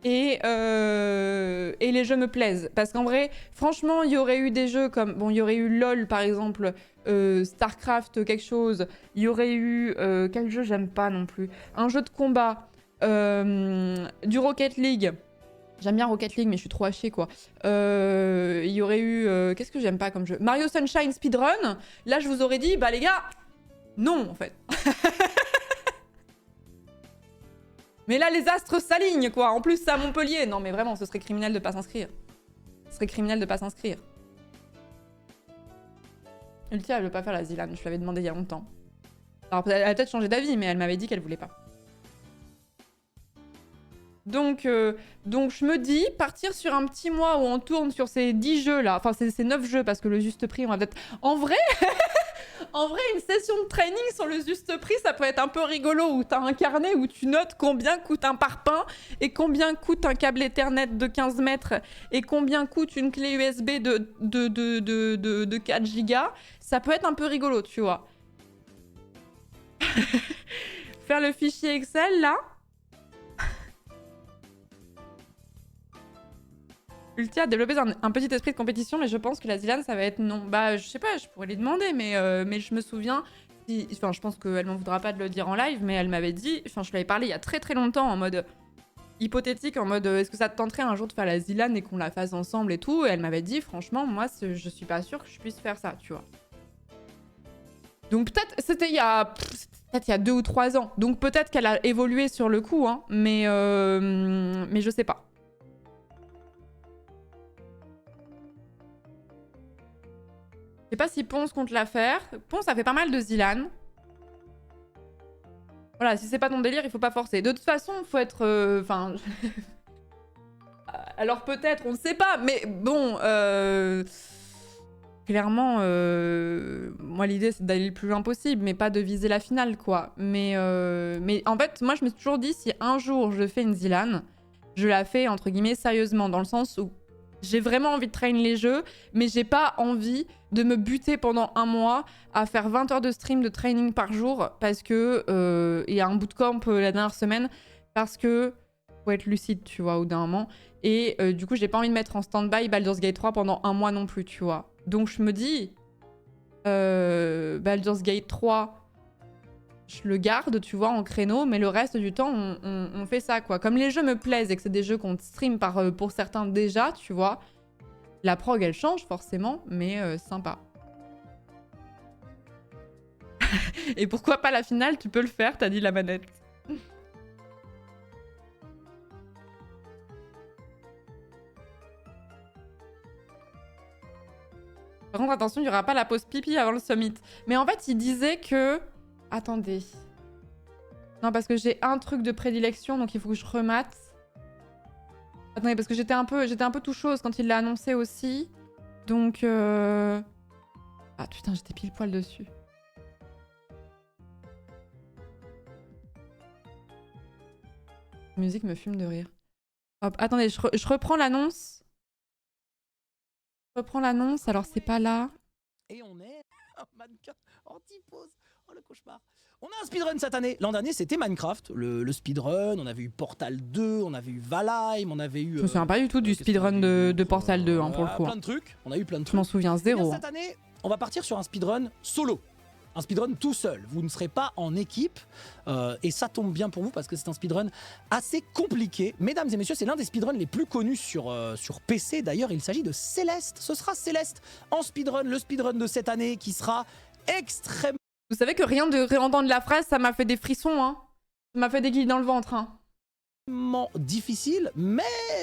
Et les jeux me plaisent. Parce qu'en vrai, franchement, il y aurait eu des jeux comme... Bon, il y aurait eu LOL, par exemple, StarCraft, quelque chose. Il y aurait eu... quel jeu j'aime pas non plus? Un jeu de combat. Du Rocket League. J'aime bien Rocket League, mais je suis trop hachée, quoi. Il y aurait eu... qu'est-ce que j'aime pas comme jeu? Mario Sunshine Speedrun. Là, je vous aurais dit, bah les gars, non, en fait. Mais là, les astres s'alignent, quoi. En plus, c'est à Montpellier. Non, mais vraiment, ce serait criminel de pas s'inscrire. Ce serait criminel de pas s'inscrire. Ultia, elle veut pas faire la Zilan. Je l'avais demandé il y a longtemps. Alors, elle a peut-être changé d'avis, mais elle m'avait dit qu'elle voulait pas. Donc, je me dis, partir sur un petit mois où on tourne sur ces 10 jeux-là. Enfin, ces 9 jeux, parce que le juste prix, on va peut-être... En vrai... En vrai, une session de training sur le juste prix, ça peut être un peu rigolo, où t'as un carnet où tu notes combien coûte un parpaing, et combien coûte un câble Ethernet de 15 mètres, et combien coûte une clé USB de 4 gigas. Ça peut être un peu rigolo, tu vois. Faire le fichier Excel, là. Ultia a développé un petit esprit de compétition, mais je pense que la Zilan, ça va être non. Bah, je sais pas, je pourrais lui demander, mais je me souviens... Enfin, je pense qu'elle m'en voudra pas de le dire en live, mais elle m'avait dit... Enfin, je lui avais parlé il y a très très longtemps, en mode hypothétique, en mode est-ce que ça te tenterait un jour de faire la Zilan et qu'on la fasse ensemble et tout. Et elle m'avait dit, franchement, moi, je suis pas sûre que je puisse faire ça, tu vois. Donc peut-être, c'était il y a 2 ou 3 ans. Donc peut-être qu'elle a évolué sur le coup, hein, mais je sais pas. Je sais pas si Ponce compte la faire. Ponce, ça fait pas mal de Zilan. Voilà, si c'est pas ton délire, il faut pas forcer. De toute façon, il faut être... Enfin... Alors peut-être, on ne sait pas, mais bon... Clairement, moi l'idée c'est d'aller le plus loin possible, mais pas de viser la finale, quoi. Mais en fait, moi je me suis toujours dit, si un jour je fais une Zilan, je la fais entre guillemets sérieusement, dans le sens où j'ai vraiment envie de train les jeux, mais j'ai pas envie de me buter pendant un mois à faire 20 heures de stream de training par jour, parce que il y a un bootcamp la dernière semaine, parce que faut être lucide, tu vois, au d'un moment. Et du coup, j'ai pas envie de mettre en stand-by Baldur's Gate 3 pendant un mois non plus, tu vois. Donc je me dis, Baldur's Gate 3, je le garde, tu vois, en créneau, mais le reste du temps, on fait ça, quoi. Comme les jeux me plaisent et que c'est des jeux qu'on stream pour certains déjà, tu vois, la prog, elle change forcément, mais sympa. Et pourquoi pas la finale? Tu peux le faire, t'as dit la manette. Par contre, attention, il n'y aura pas la pause pipi avant le summit. Mais en fait, il disait que... Attendez. Non, parce que j'ai un truc de prédilection, donc il faut que je remate. Attendez, parce que j'étais un peu tout chose quand il l'a annoncé aussi. Donc... Ah putain, j'étais pile poil dessus. La musique me fume de rire. Hop, attendez, je reprends l'annonce. Je reprends l'annonce, alors c'est pas là. Et on est un mannequin anti-pause. Oh le cauchemar. On a un speedrun cette année. L'an dernier c'était Minecraft, le speedrun. On avait eu Portal 2, on avait eu Valheim, on avait eu... Je me souviens pas du tout du speedrun de Portal 2 hein, pour le coup. Plein de trucs. On a eu plein de trucs. Je m'en souviens zéro. Cette année, on va partir sur un speedrun solo. Un speedrun tout seul. Vous ne serez pas en équipe. Et ça tombe bien pour vous parce que c'est un speedrun assez compliqué. Mesdames et messieurs, c'est l'un des speedruns les plus connus sur PC. D'ailleurs, il s'agit de Céleste. Ce sera Céleste en speedrun, le speedrun de cette année qui sera extrêmement... Vous savez que rien de réentendre la phrase, ça m'a fait des frissons, hein. Ça m'a fait des guilles dans le ventre, hein. difficile, mais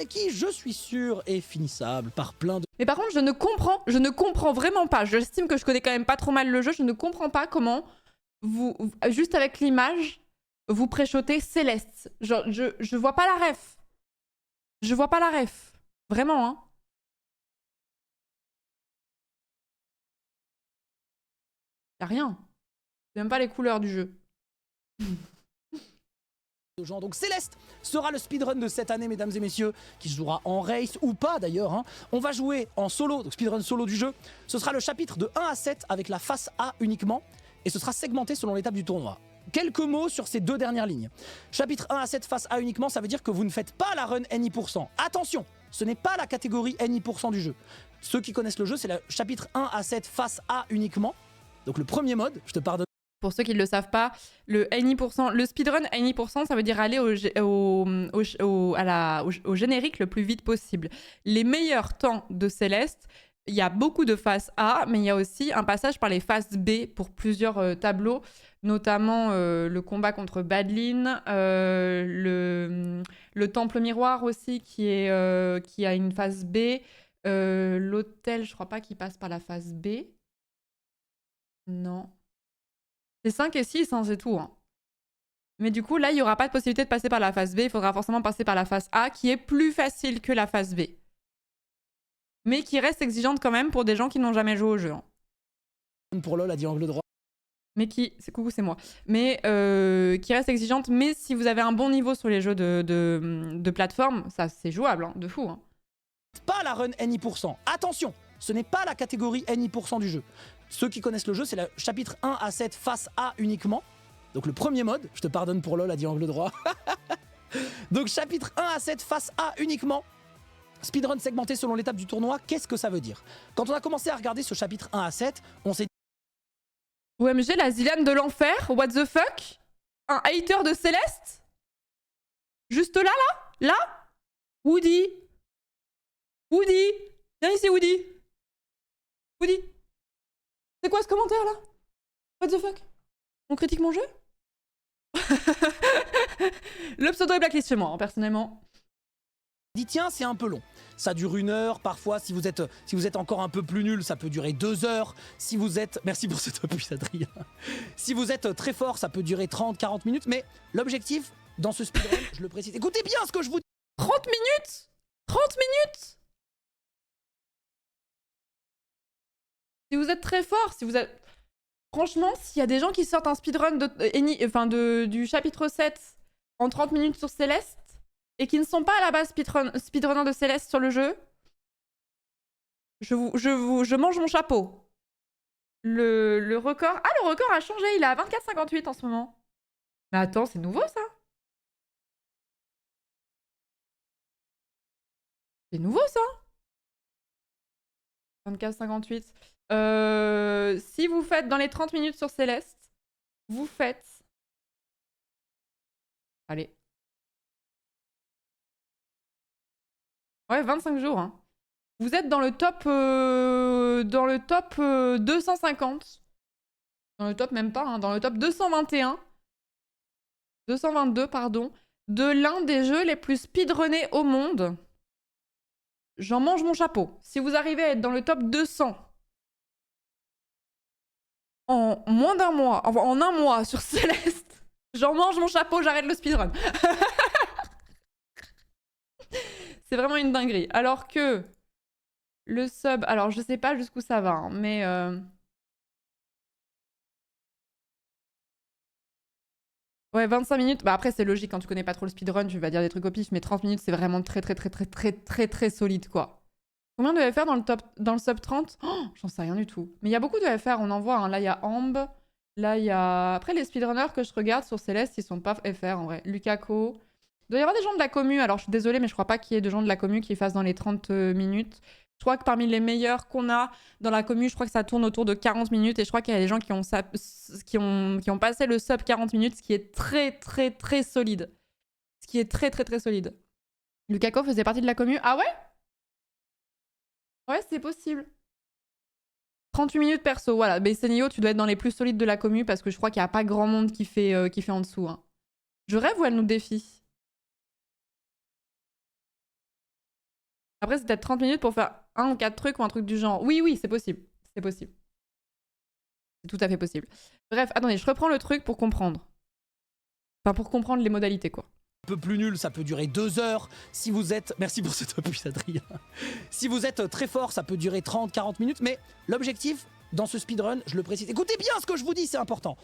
qui, je suis sûr, est finissable par plein de... Mais par contre, je ne comprends vraiment pas. J'estime que je connais quand même pas trop mal le jeu. Je ne comprends pas comment vous, juste avec l'image, vous préchotez Céleste. Genre, je vois pas la ref. Je vois pas la ref. Vraiment, hein. Y'a rien. C'est même pas les couleurs du jeu. gens. Donc Céleste sera le speedrun de cette année, mesdames et messieurs, qui se jouera en race ou pas d'ailleurs. Hein. On va jouer en solo, donc speedrun solo du jeu. Ce sera le chapitre de 1 à 7 avec la face A uniquement, et ce sera segmenté selon l'étape du tournoi. Quelques mots sur ces deux dernières lignes. Chapitre 1 à 7 face A uniquement, ça veut dire que vous ne faites pas la run NI%. Attention, ce n'est pas la catégorie NI% du jeu. Ceux qui connaissent le jeu, c'est le chapitre 1 à 7 face A uniquement. Donc le premier mode, je te pardonne. Pour ceux qui ne le savent pas, le NI%, le speedrun NI%, ça veut dire aller au générique le plus vite possible. Les meilleurs temps de Céleste, il y a beaucoup de phases A, mais il y a aussi un passage par les phases B pour plusieurs tableaux, notamment le combat contre Badlin, le temple miroir aussi qui a une phase B, l'hôtel, je crois pas qu'il passe par la phase B. Non. C'est 5 et 6, hein, c'est tout. Hein. Mais du coup, là, il n'y aura pas de possibilité de passer par la phase B. Il faudra forcément passer par la phase A, qui est plus facile que la phase B. Mais qui reste exigeante quand même pour des gens qui n'ont jamais joué au jeu. Hein. Pour LoL, a dit angle droit. Mais qui... Coucou, c'est moi. Mais qui reste exigeante. Mais si vous avez un bon niveau sur les jeux de plateforme, ça, c'est jouable, hein, de fou. Hein. Pas la run NI%. Attention, ce n'est pas la catégorie NI% du jeu. Ceux qui connaissent le jeu, c'est le chapitre 1 à 7 face A uniquement. Donc le premier mode, je te pardonne pour LoL, a dit angle droit. Donc chapitre 1 à 7 face A uniquement. Speedrun segmenté selon l'étape du tournoi, qu'est-ce que ça veut dire? Quand on a commencé à regarder ce chapitre 1 à 7, on s'est dit... OMG, la Zilan de l'enfer, what the fuck? Un hater de Céleste? Juste là? Là? Woody? Woody? Viens ici, Woody. Woody? C'est quoi ce commentaire là? What the fuck? On critique mon jeu? Le pseudo est blacklist chez moi, hein, personnellement. Dit tiens, c'est un peu long. Ça dure 1 heure, parfois si vous êtes encore un peu plus nul, ça peut durer 2 heures. Si vous êtes... Merci pour cette appui, Adrien. Si vous êtes très fort, ça peut durer 30-40 minutes. Mais l'objectif, dans ce speedrun, je le précise. Écoutez bien ce que je vous dis. 30 minutes? 30 minutes? Si vous êtes très fort, si vous êtes... Franchement, s'il y a des gens qui sortent un speedrun du chapitre 7 en 30 minutes sur Céleste et qui ne sont pas à la base speedrunners de Céleste sur le jeu, je mange mon chapeau. Le record... Ah, le record a changé, il est à 24,58 en ce moment. Mais attends, c'est nouveau ça? C'est nouveau ça? 24,58. Si vous faites dans les 30 minutes sur Céleste, vous faites... Allez. Ouais, 25 jours. Hein. Vous êtes dans le top 250. Dans le top même pas, hein, dans le top 221. 222, pardon. De l'un des jeux les plus speedrunnés au monde. J'en mange mon chapeau. Si vous arrivez à être dans le top 200 en moins d'un mois, en 1 mois sur Céleste, j'en mange mon chapeau, j'arrête le speedrun. C'est vraiment une dinguerie. Alors que le sub... Alors, je sais pas jusqu'où ça va, hein, mais... Ouais, 25 minutes. Bah après, c'est logique, quand tu connais pas trop le speedrun, tu vas dire des trucs au pif, mais 30 minutes, c'est vraiment très solide, quoi. Combien de FR dans le sub 30? Oh, j'en sais rien du tout. Mais il y a beaucoup de FR, on en voit. Hein. Là, il y a Amb. Là, il y a... Après, les speedrunners que je regarde sur Céleste, ils sont pas FR, en vrai. Lukako. Il doit y avoir des gens de la commu. Alors, je suis désolée, mais je crois pas qu'il y ait de gens de la commu qui fassent dans les 30 minutes. Je crois que parmi les meilleurs qu'on a dans la commu, je crois que ça tourne autour de 40 minutes. Et je crois qu'il y a des gens qui ont passé le sub 40 minutes, ce qui est très solide. Ce qui est très solide. Lukako faisait partie de la commu. Ah ouais? Ouais, c'est possible. 38 minutes perso, voilà. Mais Senio, tu dois être dans les plus solides de la commu parce que je crois qu'il n'y a pas grand monde qui fait en dessous. Hein. Je rêve où elle nous défie. Après, c'est peut-être 30 minutes pour faire 1 ou 4 trucs ou un truc du genre. Oui, oui, c'est possible. C'est possible. C'est tout à fait possible. Bref, attendez, je reprends le truc pour comprendre. Enfin, pour comprendre les modalités, quoi. Un peu plus nul, ça peut durer 2 heures. Si vous êtes... Merci pour cette appui, Adrien. Si vous êtes très fort, ça peut durer 30-40 minutes. Mais l'objectif, dans ce speedrun, je le précise... Écoutez bien ce que je vous dis, c'est important.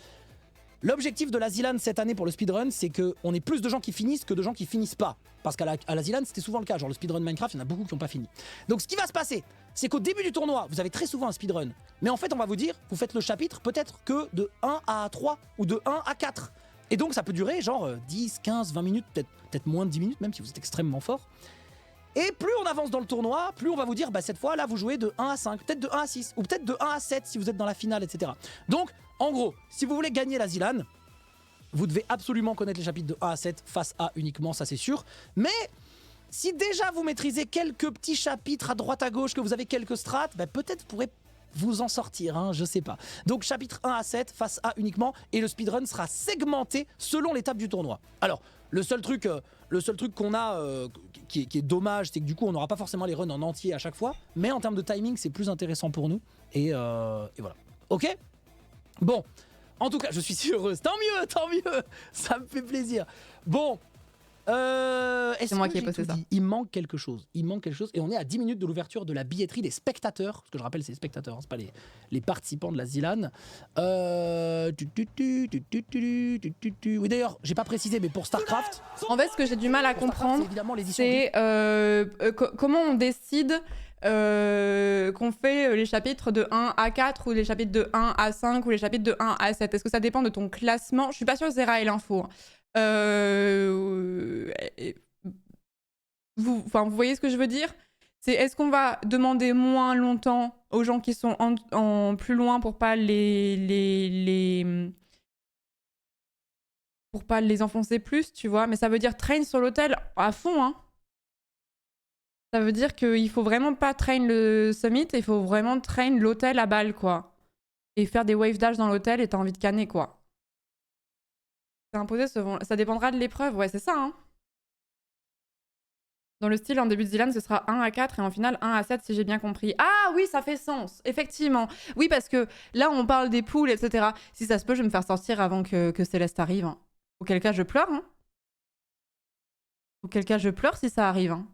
L'objectif de la Zilan cette année pour le speedrun, c'est qu'on ait plus de gens qui finissent que de gens qui finissent pas. Parce qu'à la Zilan, c'était souvent le cas. Genre le speedrun Minecraft, il y en a beaucoup qui n'ont pas fini. Donc ce qui va se passer, c'est qu'au début du tournoi, vous avez très souvent un speedrun. Mais en fait, on va vous dire, vous faites le chapitre peut-être que de 1 à 3 ou de 1 à 4. Et donc ça peut durer genre 10, 15, 20 minutes, peut-être moins de 10 minutes même si vous êtes extrêmement fort. Et plus on avance dans le tournoi, plus on va vous dire, bah cette fois là vous jouez de 1 à 5, peut-être de 1 à 6, ou peut-être de 1 à 7 si vous êtes dans la finale, etc. Donc en gros, si vous voulez gagner la Zilan, vous devez absolument connaître les chapitres de 1 à 7, face A uniquement, ça c'est sûr. Mais si déjà vous maîtrisez quelques petits chapitres à droite à gauche, que vous avez quelques strates, bah peut-être vous pourrez vous en sortir, hein, je sais pas. Donc chapitre 1 à 7, face A uniquement, et le speedrun sera segmenté selon l'étape du tournoi. Alors, le seul truc qu'on a qui est dommage, c'est que du coup on n'aura pas forcément les runs en entier à chaque fois, mais en termes de timing c'est plus intéressant pour nous, et voilà. Ok. Bon, en tout cas je suis si heureuse, tant mieux, ça me fait plaisir. Bon, c'est moi qui ai posté ça. Il manque quelque chose, et on est à 10 minutes de l'ouverture de la billetterie des spectateurs, parce que je rappelle c'est les spectateurs, hein, c'est pas les participants de la Zilan. Oui d'ailleurs, j'ai pas précisé, mais pour Starcraft... En fait, ce que j'ai du mal à comprendre, c'est comment on décide qu'on fait les chapitres de 1 à 4 ou les chapitres de 1 à 5 ou les chapitres de 1 à 7. Est-ce que ça dépend de ton classement? Je suis pas sûre que Zera ait l'info. Vous voyez ce que je veux dire? C'est est-ce qu'on va demander moins longtemps aux gens qui sont en plus loin pour pas pour pas les enfoncer plus, tu vois? Mais ça veut dire train sur l'hôtel à fond, hein. Ça veut dire qu'il faut vraiment pas train le summit, il faut vraiment train l'hôtel à balle, quoi. Et faire des wave dash dans l'hôtel et t'as envie de canner, quoi. C'est imposé, ça dépendra de l'épreuve, ouais, c'est ça, hein. Dans le style, en début de Zilan, ce sera 1 à 4 et en finale 1 à 7, si j'ai bien compris. Ah oui, ça fait sens, effectivement. Oui, parce que là, on parle des poules, etc. Si ça se peut, je vais me faire sortir avant que Céleste arrive. Hein. Auquel cas, je pleure. Hein. Auquel cas, je pleure si ça arrive. Hein.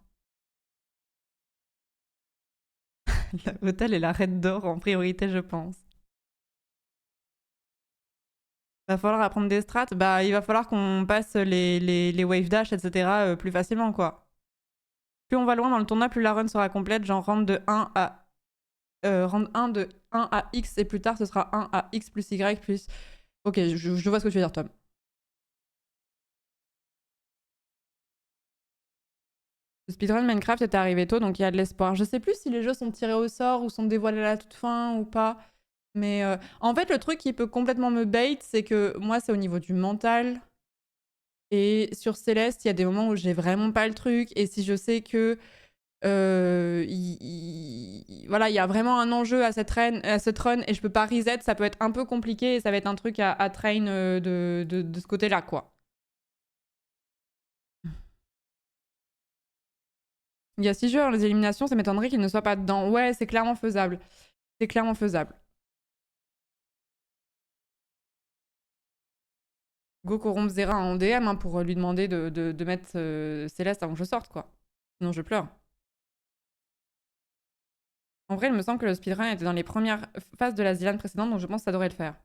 L'hôtel et la reine d'or en priorité, je pense. Va falloir apprendre des strats. Bah, il va falloir qu'on passe les wave dash, etc. Plus facilement, quoi. Plus on va loin dans le tournoi, plus la run sera complète. Genre round de 1 à... round 1 de 1 à X et plus tard, ce sera 1 à X plus Y plus... Ok, je vois ce que tu veux dire, Tom. Le speedrun Minecraft est arrivé tôt, donc il y a de l'espoir. Je sais plus si les jeux sont tirés au sort ou sont dévoilés à la toute fin ou pas. Mais en fait, le truc qui peut complètement me bait, c'est que moi, c'est au niveau du mental. Et sur Céleste, il y a des moments où j'ai vraiment pas le truc. Et si je sais que voilà, il y a vraiment un enjeu à cette run et je peux pas reset, ça peut être un peu compliqué et ça va être un truc à train de ce côté-là, quoi. Il y a 6 joueurs, les éliminations, ça m'étonnerait qu'ils ne soient pas dedans. Ouais, c'est clairement faisable. C'est clairement faisable. Go corrompt Zera en DM hein, pour lui demander de mettre Céleste avant que je sorte, quoi. Sinon, je pleure. En vrai, il me semble que le speedrun était dans les premières phases de la Zilan précédente, donc je pense que ça devrait le faire.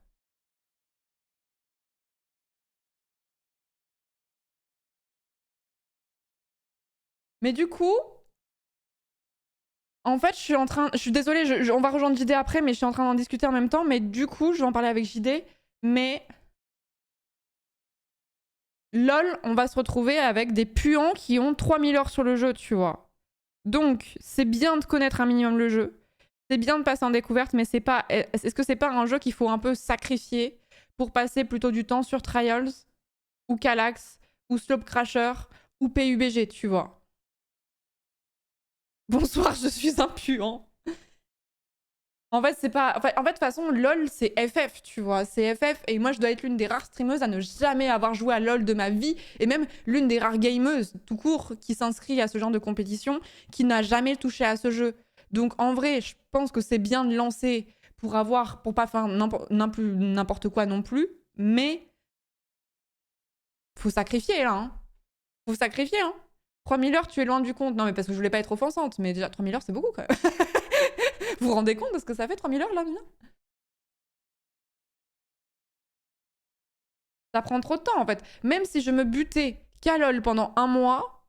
Mais du coup... En fait, je suis désolée, on va rejoindre JD après, mais je suis en train d'en discuter en même temps. Mais du coup, je vais en parler avec JD. Mais... LOL, on va se retrouver avec des puants qui ont 3000 heures sur le jeu, tu vois. Donc, c'est bien de connaître un minimum le jeu. C'est bien de passer en découverte, mais c'est pas... Est-ce que c'est pas un jeu qu'il faut un peu sacrifier pour passer plutôt du temps sur Trials, ou Calax, ou Slope Crasher, ou PUBG, tu vois. Bonsoir, je suis un puant. En fait, c'est pas. En fait, de toute façon, LoL, c'est FF, tu vois. C'est FF. Et moi, je dois être l'une des rares streameuses à ne jamais avoir joué à LoL de ma vie. Et même l'une des rares gameuses, tout court, qui s'inscrit à ce genre de compétition, qui n'a jamais touché à ce jeu. Donc, en vrai, je pense que c'est bien de lancer pour pas faire n'importe quoi non plus. Mais. Faut sacrifier, là. Hein. Faut sacrifier, hein. 3000 heures, tu es loin du compte. Non, mais parce que je voulais pas être offensante. Mais déjà, 3000 heures, c'est beaucoup, quand même. Vous vous rendez compte de ce que ça fait 3000 heures là, Mina? Ça prend trop de temps en fait. Même si je me butais qu'à LoL pendant un mois,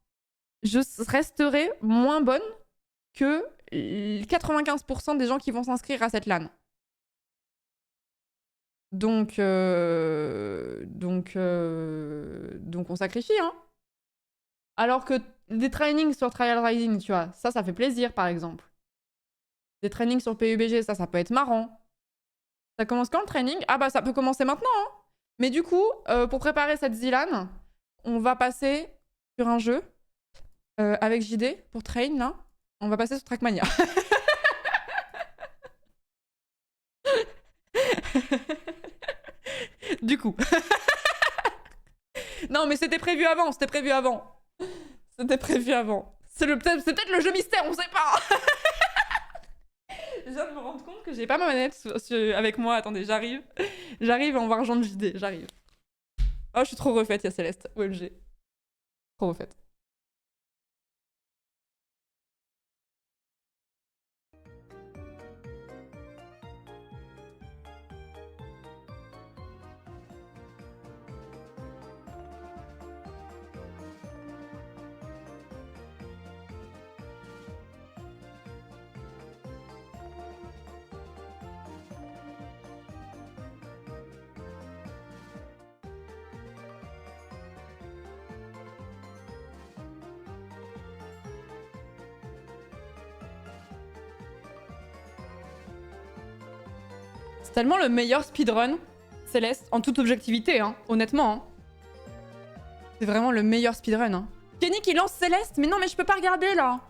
je resterai moins bonne que 95% des gens qui vont s'inscrire à cette LAN. Donc on sacrifie, hein. Alors que des trainings sur Trial Rising, tu vois, ça fait plaisir par exemple. Des trainings sur PUBG, ça peut être marrant. Ça commence quand le training? Ah bah ça peut commencer maintenant, hein. Mais du coup, pour préparer cette Zilan, on va passer sur un jeu avec JD pour train, là. On va passer sur Trackmania. Du coup. Non, mais c'était prévu avant, c'était prévu avant. C'était prévu avant. C'est peut-être le jeu mystère, on sait pas. Je viens de me rendre compte que j'ai pas ma manette avec moi. Attendez, j'arrive. J'arrive et on va rejoindre JD, j'arrive. Oh, je suis trop refaite, il y a Céleste. OMG. Trop refaite. C'est tellement le meilleur speedrun, Céleste, en toute objectivité, hein, honnêtement. Hein. C'est vraiment le meilleur speedrun. Hein. Kenny qui lance Céleste, mais non, mais je peux pas regarder là.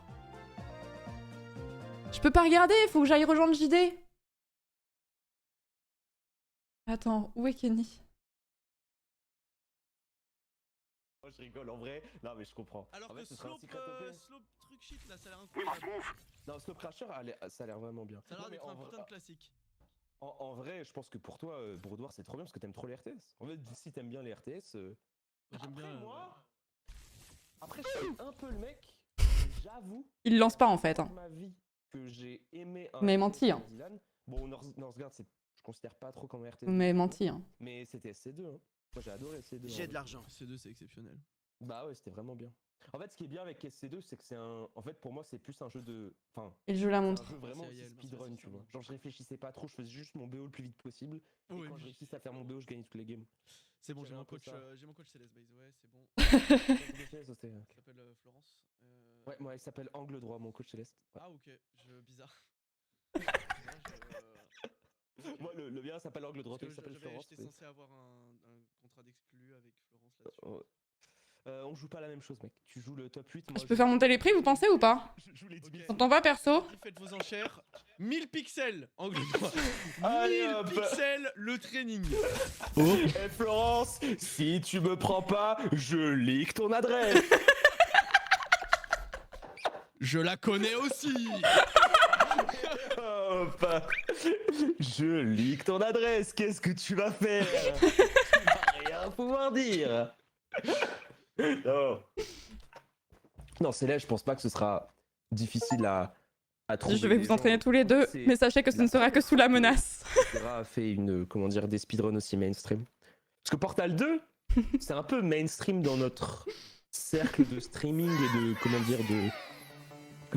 Je peux pas regarder, faut que j'aille rejoindre JD. Attends, où est Kenny? Moi je rigole en vrai, non mais je comprends. Alors en que fait, ce sera un Slope, secret open. Slope truc shit là, ça a l'air incroyable. Non, Slope Crasher, ça a l'air vraiment bien. Ça a l'air Non, mais d'être un putain de classique. En vrai, je pense que pour toi, Brodoir, c'est trop bien parce que t'aimes trop les RTS. En fait, si t'aimes bien les RTS. J'aime bien. Moi, après, je suis un peu le mec, j'avoue. Il lance pas en fait. Hein. Ma vie que j'ai aimé un. Mais menti. Hein. Bon, Northgard, je considère pas trop comme un RTS. Mais menti. Hein. Mais c'était SC2. Hein. Moi, j'ai adoré SC2. J'ai de l'argent. SC2, c'est exceptionnel. Bah ouais, c'était vraiment bien. En fait, ce qui est bien avec SC2, c'est que c'est un. En fait, pour moi, c'est plus un jeu de. Enfin. Et je la C'est montre. un jeu vraiment aussi speedrun, tu vois. Genre, je réfléchissais pas trop, je faisais juste mon BO le plus vite possible. Et quand je réussissais à faire mon BO, je gagnais toutes les games. C'est bon, j'ai mon coach Céleste, by the way, c'est bon. Il s'appelle Florence. Ouais, moi, il s'appelle Angle Droit, mon coach Céleste. Ouais. Ah, ok, bizarre. Moi, le bien s'appelle Angle Droit, il s'appelle Florence. J'étais censé avoir un contrat d'exclu avec Florence là-dessus. On joue pas la même chose, mec. Tu joues le top 8. Moi, Je peux faire monter les prix, vous pensez ou pas? Je joue les 10 000. T'entends pas perso? Faites vos enchères. 1000 pixels, angle droit. Allez, 1000 hop. pixels, le training. Eh Florence, si tu me prends pas, je leak ton adresse. Je la connais aussi. Hop. Je leak ton adresse. Qu'est-ce que tu vas faire? Tu vas rien pouvoir dire. Non. Non, c'est là, je pense pas que ce sera difficile à trouver. Je vais vous entraîner tous les deux, mais sachez que ce ne sera que sous la menace. Sera a fait des speedruns aussi mainstream. Parce que Portal 2, c'est un peu mainstream dans notre cercle de streaming et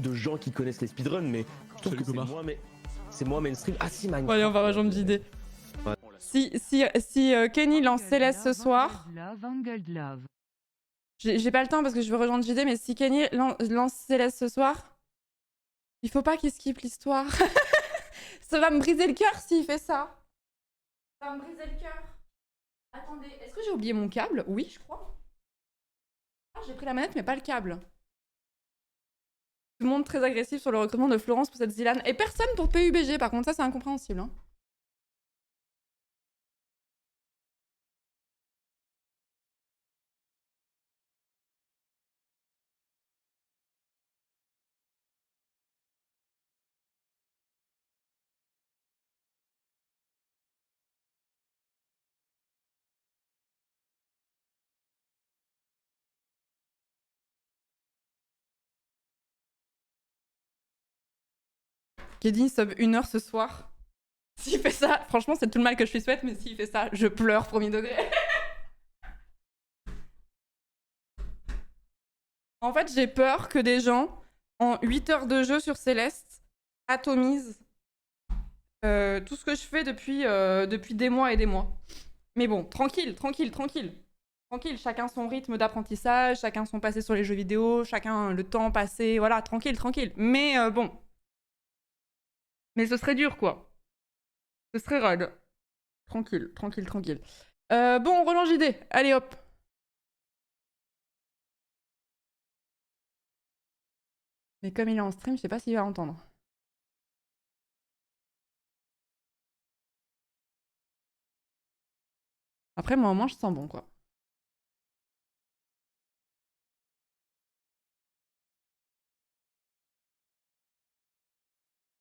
de gens qui connaissent les speedruns, mais je trouve que c'est moins mainstream. Ah si, Minecraft. Bon, allez, on va rejoindre JD. Ouais. Si Kenny lance Céleste ce soir, j'ai pas le temps parce que je veux rejoindre JD, mais si Kenny lance Céleste ce soir, il faut pas qu'il skip l'histoire. Ça va me briser le cœur s'il fait ça. Ça va me briser le cœur. Attendez, est-ce que j'ai oublié mon câble? Oui, je crois. Ah, j'ai pris la manette mais pas le câble. Tout le monde très agressif sur le recrutement de Florence pour cette Zilan. Et personne pour PUBG, par contre, ça c'est incompréhensible. Hein. Kedin sub 1 heure ce soir. S'il fait ça, franchement, c'est tout le mal que je lui souhaite, mais s'il fait ça, je pleure, premier degré. En fait, j'ai peur que des gens, en 8 heures de jeu sur Céleste, atomisent tout ce que je fais depuis des mois et des mois. Mais bon, tranquille. Tranquille, chacun son rythme d'apprentissage, chacun son passé sur les jeux vidéo, chacun le temps passé, voilà, tranquille. Mais bon. Mais ce serait dur, quoi. Ce serait raide. Tranquille. Bon, Roland JD, allez hop. Mais comme il est en stream, je sais pas s'il va entendre. Après, moi, au moins, je sens bon, quoi.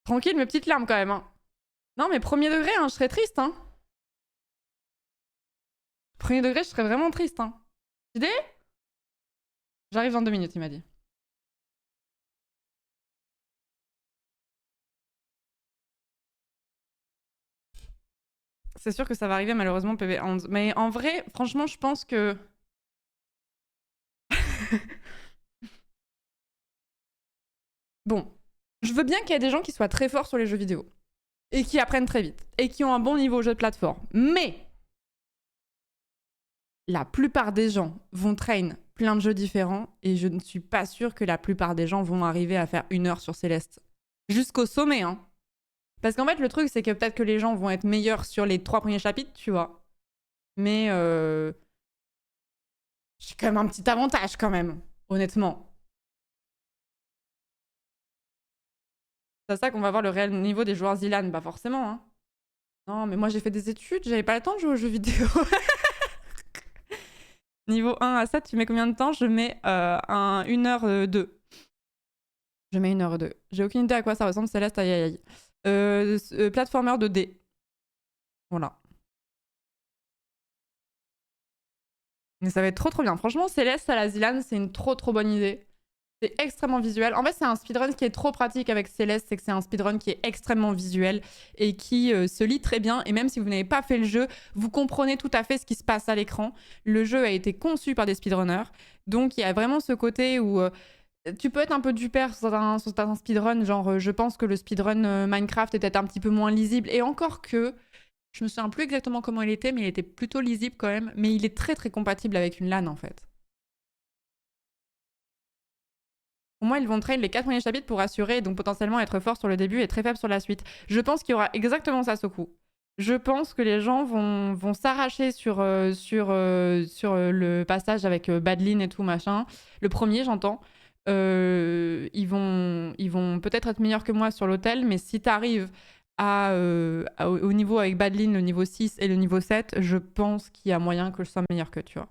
Tranquille, mes petites larmes, quand même, hein. Non, mais premier degré, hein, je serais triste, hein. Premier degré, je serais vraiment triste, hein. Idée ? J'arrive dans 2 minutes, il m'a dit. C'est sûr que ça va arriver, malheureusement, PV11. Mais en vrai, franchement, je pense que... Bon, je veux bien qu'il y ait des gens qui soient très forts sur les jeux vidéo. Et qui apprennent très vite. Et qui ont un bon niveau au jeu de plateforme. Mais... la plupart des gens vont train plein de jeux différents et je ne suis pas sûre que la plupart des gens vont arriver à faire 1 heure sur Céleste. Jusqu'au sommet, hein. Parce qu'en fait, le truc, c'est que peut-être que les gens vont être meilleurs sur les 3 premiers chapitres, tu vois. Mais j'ai quand même un petit avantage, quand même, honnêtement. C'est ça qu'on va voir le réel niveau des joueurs Zilan, pas forcément, hein. Non, mais moi, j'ai fait des études, j'avais pas le temps de jouer aux jeux vidéo. Niveau 1 à 7, tu mets combien de temps ? Je mets 1h02. Je mets 1h02. J'ai aucune idée à quoi ça ressemble, Céleste, aïe. Platformer 2D. Voilà. Mais ça va être trop bien. Franchement, Céleste à la Zilan, c'est une trop bonne idée. C'est extrêmement visuel. En fait, c'est un speedrun qui est trop pratique avec Céleste, c'est que c'est un speedrun qui est extrêmement visuel et qui se lit très bien. Et même si vous n'avez pas fait le jeu, vous comprenez tout à fait ce qui se passe à l'écran. Le jeu a été conçu par des speedrunners. Donc, il y a vraiment ce côté où tu peux être un peu duper sur un speedrun. Genre, je pense que le speedrun Minecraft est peut-être un petit peu moins lisible. Et encore que, je me souviens plus exactement comment il était, mais il était plutôt lisible quand même. Mais il est très compatible avec une LAN, en fait. Pour moi, ils vont train les 4 premiers chapitres pour assurer et donc potentiellement être fort sur le début et très faible sur la suite. Je pense qu'il y aura exactement ça ce coup. Je pense que les gens vont s'arracher sur le passage avec Badlin et tout machin. Le premier, j'entends. Ils vont peut-être être meilleurs que moi sur l'hôtel, mais si t'arrives au niveau avec Badlin, le niveau 6 et le niveau 7, je pense qu'il y a moyen que je sois meilleur que tu vois.